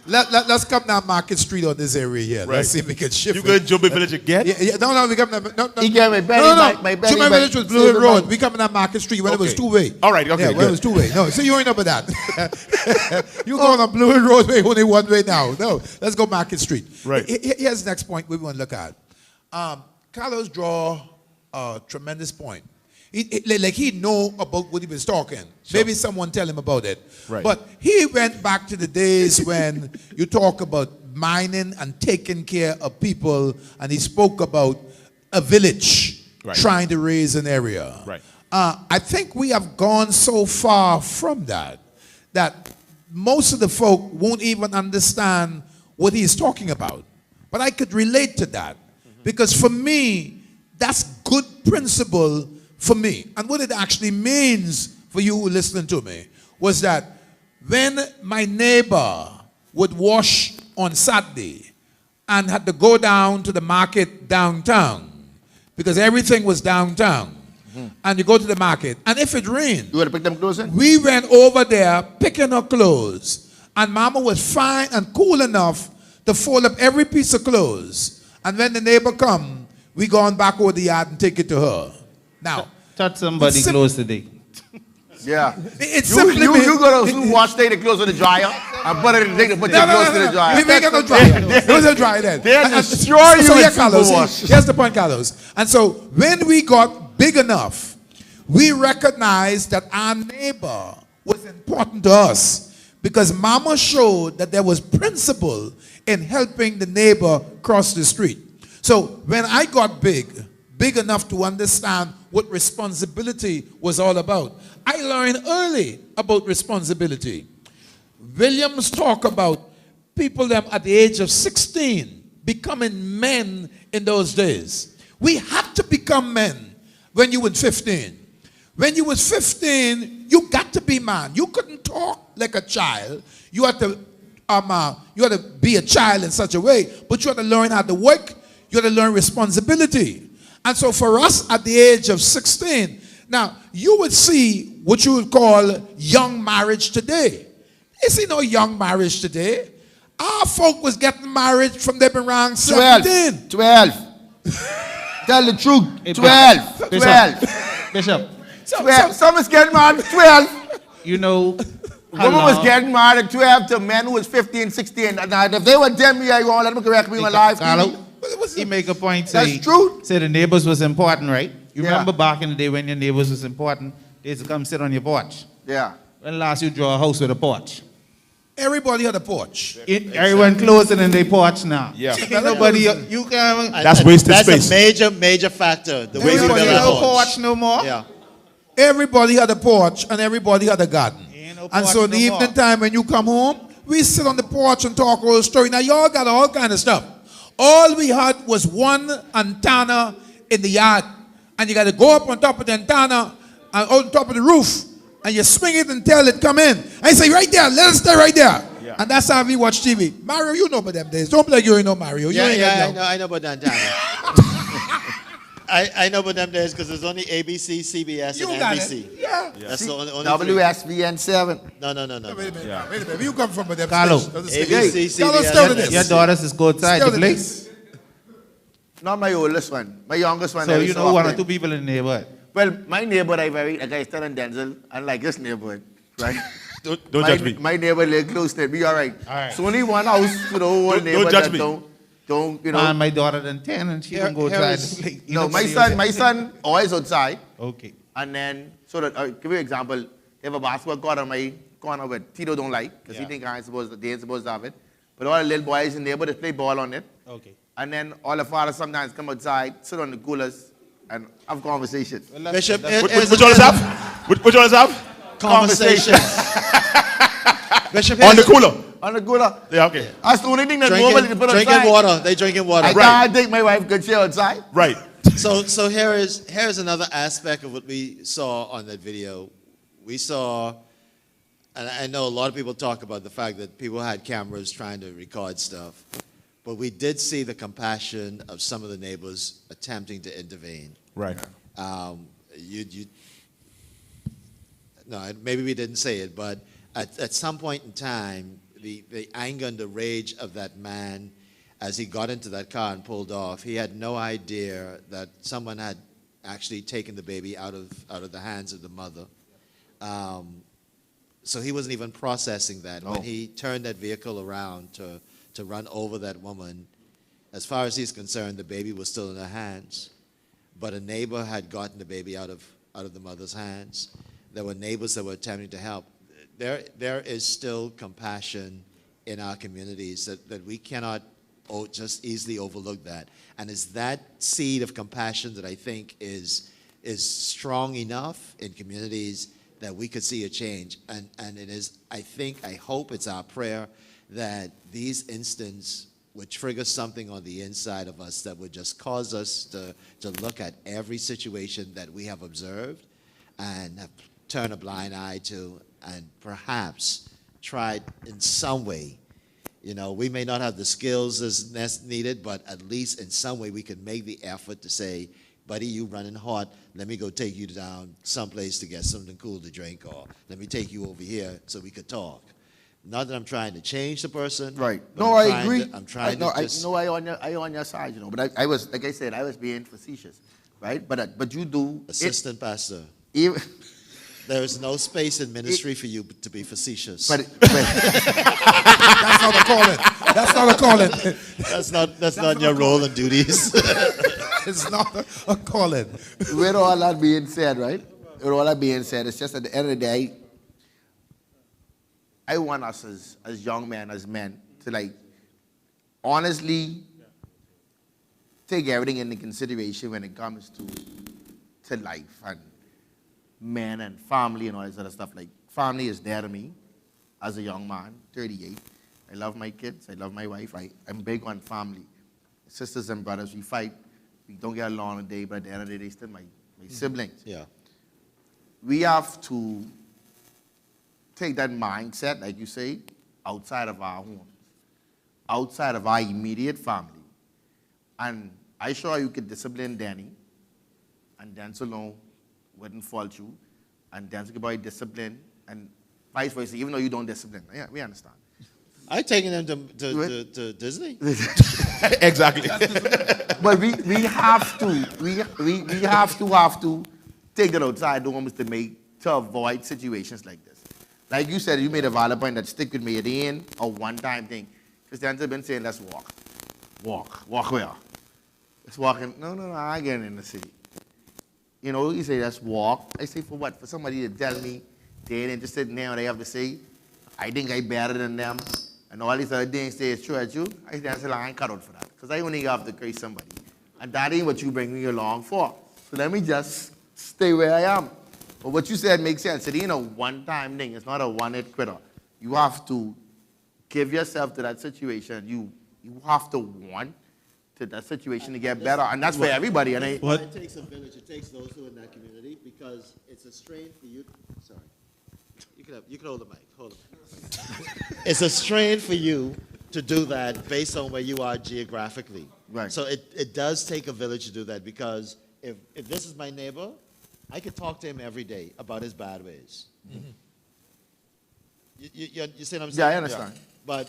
Let's come down Market Street on this area here. Let's see if we can shift. You good, Jumping Village again? Yeah, no, we come down. No. He gave me belly my belly Jumping Village was Blue Hill back. Road. We coming down Market Street when it was two-way. All right, okay, Yeah, when good. it was two-way. No, so you ain't know about that. You going on Blue Hill Road, only one way now. No, let's go Market Street. Right. Here's the next point we want to look at. Carlos draw a tremendous point. He know about what he was talking. Maybe someone tell him about it. Right. But he went back to the days when you talk about mining and taking care of people, and he spoke about a village trying to raise an area. Right. I think we have gone so far from that most of the folk won't even understand what he's talking about. But I could relate to that because for me, that's good principle for me. And what it actually means for you listening to me was that when my neighbor would wash on Saturday and had to go down to the market downtown because everything was downtown, and you go to the market, and if it rained, You want to pick them clothes in? we went over there picking her clothes, and Mama was fine and cool enough to fold up every piece of clothes. And when the neighbor come, we gone back over the yard and take it to her. Now, Touch somebody close today. Yeah. It simply you means- go to wash take the clothes in the dryer and put it in the thing to put your clothes in the dryer. We make it no dryer. It was a dryer then. They And- destroy you so in here, Carlos, superwash. here's the point, Carlos. And so when we got big enough, we recognized that our neighbor was important to us because Mama showed that there was principle in helping the neighbor cross the street. So when I got big big enough to understand what responsibility was all about. I learned early about responsibility. Williams talk about people them at the age of 16 becoming men in those days. We have to become men when you were 15. When you was 15, you got to be man. You couldn't talk like a child. You had to be a child in such a way, but you had to learn how to work. You had to learn responsibility. And so for us at the age of 16, now you would see what you would call young marriage today. You see no young marriage today. Our folk was getting married from they been around 17. 12. Tell the truth. Hey, 12. Bishop. 12. Bishop, 12. Some is getting married at 12. you know, how Women was long- getting married at 12 to men who was 15, 16. Now, if they were them, yeah, you want let them correct me on live Carlo, TV. he make a point. That's Say, true. Say the neighbors was important, right? You Yeah. remember back in the day when your neighbors was important, they used to come sit on your porch. Yeah. When last you draw a house with a porch? Everybody had a porch. Everyone closing in their porch now. Yeah. Ain't nobody, you can. That's wasted space. That's a major factor. The way we Everybody build had our no homes. porch no more. Yeah. Everybody had a porch and everybody had a garden. Ain't no And porch so in the no evening more. time when you come home, we sit on the porch and talk our story. Now y'all got all kind of stuff. All we had was one antenna in the yard. And you got to go up on top of the antenna and on top of the roof. And you swing it until it come in. And you say, right there, let us stay right there. Yeah. And that's how we watch TV. Mario, you know about them days. Don't be like you ain't know Mario. You ain't got no. I know about that. I know about them days because there's only ABC, CBS, You and got NBC. it. Yeah. That's the only three. WSVN 7. No. Wait a minute. Wait a minute. You come from them Carlo. stations. ABC, Carlo, CBS, still to and this. Your daughters is go outside Still the to place. Not my oldest one. My youngest one. So every you know one or often. two people in the neighborhood. Well, my neighborhood, I very, like I still in Denzel, unlike this neighborhood, right? Don't my, judge me. My neighbor live close to it. Be all right. All right. So only one house to the whole Don't neighborhood judge that me. don't, you know. Man, my daughter than 10 and she don't go here outside is- the place. You No, know, my son always outside. Okay. And then, so that, give you an example. They have a basketball court on my corner where Tito don't like, because he think they ain't supposed to have it. But all the little boys in the neighborhood, they play ball on it. Okay. And then all the fathers sometimes come outside, sit on the coolers, and have conversation. Bishop, Which one is up? Which one is up? Conversation. Bishop, On the cooler. On the cooler. Yeah, okay. That's the only thing that normally they put outside. drinking water. They drinking water. I can't take my wife good share outside. Right. So here's another aspect of what we saw on that video. We saw, and I know a lot of people talk about the fact that people had cameras trying to record stuff, but we did see the compassion of some of the neighbors attempting to intervene. Right. Maybe we didn't say it, but at some point in time, the anger and the rage of that man, as he got into that car and pulled off, he had no idea that someone had actually taken the baby out of the hands of the mother. So he wasn't even processing that. When he turned that vehicle around to run over that woman, as far as he's concerned, the baby was still in her hands. But a neighbor had gotten the baby out of the mother's hands. There were neighbors that were attempting to help. There is still compassion in our communities that we cannot just easily overlook that. And it's that seed of compassion that I think is strong enough in communities that we could see a change. And it is, I hope it's our prayer that these instances would trigger something on the inside of us that would just cause us to look at every situation that we have observed and have turned a blind eye to, and perhaps tried in some way. You know, we may not have the skills as needed, but at least in some way we could make the effort to say, buddy, you running hot, let me go take you down someplace to get something cool to drink, or let me take you over here so we could talk. Not that I'm trying to change the person. Right. but No, I'm I agree. I'm trying I to just... I on your side, you know. But I was, like I said, I was being facetious, right? But you do. Assistant pastor, Even, there is no space in ministry for you to be facetious. but That's not a calling. That's not a calling. that's not your role and duties. It's not a calling. with all that being said, right? With all that being said, it's just at the end of the day, I want us as young men, as men, to like honestly take everything into consideration when it comes to life and men and family and all this other stuff. Like, family is there to me as a young man, 38. I love my kids. I love my wife. I'm big on family. Sisters and brothers, we fight. We don't get along a day, but at the end of the day, they're still my siblings. Yeah. We have to take that mindset, like you say, outside of our homes, outside of our immediate family. And I sure you could discipline Danny, and Dan alone wouldn't fault you, and Dan's about discipline, and vice versa, even though you don't discipline. Yeah, we understand. I taking them to Disney. Exactly. But we have to take that outside the homes to avoid situations like this. Like you said, you made a valid point that stick with me. It ain't a one-time thing. Christians have been saying, let's walk. Walk where? Let's walk in. No, I ain't getting in the city. You know, you say, let's walk. I say, for what? For somebody to tell me they ain't interested in them, they have to say, I think I better than them. And all these other things say it's true at you. I say, I ain't cut out for that. Because I only have to grace somebody. And that ain't what you bring me along for. So let me just stay where I am. But what you said makes sense. It ain't a one-time thing. It's not a one-hit quitter. You have to give yourself to that situation. You have to want to that situation to get better. And that's for everybody. And it takes a village. It takes those who are in that community, because it's a strain for you. Sorry. You can hold the mic. Hold it. It's a strain for you to do that based on where you are geographically. Right. So it does take a village to do that, because if this is my neighbor, I could talk to him every day about his bad ways. Mm-hmm. You see what I'm saying? Yeah, I understand. Yeah.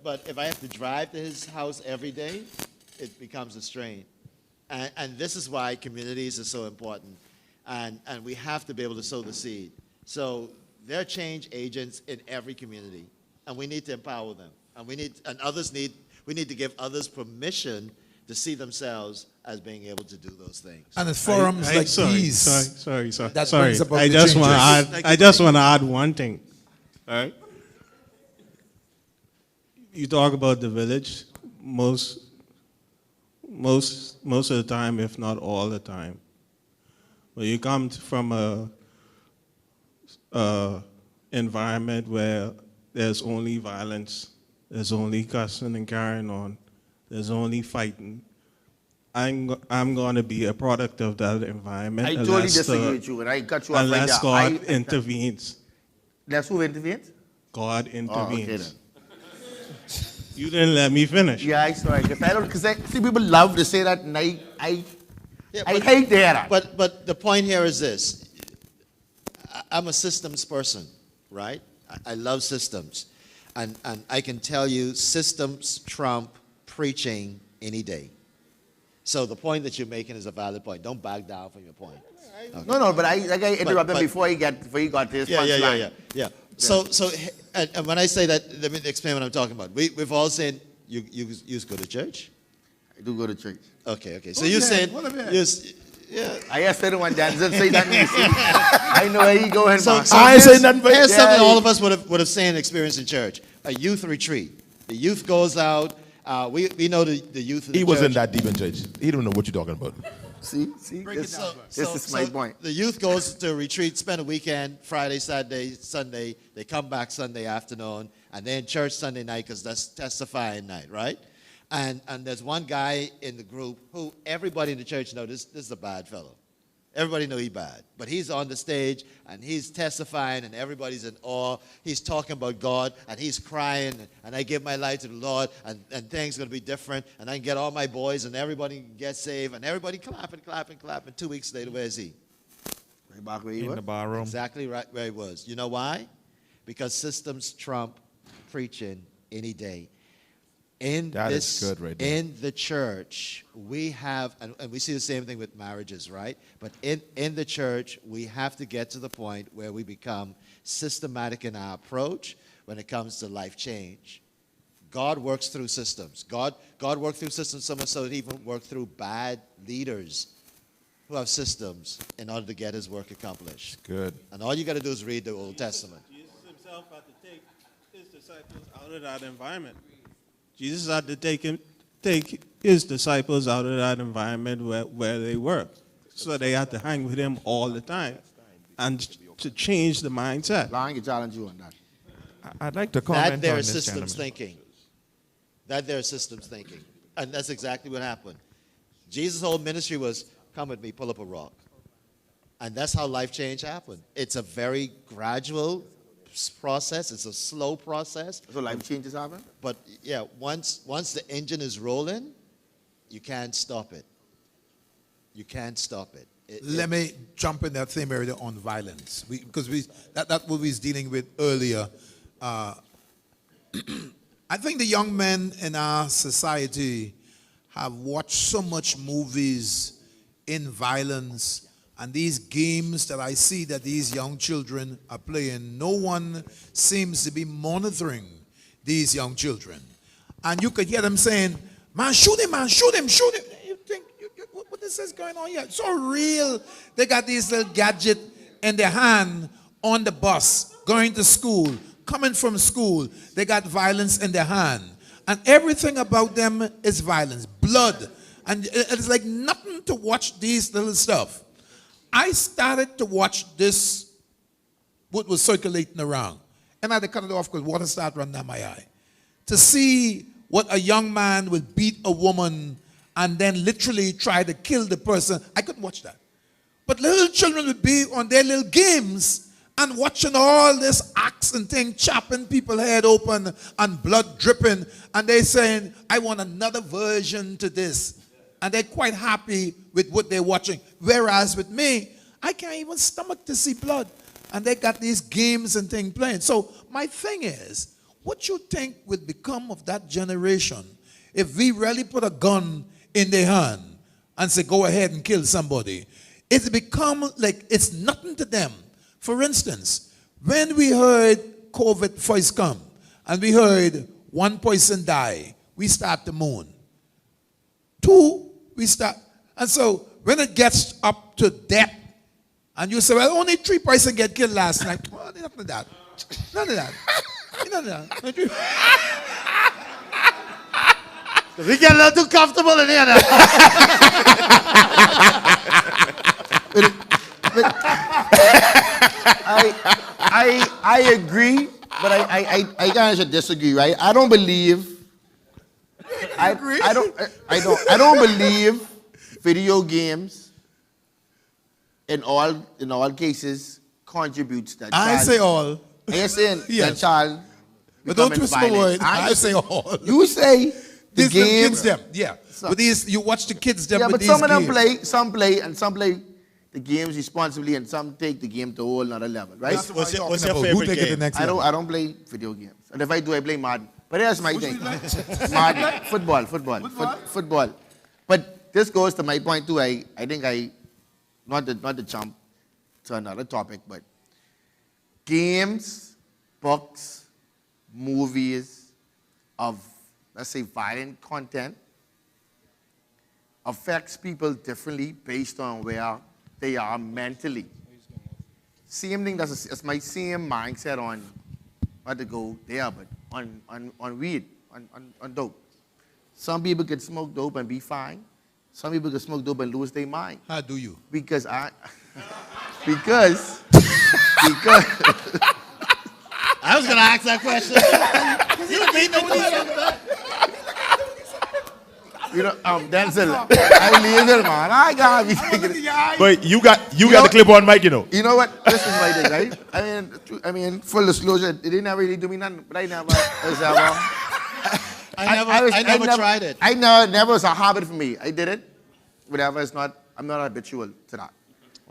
But if I have to drive to his house every day, it becomes a strain. And this is why communities are so important. And we have to be able to sow the seed. So there are change agents in every community, and we need to empower them. And we need to give others permission to see themselves as being able to do those things. And it's forums like these. Sorry. That brings about I the just want to changes. add. I just want to add one thing. All right. You talk about the village. Most of the time, if not all the time, when you come from a environment where there's only violence, there's only cussing and carrying on, there's only fighting, I'm going to be a product of that environment. I totally disagree with you, and I cut you off right there. Unless God intervenes. That's who intervenes? God intervenes. Okay, then. You didn't let me finish. Yeah, I'm sorry. Because I see people love to say that, and I hate to hear that. But the point here is this. I'm a systems person, right? I love systems. And I can tell you systems trump preaching any day. So the point that you're making is a valid point. Don't back down from your point. Okay. No, but I interrupted him before he got to his punchline. Yeah. So and when I say that, let me explain what I'm talking about. We've all said you go to church? I do go to church. Okay. So you're saying yeah. I said it one day. Didn't say nothing. I know where you going. So I ain't saying nothing. Here's something all of us would have seen and experienced in church: a youth retreat. The youth goes out. We know the youth. Of the He wasn't that deep in church. He don't know what you're talking about. See. This is my point. The youth goes to a retreat, spend a weekend, Friday, Saturday, Sunday. They come back Sunday afternoon, and they're in church Sunday night because that's testifying night, right? And there's one guy in the group who everybody in the church knows this is a bad fellow. Everybody know he's bad. But he's on the stage, and he's testifying, and everybody's in awe. He's talking about God, and he's crying, and I give my life to the Lord, and things are going to be different, and I can get all my boys, and everybody can get saved, and everybody clapping. 2 weeks later, where is he? Right back where he In was. the barroom. Exactly right where he was. You know why? Because systems trump preaching any day. That is good right there. In the church, we have, and we see the same thing with marriages, right? But in the church, we have to get to the point where we become systematic in our approach when it comes to life change. God works through systems. God worked through systems so much so that he even worked through bad leaders who have systems in order to get his work accomplished. Good. And all you got to do is read the Old Testament. Jesus himself had to take his disciples out of that environment. Jesus had to take his disciples out of that environment where they were. So they had to hang with him all the time and to change the mindset. I can challenge you on that. I'd like to comment That there on are this, systems gentlemen. thinking. That there are systems thinking. And that's exactly what happened. Jesus' whole ministry was, come with me, pull up a rock. And that's how life change happened. It's a very gradual process. It's a slow process. So life changes happen? But yeah, once the engine is rolling, you can't stop it. You can't stop it. Let me jump in that same area on violence, because that's what we was dealing with earlier. I think the young men in our society have watched so much movies in violence, and these games that I see that these young children are playing, no one seems to be monitoring these young children. And you could hear them saying, man, shoot him, shoot him. You think, what is this going on here? It's so real. They got these little gadget in their hand on the bus, going to school, coming from school. They got violence in their hand. And everything about them is violence, blood. And it's like nothing to watch these little stuff. I started to watch this, what was circulating around. And I had to cut it off because water started running down my eye. To see what a young man would beat a woman and then literally try to kill the person. I couldn't watch that. But little children would be on their little games and watching all this axe and thing, chopping people's head open and blood dripping. And they saying, I want another version to this. And they're quite happy with what they're watching. Whereas with me, I can't even stomach to see blood. And they got these games and things playing. So my thing is, what you think would become of that generation if we really put a gun in their hand and say, go ahead and kill somebody? It's become like it's nothing to them. For instance, when we heard COVID first come and we heard one person die, we start to mourn. Two, we start. And so when it gets up to death, and you say, well, only 3 persons get killed last night. Well, none of that. None of that. None of that. We get a little too comfortable in here now. I agree, but I kind of disagree, right? I don't believe. I don't believe video games in all cases contributes that. I say all. I saying Yes. that child. But don't twist my violent. word. I say all. You say the These little games. kids them. Yeah. But these, you watch the kids them Yeah, with but these some of them games. play, some play, and some play the games responsibly, and some take the game to a whole another level, right? What's your Who favorite take it game? the next I level? don't play video games, and if I do, I play Madden. But here's my thing: Madden, football. But this goes to my point too. I think not to jump to another topic, but games, books, movies of, let's say, violent content affects people differently based on where they are mentally. Same thing, that's my same mindset on, not to go there, but on weed, on dope. Some people can smoke dope and be fine. Some people can smoke dope and lose their mind. How do you? Because I was going to ask that question. You beat me to it. You know, Denzel, I laser, man. I gotta be thinking. But you got the clip on mic, you know. You know what? This is my thing, right? I mean, full disclosure, it didn't really do me nothing, but I never tried it. Never was a habit for me. I did it, whatever. I'm not habitual to that,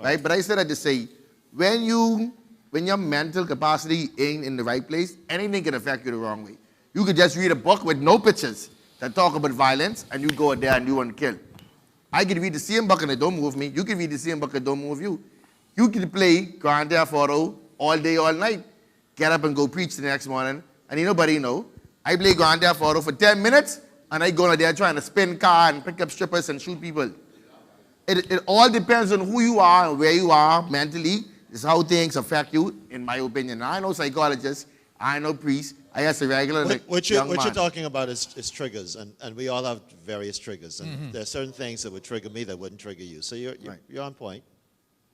right? But I said that to say, when your mental capacity ain't in the right place, anything can affect you the wrong way. You could just read a book with no pictures that talk about violence, and you go there and you want to kill. I could read the same book and it don't move me. You can read the same book and it don't move you. You can play Grand Theft Auto all day, all night, get up and go preach the next morning, and nobody know. I play Grand Theft Auto for 10 minutes, and I go out there trying to spin car and pick up strippers and shoot people. It all depends on who you are and where you are mentally. This is how things affect you, in my opinion. I know psychologists, I know priests, I guess a regular like, What young you're man. talking about is triggers, and we all have various triggers, and there are certain things that would trigger me that wouldn't trigger you. So you're on point.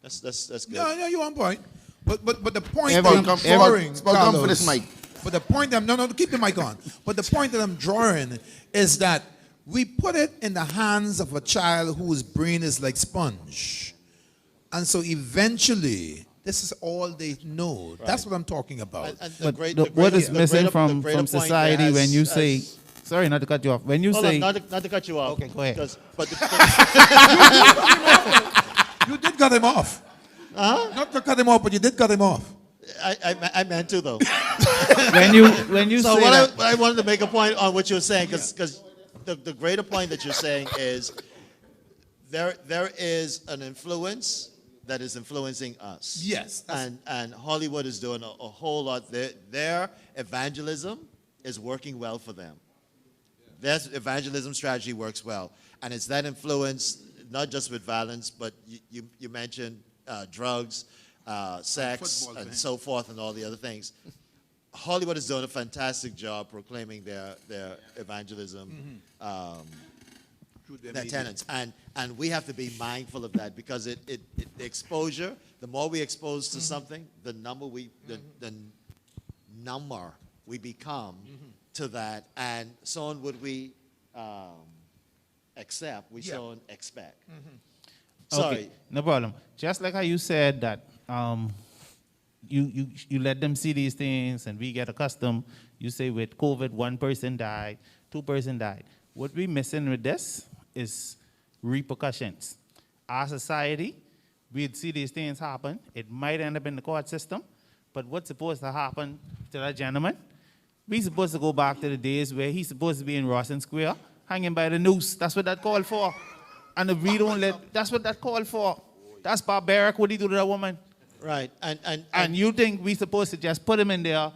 That's good. No, you're on point. But the point Everyone that I'm come- drawing, come for this Carlos, mic. but the point that no, keep the mic on. But the point that I'm drawing is that we put it in the hands of a child whose brain is like sponge, and so eventually this is all they know. Right. That's what I'm talking about. And But what is missing from society when you say, sorry not to cut you off, when you say, not to cut you off. Okay, go ahead. You did cut him off. Not to cut him off, but you did cut him off. I meant to though. when you so say what I wanted to make a point on what you were saying, because the greater point that you're saying is there is an influence that is influencing us. Yes. And Hollywood is doing a whole lot. Their evangelism is working well for them. Their evangelism strategy works well. And it's that influence, not just with violence, but you mentioned drugs, sex, and so forth, and all the other things. Hollywood is doing a fantastic job proclaiming their evangelism, their tenets, and we have to be mindful of that, because the exposure, the more we expose to something, the number we become to that, and so on would we accept, we so on expect. Sorry. Okay, no problem. Just like how you said that you let them see these things and we get accustomed. You say with COVID, 1 person died, 2 person died. What we're missing with this is repercussions. Our society, we'd see these things happen. It might end up in the court system, but what's supposed to happen to that gentleman? We're supposed to go back to the days where he's supposed to be in Rawson Square, hanging by the noose. That's what that called for. And if we don't that's what that called for. That's barbaric what he do to that woman. Right. And you think we supposed to just put him in there?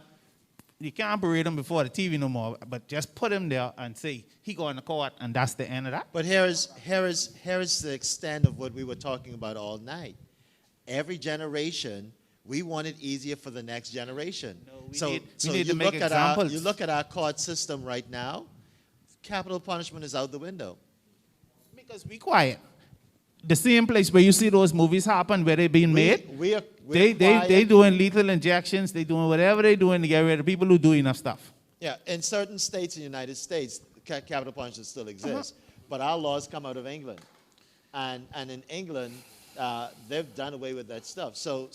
You can't parade him before the TV no more, but just put him there and say he going to court, and that's the end of that. But here is the extent of what we were talking about all night. Every generation, we want it easier for the next generation. No, we need to make examples. You look at our court system right now, capital punishment is out the window. Because we quiet. The same place where you see those movies happen, where they're being made, they doing lethal injections, they doing whatever they're doing to get rid of people who do enough stuff. Yeah, in certain states in the United States, capital punishment still exists, but our laws come out of England, and in England, they've done away with that stuff. So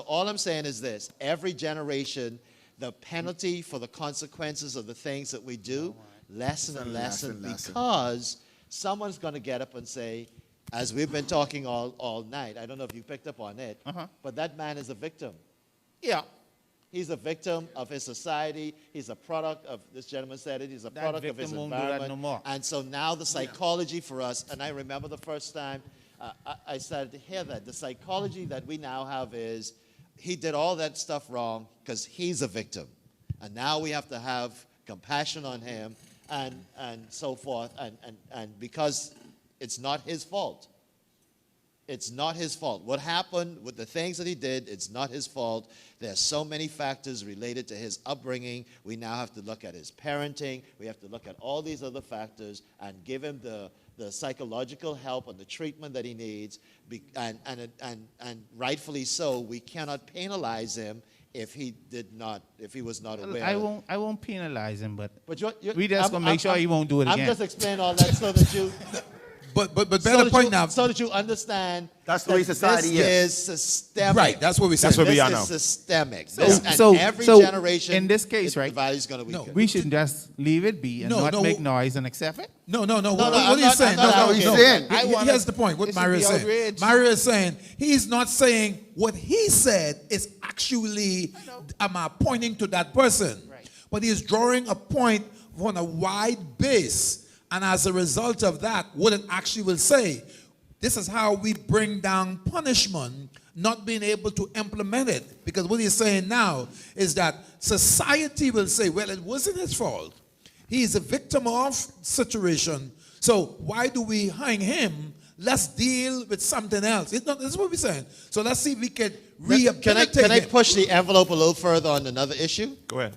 all I'm saying is this: every generation, the penalty for the consequences of the things that we do lessen and lessen, because someone's going to get up and say, as we've been talking all night, I don't know if you picked up on it, but that man is a victim. Yeah. He's a victim of his society. He's a product of, this gentleman said it, he's a product of his environment. No more. And so now the psychology for us, and I remember the first time I started to hear that, the psychology that we now have is, he did all that stuff wrong because he's a victim. And now we have to have compassion on him and so forth, and because it's not his fault. It's not his fault. What happened with the things that he did, it's not his fault. There's so many factors related to his upbringing. We now have to look at his parenting. We have to look at all these other factors and give him the psychological help and the treatment that he needs. And rightfully so, we cannot penalize him if he was not aware. I won't penalize him, but you're, we just gonna make sure he won't do it again. I'm just explaining all that so that you. But better point now. So that you understand that's the way society is systemic. Right, that's what we said. That's what we are now. now. This is systemic. So every so generation, in this case, right? The value's going to weaken. We should just leave it be and not make noise and accept it. No. What are you saying? Here's the point. What Mario is saying. Mario is saying he's not saying what he said is actually pointing to that person, but he's drawing a point on a wide base. And as a result of that, what it actually will say, this is how we bring down punishment, not being able to implement it. Because what he's saying now is that society will say, well, it wasn't his fault. He is a victim of situation. So why do we hang him? Let's deal with something else. This is what we're saying. So let's see if we can rehabilitate Can I push the envelope a little further on another issue? Go ahead.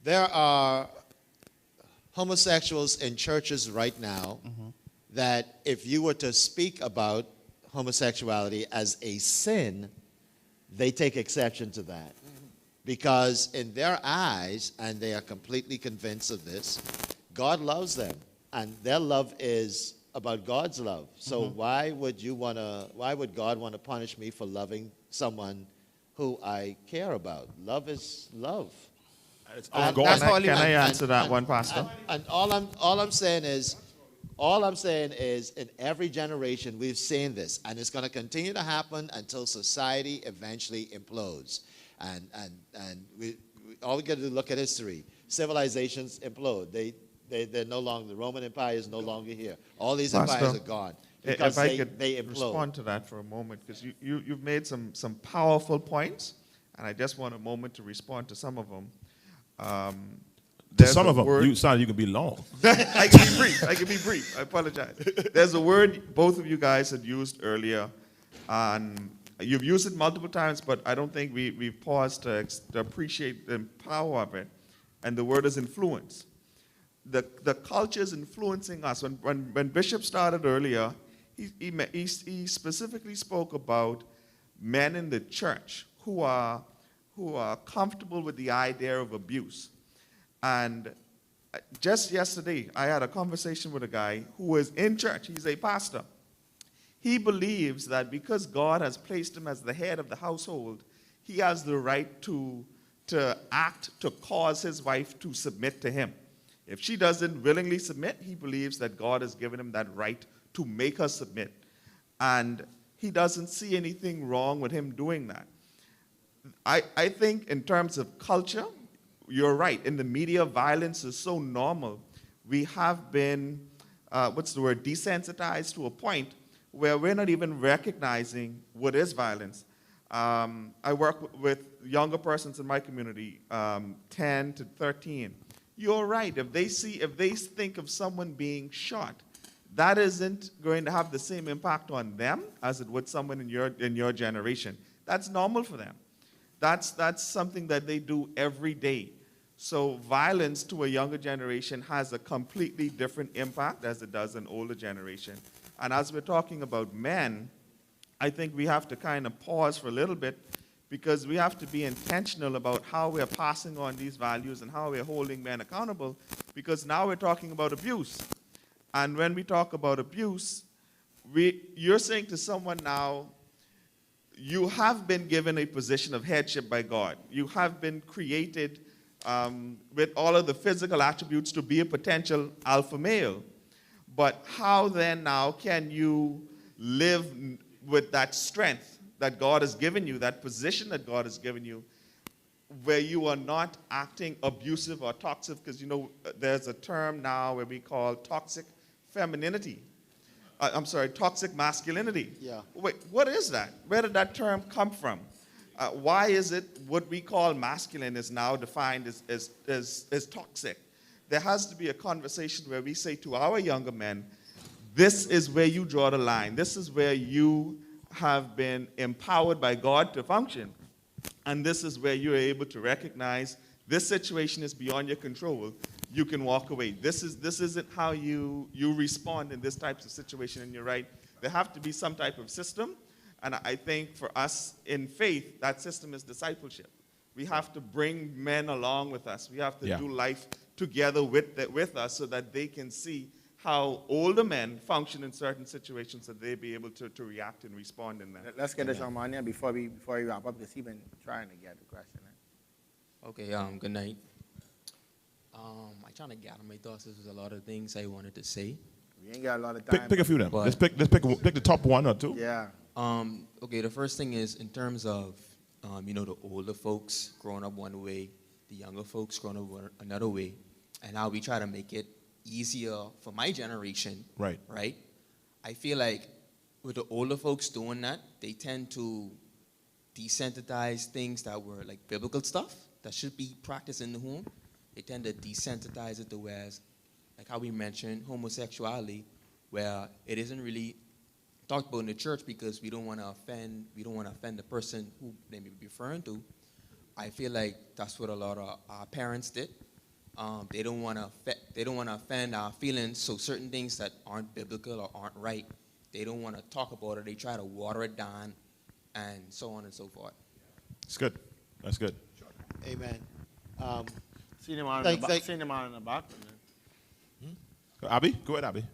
There are homosexuals in churches right now that if you were to speak about homosexuality as a sin, they take exception to that. Because in their eyes, and they are completely convinced of this, God loves them. And their love is about God's love. So why would God want to punish me for loving someone who I care about? Love is love. Of God. Can I answer that one, Pastor? And all I'm saying is, in every generation we've seen this, and it's going to continue to happen until society eventually implodes. And all we got to do is look at history. Civilizations implode. They're no longer, the Roman Empire is no longer here. All these empires are gone because if I could they implode. respond to that for a moment, because you've made some powerful points, and I just want a moment to respond to some of them. Some of them, you can be long. I can be brief. I apologize. There's a word both of you guys had used earlier, and you've used it multiple times, but I don't think we've paused to appreciate the power of it, and the word is influence. The culture is influencing us. When Bishop started earlier, he specifically spoke about men in the church who are comfortable with the idea of abuse. And just yesterday, I had a conversation with a guy who was in church. He's a pastor. He believes that because God has placed him as the head of the household, he has the right to act to cause his wife to submit to him. If she doesn't willingly submit, he believes that God has given him that right to make her submit. And he doesn't see anything wrong with him doing that. I think in terms of culture, you're right. In the media, violence is so normal. We have been, desensitized to a point where we're not even recognizing what is violence. I work with younger persons in my community, 10 to 13. You're right. If they think of someone being shot, that isn't going to have the same impact on them as it would someone in your generation. That's normal for them. That's something that they do every day. So violence to a younger generation has a completely different impact as it does an older generation. And as we're talking about men, I think we have to kind of pause for a little bit, because we have to be intentional about how we're passing on these values and how we're holding men accountable, because now we're talking about abuse. And when we talk about abuse, you're saying to someone now, you have been given a position of headship by God. You have been created with all of the physical attributes to be a potential alpha male. But how then now can you live with that strength that God has given you, that position that God has given you, where you are not acting abusive or toxic? Because, there's a term now where we call toxic femininity. Toxic masculinity. Yeah. Wait, what is that? Where did that term come from? Why is it what we call masculine is now defined as toxic? There has to be a conversation where we say to our younger men, this is where you draw the line. This is where you have been empowered by God to function. And this is where you're able to recognize this situation is beyond your control. You can walk away. This isn't how you respond in this type of situation, and you're right. There have to be some type of system. And I think for us in faith, that system is discipleship. We have to bring men along with us. We have to do life together with us so that they can see how older men function in certain situations, so they be able to react and respond in that. Let's get this on Mania before we wrap up, because he's been trying to get the question. Okay, good night. I trying to gather my thoughts. There's a lot of things I wanted to say. We ain't got a lot of time. Pick a few of them. Let's pick the top one or two. Yeah. Okay, the first thing is in terms of, the older folks growing up one way, the younger folks growing up another way, and how we try to make it easier for my generation. Right. Right? I feel like with the older folks doing that, they tend to desensitize things that were like biblical stuff that should be practiced in the home. They tend to desensitize it to whereas, like how we mentioned, homosexuality, where it isn't really talked about in the church because we don't want to offend the person who they may be referring to. I feel like that's what a lot of our parents did. They don't want to offend our feelings. So certain things that aren't biblical or aren't right, they don't want to talk about it. They try to water it down, and so on and so forth. It's good. That's good. Amen. See them on in the back. Abby, go ahead, Abby.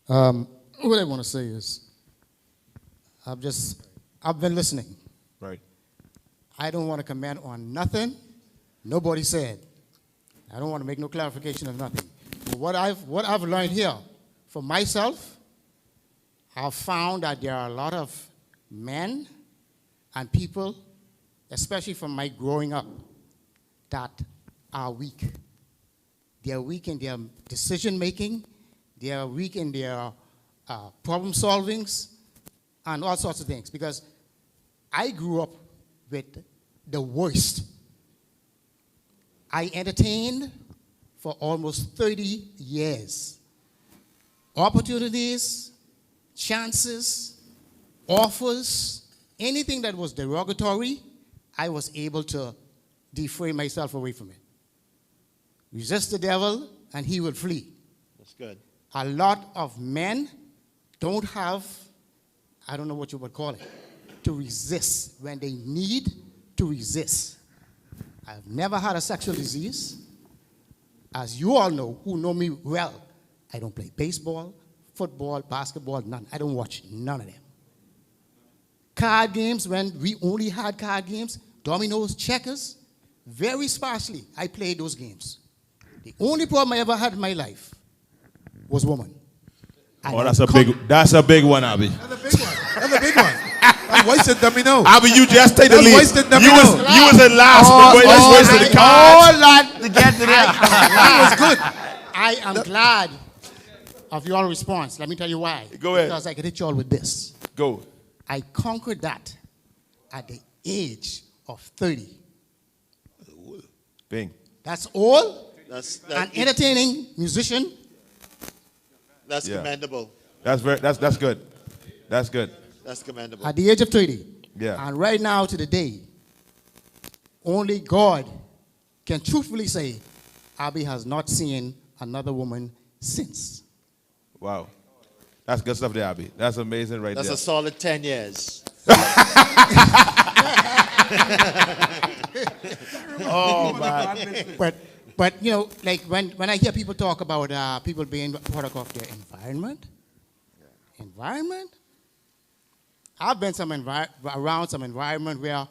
What I want to say is, I've been listening. Right. I don't want to comment on nothing nobody said. I don't want to make no clarification of nothing. But what I've learned here for myself, I've found that there are a lot of men and people, especially from my growing up, that are weak. They are weak in their decision making. They are weak in their problem solvings and all sorts of things. Because I grew up with the worst. I entertained for almost 30 years. Opportunities, chances, offers, anything that was derogatory, I was able to defray myself away from it. Resist the devil and he will flee. That's good. A lot of men don't have, I don't know what you would call it, to resist when they need to resist. I've never had a sexual disease. As you all know, who know me well, I don't play baseball, football, basketball, none. I don't watch none of them. Card games, when we only had card games, dominoes, checkers, very sparsely I played those games. The only problem I ever had in my life was woman. Oh, that's a big one, Abby. That's a big one. That's a big one. That's wasted domino. Abby, you just take the That's lead. wasted domino. You was in last, but boy, that's wasted the cards. All that to get to that. That was good. I am glad of your response. Let me tell you why. Go ahead. Because I can hit you all with this. Go. I conquered that at the age of 30. Bing. That's all. That's An entertaining musician. That's Yeah. commendable. That's good. That's good. That's commendable. At the age of 30. Yeah. And right now to the day, only God can truthfully say, Abby has not seen another woman since. Wow. That's good stuff there, Abby. That's amazing right That's there. a solid 10 years. Oh, man. But you know, like when I hear people talk about people being product of their environment, I've been around some environment where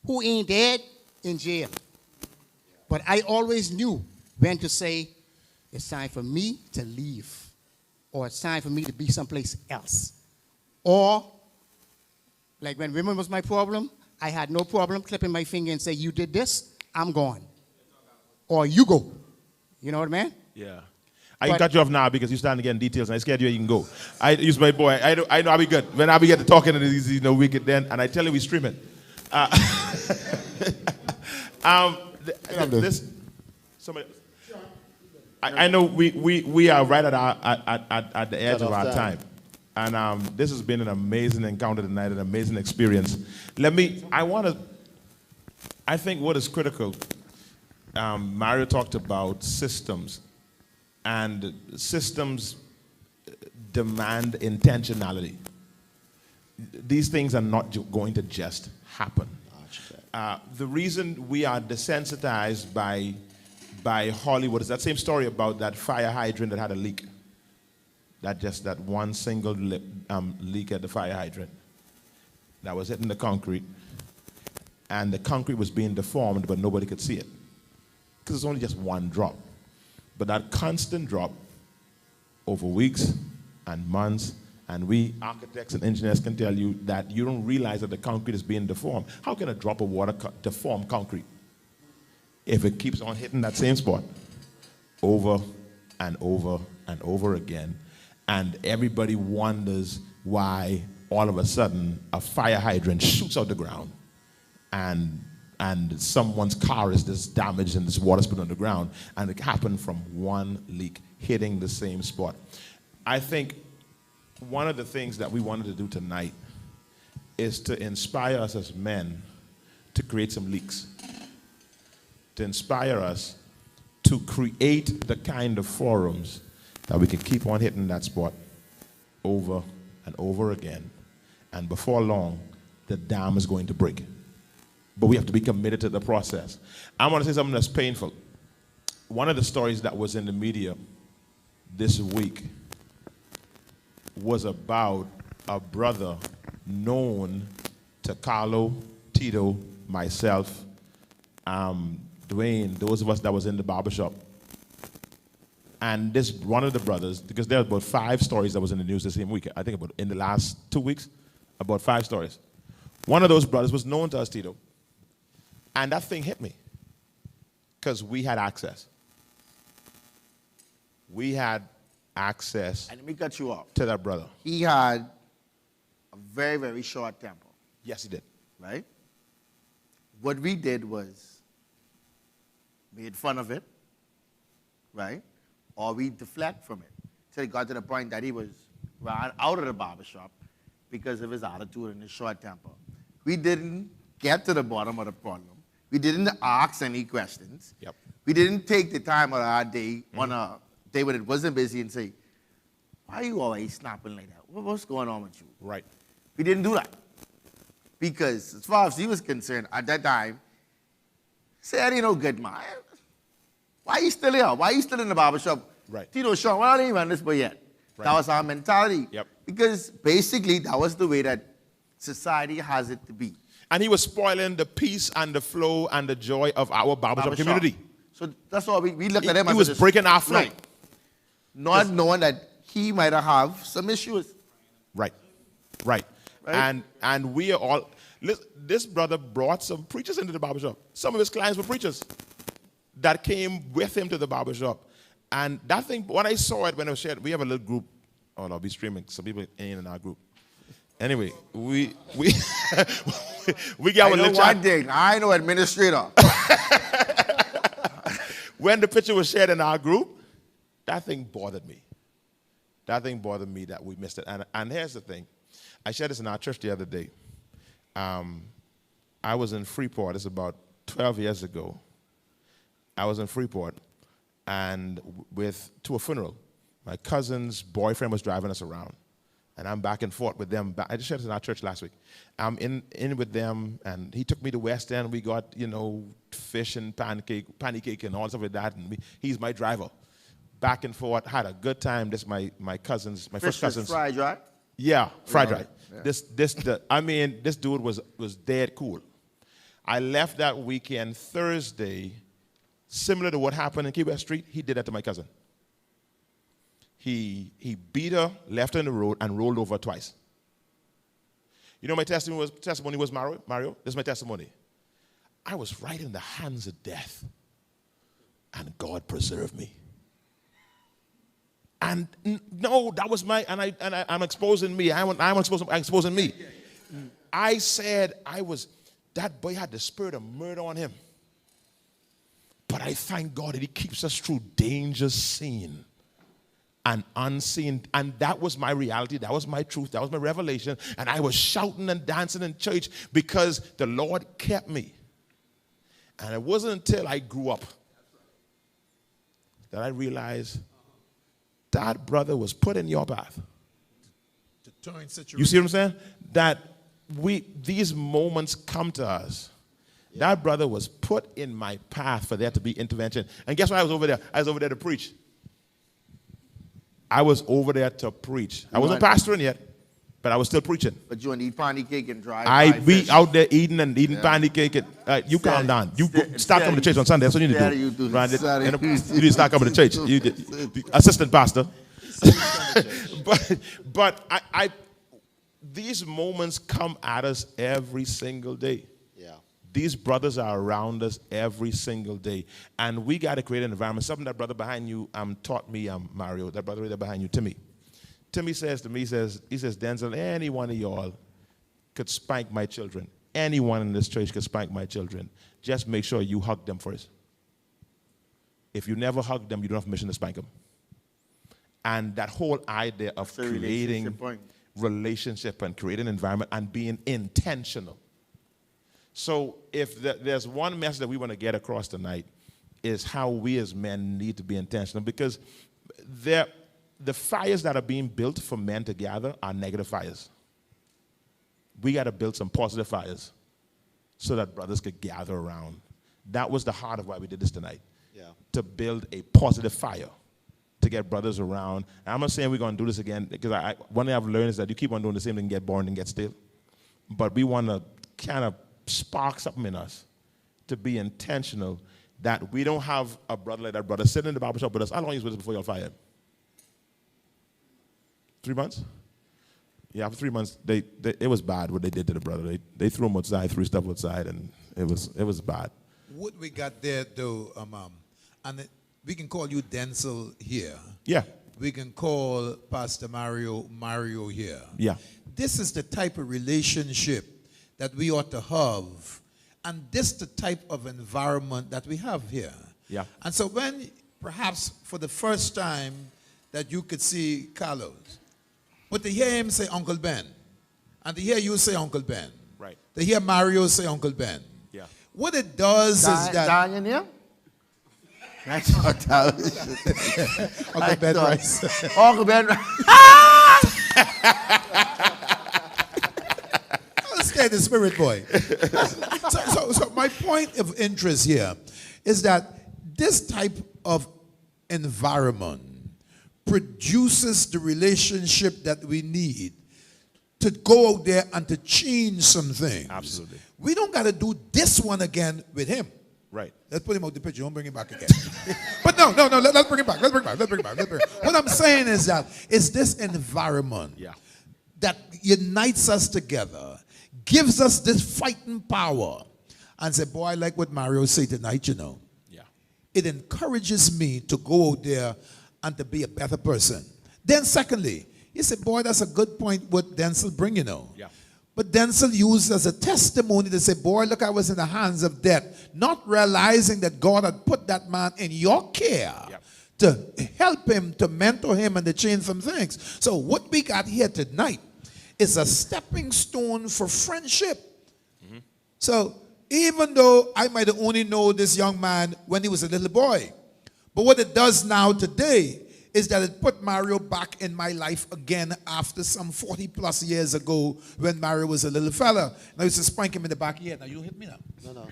who ain't dead in jail. But I always knew when to say, it's time for me to leave, or it's time for me to be someplace else. Or, like when women was my problem, I had no problem clipping my finger and say, you did this, I'm gone. Or you go. You know what I mean? Yeah. I can cut you off now because you're starting to get in details and I scared you can go. I use my boy. I know I'll be good. When I be get to talking to these, we get then, and I tell you we streaming. Somebody. I know we are right at the edge of our time. And this has been an amazing encounter tonight, an amazing experience. I think what is critical, Mario talked about systems, and systems demand intentionality. These things are not going to just happen. The reason we are desensitized by Hollywood is that same story about that fire hydrant that had a leak. That one single leak at the fire hydrant that was hitting the concrete, and the concrete was being deformed, but nobody could see it because it's only just one drop. But that constant drop over weeks and months, and we architects and engineers can tell you that you don't realize that the concrete is being deformed. How can a drop of water deform concrete if it keeps on hitting that same spot over and over and over again? And everybody wonders why all of a sudden a fire hydrant shoots out the ground and someone's car is this damaged and this water's put on the ground, and it happened from one leak hitting the same spot. I think one of the things that we wanted to do tonight is to inspire us as men to create some leaks, to inspire us to create the kind of forums that we can keep on hitting that spot over and over again. And before long, the dam is going to break. But we have to be committed to the process. I want to say something that's painful. One of the stories that was in the media this week was about a brother known to Carlo, Tito, myself, Dwayne, those of us that was in the barbershop. And this one of the brothers, because there were about 5 stories that was in the news the same week, I think about in the last 2 weeks, about 5 stories. One of those brothers was known to us, Tito. And that thing hit me because we had access. We had access And let me cut you off. to that brother. He had a very, very short temper. Yes, he did. Right? What we did was made fun of it, right? Or we deflect from it. Till it got to the point that he was ran out of the barbershop because of his attitude and his short temper. We didn't get to the bottom of the problem. We didn't ask any questions. Yep. We didn't take the time of our day on a day when it wasn't busy and say, why are you always snapping like that? What's going on with you? Right. We didn't do that. Because as far as he was concerned, at that time, he said, ain't no good, man. Why are you still here? Why are you still in the barbershop? Right. Tito, Sean, why don't you run this boy yet? Right. That was our mentality. Yep. Because basically, that was the way that society has it to be. And he was spoiling the peace and the flow and the joy of our barbershop community. So that's why we looked at him as he was breaking our flow. Right. Not knowing that he might have some issues. Right. Right. And we are all, this brother brought some preachers into the barbershop. Some of his clients were preachers that came with him to the barbershop. And that thing, when I saw it, when it was shared, we have a little group. Oh, no, I'll be streaming. Some people in our group. Anyway, we got I know one thing. I know administrator. When the picture was shared in our group, that thing bothered me. That thing bothered me that we missed it. And here's the thing. I shared this in our church the other day. I was in Freeport. It's about 12 years ago. I was in Freeport and to a funeral. My cousin's boyfriend was driving us around. And I'm back and forth with them. I just shared this in our church last week. I'm in with them, and he took me to West End. We got, fish and panny cake and all stuff like that. And he's my driver. Back and forth, had a good time. This my first cousin's. Fried, right? Yeah, fried right. Yeah. This dude was dead cool. I left that weekend Thursday, similar to what happened in Key West Street. He did that to my cousin. He beat her, left her in the road, and rolled over twice. You know my testimony was Mario? This is my testimony. I was right in the hands of death, and God preserved me. And no, that was I'm exposing me. I'm exposing me. I said that boy had the spirit of murder on him. But I thank God that he keeps us through dangers seen and unseen. And that was my reality. That was my truth. That was my revelation. And I was shouting and dancing in church because the Lord kept me. And it wasn't until I grew up that I realized that brother was put in your path. To turn situation. You see what I'm saying? That these moments come to us. Yeah. That brother was put in my path for there to be intervention. And guess what? I was over there. I was over there to preach. I was over there to preach. I wasn't pastoring yet, but I was still preaching. But you want to eat panny cake and drive. We out there eating panny cake. You calm down. You start coming to church on Sunday. That's what you need to do. Right? You need to start coming to church. Assistant pastor. but these moments come at us every single day. Yeah. These brothers are around us every single day. And we got to create an environment. Something that brother behind you taught me, Mario, that brother right there behind you, Timmy. Timmy says to me, he says, Denzel, any one of y'all could spank my children. Anyone in this church could spank my children. Just make sure you hug them first. If you never hug them, you don't have permission to spank them. And that whole idea of creating relationship and creating an environment and being intentional. So if there's one message that we want to get across tonight, is how we as men need to be intentional, because the fires that are being built for men to gather are negative fires. We got to build some positive fires so that brothers could gather around. That was the heart of why we did this tonight. Yeah. To build a positive fire, to get brothers around. And I'm not saying we're going to do this again, because one thing I've learned is that you keep on doing the same thing, get boring and get stale. But we want to kind of spark something in us to be intentional, that we don't have a brother like that brother sitting in the barbershop with us. How long was with us before y'all fired? 3 months? Yeah, for 3 months, it was bad what they did to the brother. They threw him outside, threw stuff outside, and it was bad. What we got there, though, we can call you Denzel here. Yeah. We can call Pastor Mario here. Yeah. This is the type of relationship that we ought to have, and this the type of environment that we have here. Yeah. And so when, perhaps for the first time, that you could see Carlos, but to hear him say Uncle Ben, and to hear you say Uncle Ben, right? To hear Mario say Uncle Ben, yeah. What it does is that Diane here? That's not how Uncle Ben Rice. Uncle Ben Rice. Stay the spirit boy. So my point of interest here is that this type of environment produces the relationship that we need to go out there and to change some things. Absolutely. We don't got to do this one again with him. Right. Let's put him out the picture. Don't bring him back again. But no. Let's bring him back. What I'm saying is that it's this environment that unites us together, gives us this fighting power, and say, boy, I like what Mario said tonight, you know. Yeah. It encourages me to go out there and to be a better person. Then secondly, he said, boy, that's a good point what Denzel bring, you know. Yeah. But Denzel used as a testimony to say, boy, look, I was in the hands of death, not realizing that God had put that man in your care to help him, to mentor him, and to change some things. So what we got here tonight is a stepping stone for friendship. Mm-hmm. So even though I might only know this young man when he was a little boy, but what it does now today is that it put Mario back in my life again after some 40 plus years ago when Mario was a little fella. And I used to spank him in the back of the head. Now you hit me now. No.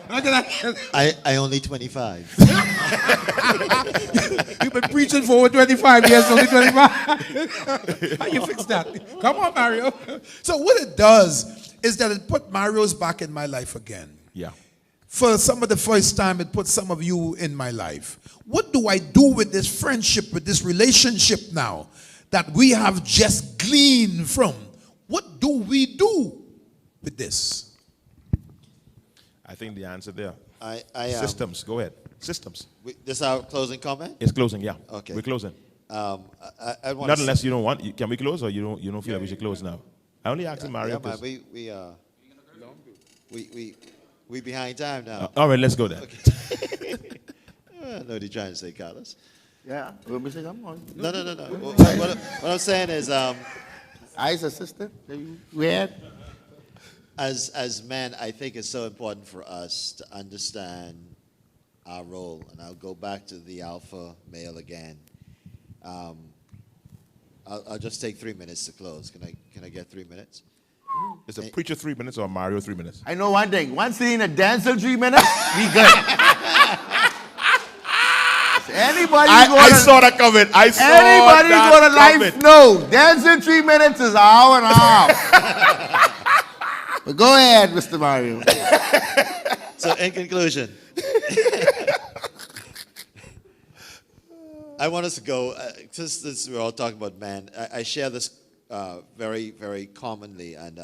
I only 25. You've been preaching for over 25 years, only 25. How you fix that? Come on, Mario. So what it does is that it put Mario's back in my life again. Yeah. For some of the first time, it put some of you in my life. What do I do with this friendship, with this relationship now that we have just gleaned from? What do we do with this? I think the answer there. Systems. Go ahead. Systems. This is our closing comment? It's closing, yeah. Okay. We're closing. I Not unless you don't want. Can we close, or you don't feel like we should close now? I only asked Mario. Yeah, we behind time now. All right, let's go then. Okay. I know what you're trying to say, Carlos. Yeah, we'll be saying, come on. No. What I'm saying is, I's a sister. We had. As men, I think it's so important for us to understand our role, and I'll go back to the alpha male again. I'll just take 3 minutes to close. Can I get 3 minutes? Is a preacher 3 minutes or Mario 3 minutes? I know one thing. Once in a Denzel 3 minutes, we good. Anybody I saw that coming. Anybody go to life? No. Denzel 3 minutes is an hour and a half. But go ahead, Mr. Mario. So in conclusion, I want us to go, since we're all talking about men, I share this very, very commonly and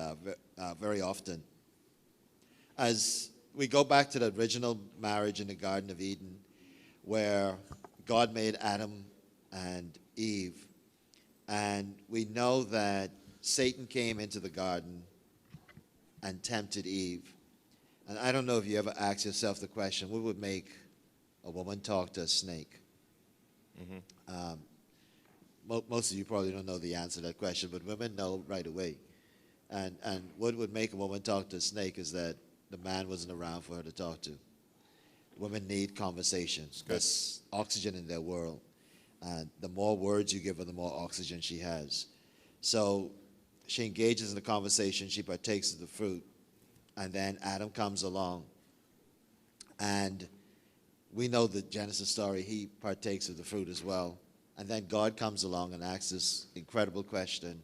very often. As we go back to the original marriage in the Garden of Eden, where God made Adam and Eve, and we know that Satan came into the garden and tempted Eve. And I don't know if you ever asked yourself the question, what would make a woman talk to a snake? Mm-hmm. Most of you probably don't know the answer to that question, but women know right away. And what would make a woman talk to a snake is that the man wasn't around for her to talk to. Women need conversations. There's oxygen in their world. And the more words you give her, the more oxygen she has. So she engages in the conversation, she partakes of the fruit, and then Adam comes along. And we know the Genesis story, he partakes of the fruit as well. And then God comes along and asks this incredible question,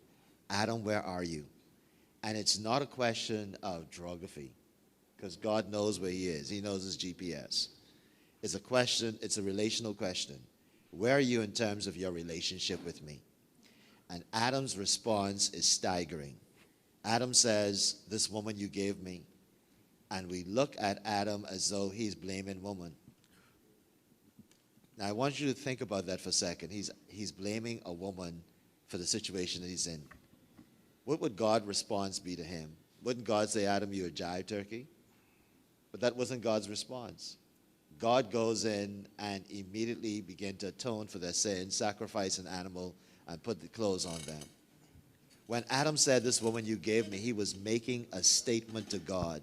Adam, where are you? And it's not a question of geography, because God knows where he is. He knows his GPS. It's a question, it's a relational question. Where are you in terms of your relationship with me? And Adam's response is staggering. Adam says, this woman you gave me. And we look at Adam as though he's blaming woman. Now, I want you to think about that for a second. He's blaming a woman for the situation that he's in. What would God's response be to him? Wouldn't God say, Adam, you're a jive turkey? But that wasn't God's response. God goes in and immediately begin to atone for their sin, sacrifice an animal, and put the clothes on them. When Adam said, this woman you gave me, he was making a statement to God.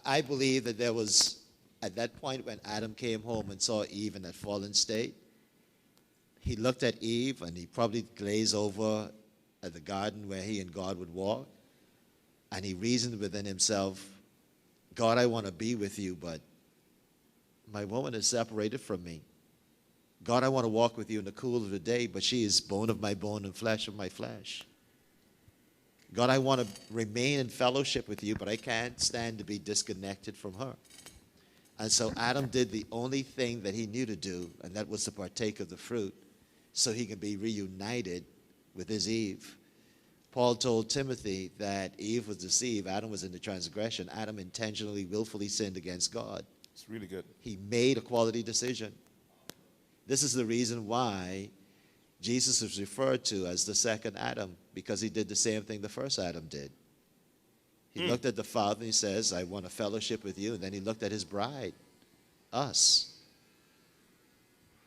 I believe that there was, at that point when Adam came home and saw Eve in that fallen state, he looked at Eve and he probably glazed over at the garden where he and God would walk, and he reasoned within himself, God, I want to be with you, but my woman is separated from me. God, I want to walk with you in the cool of the day, but she is bone of my bone and flesh of my flesh. God, I want to remain in fellowship with you, but I can't stand to be disconnected from her. And so Adam did the only thing that he knew to do, and that was to partake of the fruit so he could be reunited with his Eve. Paul told Timothy that Eve was deceived, Adam was in the transgression. Adam intentionally, willfully sinned against God. It's really good. He made a quality decision. This is the reason why Jesus is referred to as the second Adam, because he did the same thing the first Adam did. He looked at the Father and he says, I want a fellowship with you. And then he looked at his bride, us.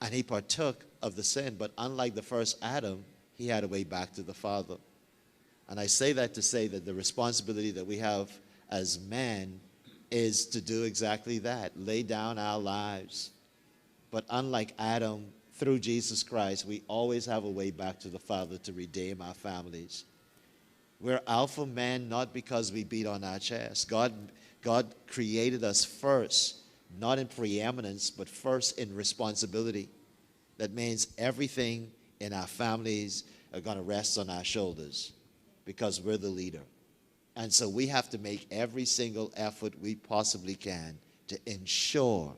And he partook of the sin. But unlike the first Adam, he had a way back to the Father. And I say that to say that the responsibility that we have as men is to do exactly that, lay down our lives. But unlike Adam, through Jesus Christ, we always have a way back to the Father to redeem our families. We're alpha men not because we beat on our chest. God created us first, not in preeminence, but first in responsibility. That means everything in our families are going to rest on our shoulders because we're the leader. And so we have to make every single effort we possibly can to ensure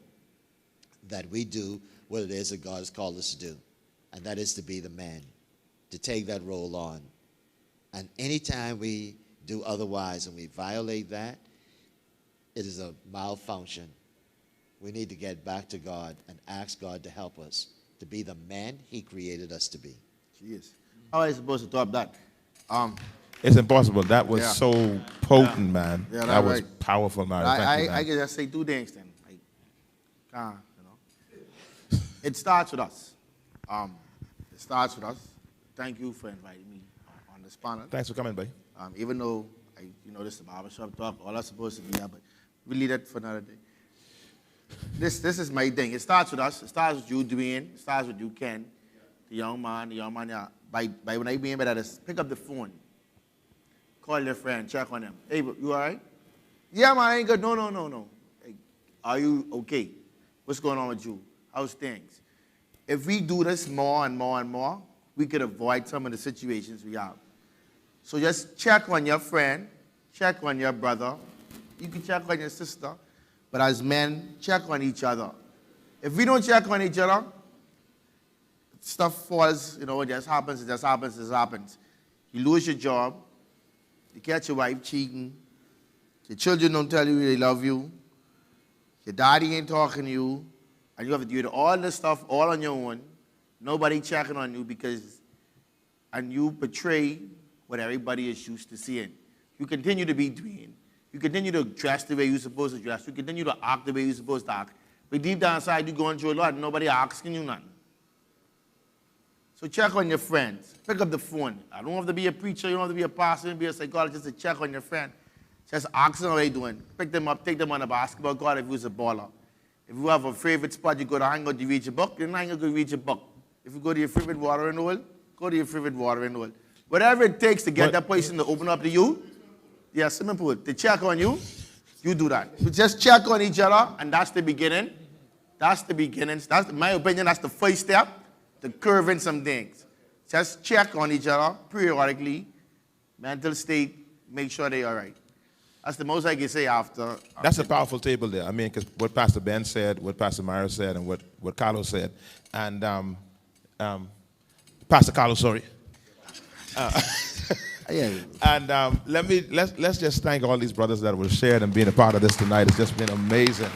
that we do what it is that God has called us to do. And that is to be the man, to take that role on. And anytime we do otherwise and we violate that, it is a malfunction. We need to get back to God and ask God to help us to be the man he created us to be. Jeez. How are you supposed to top that? It's impossible. That was Yeah. so potent, man. Yeah, that was right. powerful, man. I can just say two things then. It starts with us. It starts with us. Thank you for inviting me on this panel. Thanks for coming, buddy. Even though this is a barbershop talk, all that's supposed to be here, but we'll leave that for another day. This is my thing. It starts with us. It starts with you, Dwayne. It starts with you, Ken. The young man, yeah. By when I mean by that is pick up the phone. Call your friend, check on them. Hey, you all right? Yeah, man, I ain't good. No. Hey, are you okay? What's going on with you? How's things? If we do this more and more and more, we could avoid some of the situations we have. So just check on your friend, check on your brother. You can check on your sister. But as men, check on each other. If we don't check on each other, stuff falls, it just happens. You lose your job. You catch your wife cheating. Your children don't tell you they love you. Your daddy ain't talking to you. And you have to do all this stuff all on your own. Nobody checking on you and you portray what everybody is used to seeing. You continue to be Dwayne. You continue to dress the way you're supposed to dress. You continue to act the way you're supposed to act. But deep down inside, you're going through a lot and nobody asking you nothing. So check on your friends. Pick up the phone. I don't have to be a preacher. You don't have to be a pastor. You don't have to be a psychologist to check on your friend. Just ask them how they doing. Pick them up. Take them on a basketball court if you was a baller. If you have a favorite spot, you go to hang out, you read your book, you're not going to read your book. If you go to your favorite watering hole, go to your favorite watering hole. Whatever it takes to get that person to open up to you, yeah, swimming pool, to check on you, you do that. You just check on each other, and that's the beginning. That's the beginning. That's, in my opinion, that's the first step to curving some things. Just check on each other periodically, mental state, make sure they're all right. That's the most I can say after. That's a powerful table there. I mean, because what Pastor Ben said, what Pastor Mario said, and what Carlos said, and Pastor Carlos, sorry. And let's just thank all these brothers that were shared and being a part of this tonight. It's just been amazing.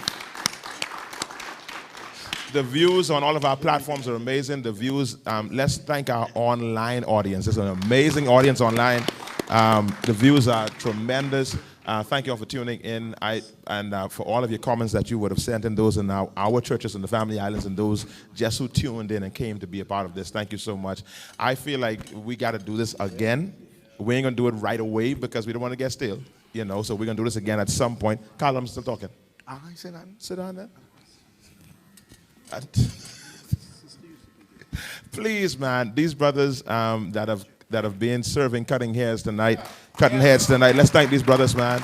The views on all of our platforms are amazing. The views, let's thank our online audience. There's an amazing audience online. The views are tremendous. Thank you all for tuning in. For all of your comments that you would have sent in, those in our churches in the Family Islands, and those just who tuned in and came to be a part of this. Thank you so much. I feel like we got to do this again. We ain't going to do it right away because we don't want to get stale, you know, so we're going to do this again at some point. Carl, I'm still talking. Sit down. Sit down there. Please, man, these brothers that have been serving cutting heads tonight. Let's thank these brothers, man.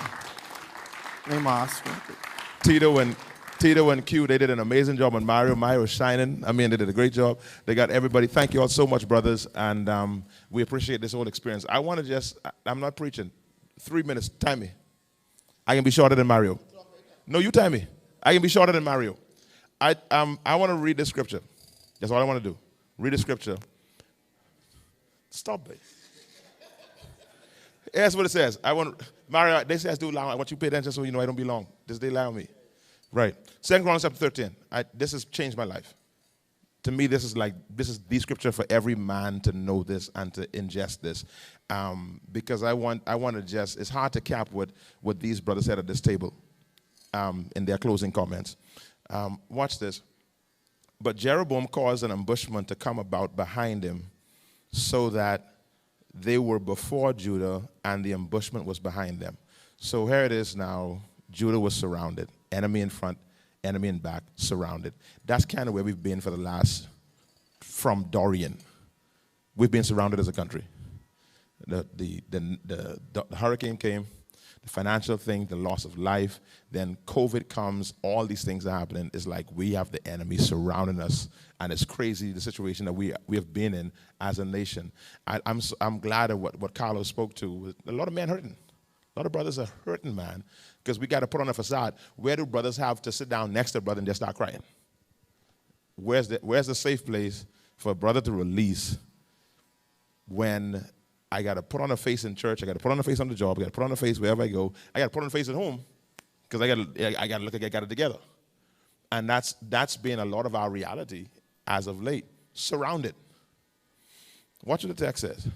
Tito and Q, they did an amazing job on Mario. Mario was shining. I mean, they did a great job. They got everybody. Thank you all so much, brothers, and we appreciate this whole experience. I want to I'm not preaching. 3 minutes, time me. I can be shorter than Mario. No, you time me. I can be shorter than Mario. I want to read the scripture. That's all I want to do. Read the scripture. Stop it. Here's what it says. Mario, they say I do long. I want you to pay attention so you know I don't be long. This day lie on me. Right. 2 Chronicles chapter 13. This has changed my life. To me, this is the scripture for every man to know this and to ingest this. Because I want to just, it's hard to cap what these brothers said at this table in their closing comments. Watch this. But Jeroboam caused an ambushment to come about behind him so that they were before Judah and the ambushment was behind them. So here it is now. Judah was surrounded. Enemy in front, enemy in back, surrounded. That's kind of where we've been from Dorian. We've been surrounded as a country. The hurricane came, the financial thing, the loss of life, then COVID comes, all these things are happening. It's like we have the enemy surrounding us, and it's crazy the situation that we have been in as a nation. I'm glad of what Carlos spoke to. A lot of men hurting. A lot of brothers are hurting, man, because we got to put on a facade. Where do brothers have to sit down next to a brother and just start crying? Where's the safe place for a brother to release when I got to put on a face in church, I got to put on a face on the job, I got to put on a face wherever I go, I got to put on a face at home because I got to look like I got it together. And that's been a lot of our reality as of late. Surrounded. Watch what the text says.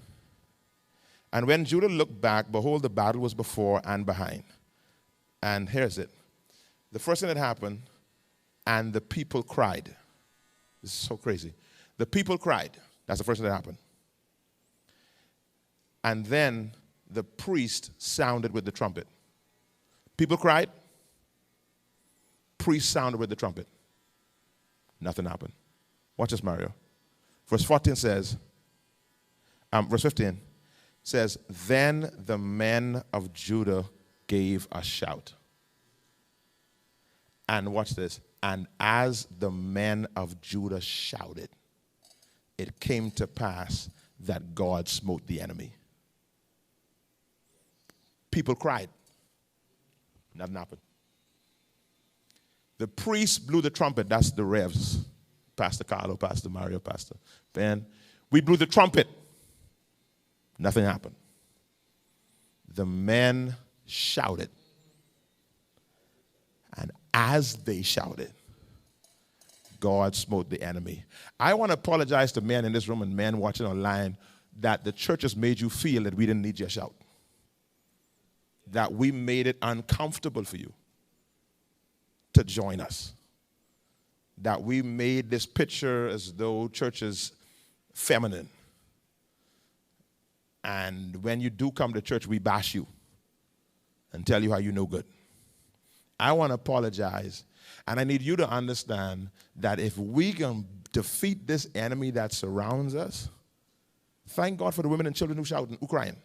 And when Judah looked back, behold, the battle was before and behind. And here's it. The first thing that happened, and the people cried. This is so crazy. The people cried. That's the first thing that happened. And then the priest sounded with the trumpet. People cried. Priest sounded with the trumpet. Nothing happened. Watch this, Mario. Verse 14 says, verse 15 says, then the men of Judah gave a shout. And watch this. And as the men of Judah shouted, it came to pass that God smote the enemy. People cried. Nothing happened. The priest blew the trumpet. That's the revs. Pastor Carlo, Pastor Mario, Pastor Ben. We blew the trumpet. Nothing happened. The men shouted. And as they shouted, God smote the enemy. I want to apologize to men in this room and men watching online that the church has made you feel that we didn't need your shout. That we made it uncomfortable for you to join us. That we made this picture as though church is feminine. And when you do come to church, we bash you and tell you how you know good. I want to apologize. And I need you to understand that if we can defeat this enemy that surrounds us, thank God for the women and children who shouting, who crying.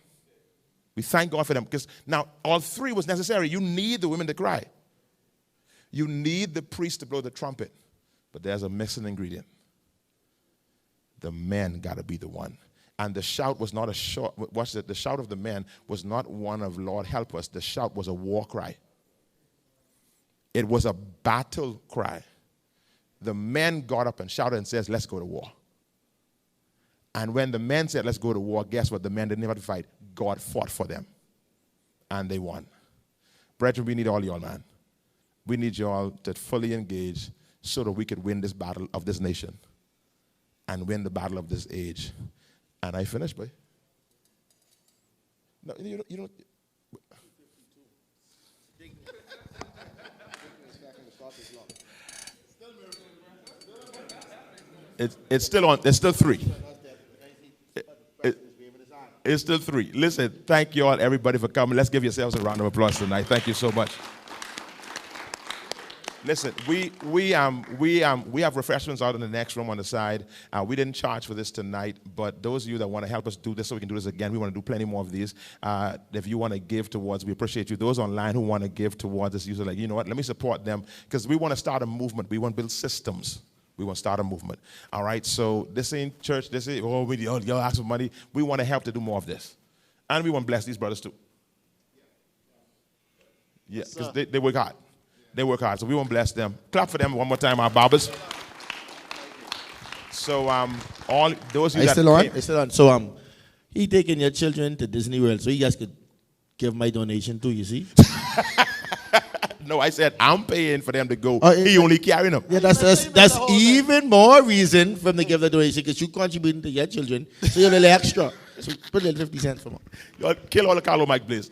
We thank God for them. Because now all three was necessary. You need the women to cry. You need the priest to blow the trumpet. But there's a missing ingredient. The men got to be the one. And the shout was not a shout. Watch it. The shout of the men was not one of Lord help us. The shout was a war cry. It was a battle cry. The men got up and shouted and says, let's go to war. And when the men said, let's go to war, guess what? The men didn't have to fight. God fought for them. And they won. Brethren, we need all y'all, man. We need y'all to fully engage so that we could win this battle of this nation and win the battle of this age. And I finished, boy. No, you don't. It's still on. It's still 3. It's still 3. Listen, thank you all, everybody, for coming. Let's give yourselves a round of applause tonight. Thank you so much. Listen, we have refreshments out in the next room on the side. We didn't charge for this tonight, but those of you that want to help us do this so we can do this again, we want to do plenty more of these. If you want to give towards, we appreciate you. Those online who want to give towards this, you're like, you know what, let me support them because we want to start a movement. We want to build systems. We want to start a movement. All right, so this ain't church. This ain't, y'all ask for money. We want to help to do more of this. And we want to bless these brothers too. Yeah, because they work hard. They work hard, so we want to bless them. Clap for them one more time, our barbers. So all those of you that still on. So he taking your children to Disney World, so you guys could give my donation too. You see? No, I said I'm paying for them to go. He only carrying them. Yeah, that's even more reason for them to give the donation because you contributing to your children, so you're a little extra. So put a little 50 cents for them. Y'all kill all the Carlo Mike, please.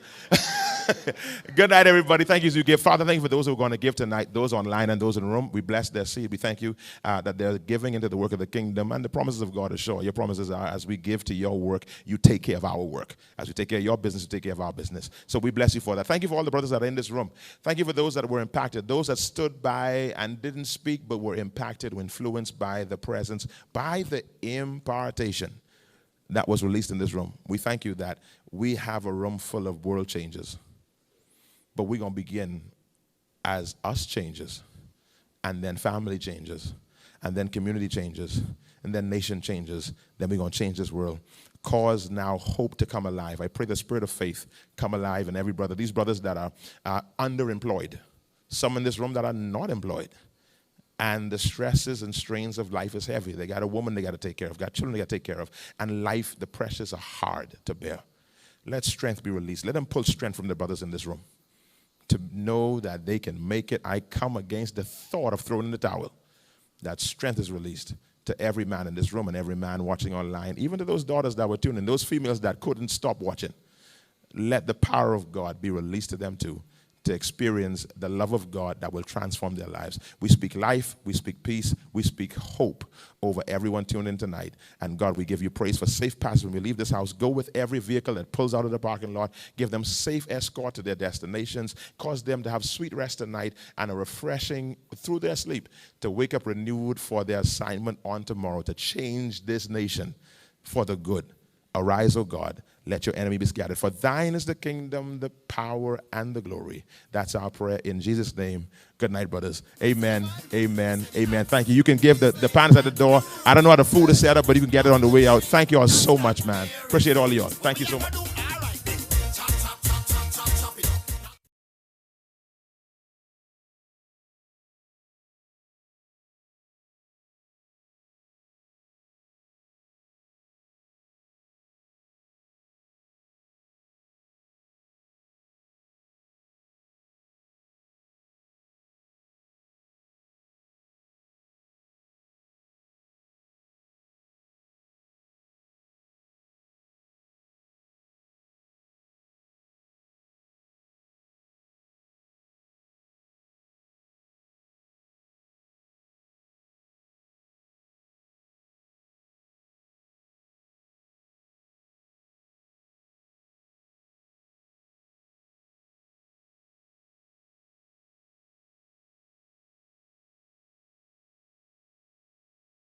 Good night, everybody. Thank you as you give. Father, thank you for those who are going to give tonight, those online and those in the room. We bless their seed. We thank you that they're giving into the work of the kingdom, and the promises of God are sure. Your promises are, as we give to your work, you take care of our work. As we take care of your business, you take care of our business. So we bless you for that. Thank you for all the brothers that are in this room. Thank you for those that were impacted, those that stood by and didn't speak but were impacted, were influenced by the presence, by the impartation that was released in this room. We thank you that we have a room full of world changers. But we're going to begin as us changes, and then family changes, and then community changes, and then nation changes. Then we're going to change this world. Cause now hope to come alive. I pray the spirit of faith come alive in every brother. These brothers that are underemployed, some in this room that are not employed. And the stresses and strains of life is heavy. They got a woman they got to take care of, got children they got to take care of. And life, the pressures are hard to bear. Let strength be released. Let them pull strength from the brothers in this room to know that they can make it. I come against the thought of throwing in the towel. That strength is released to every man in this room and every man watching online, even to those daughters that were tuned in, those females that couldn't stop watching. Let the power of God be released to them too, to experience the love of God that will transform their lives. We speak life, we speak peace, we speak hope over everyone tuned in tonight. And God, we give you praise for safe passage when we leave this house. Go with every vehicle that pulls out of the parking lot. Give them safe escort to their destinations. Cause them to have sweet rest tonight and a refreshing through their sleep to wake up renewed for their assignment on tomorrow to change this nation for the good. Arise, O God, let your enemy be scattered. For thine is the kingdom, the power, and the glory. That's our prayer in Jesus' name. Good night, brothers. Amen, amen, amen. Thank you. You can give the pans at the door. I don't know how the food is set up, but you can get it on the way out. Thank you all so much, man. Appreciate all of y'all. Thank you so much.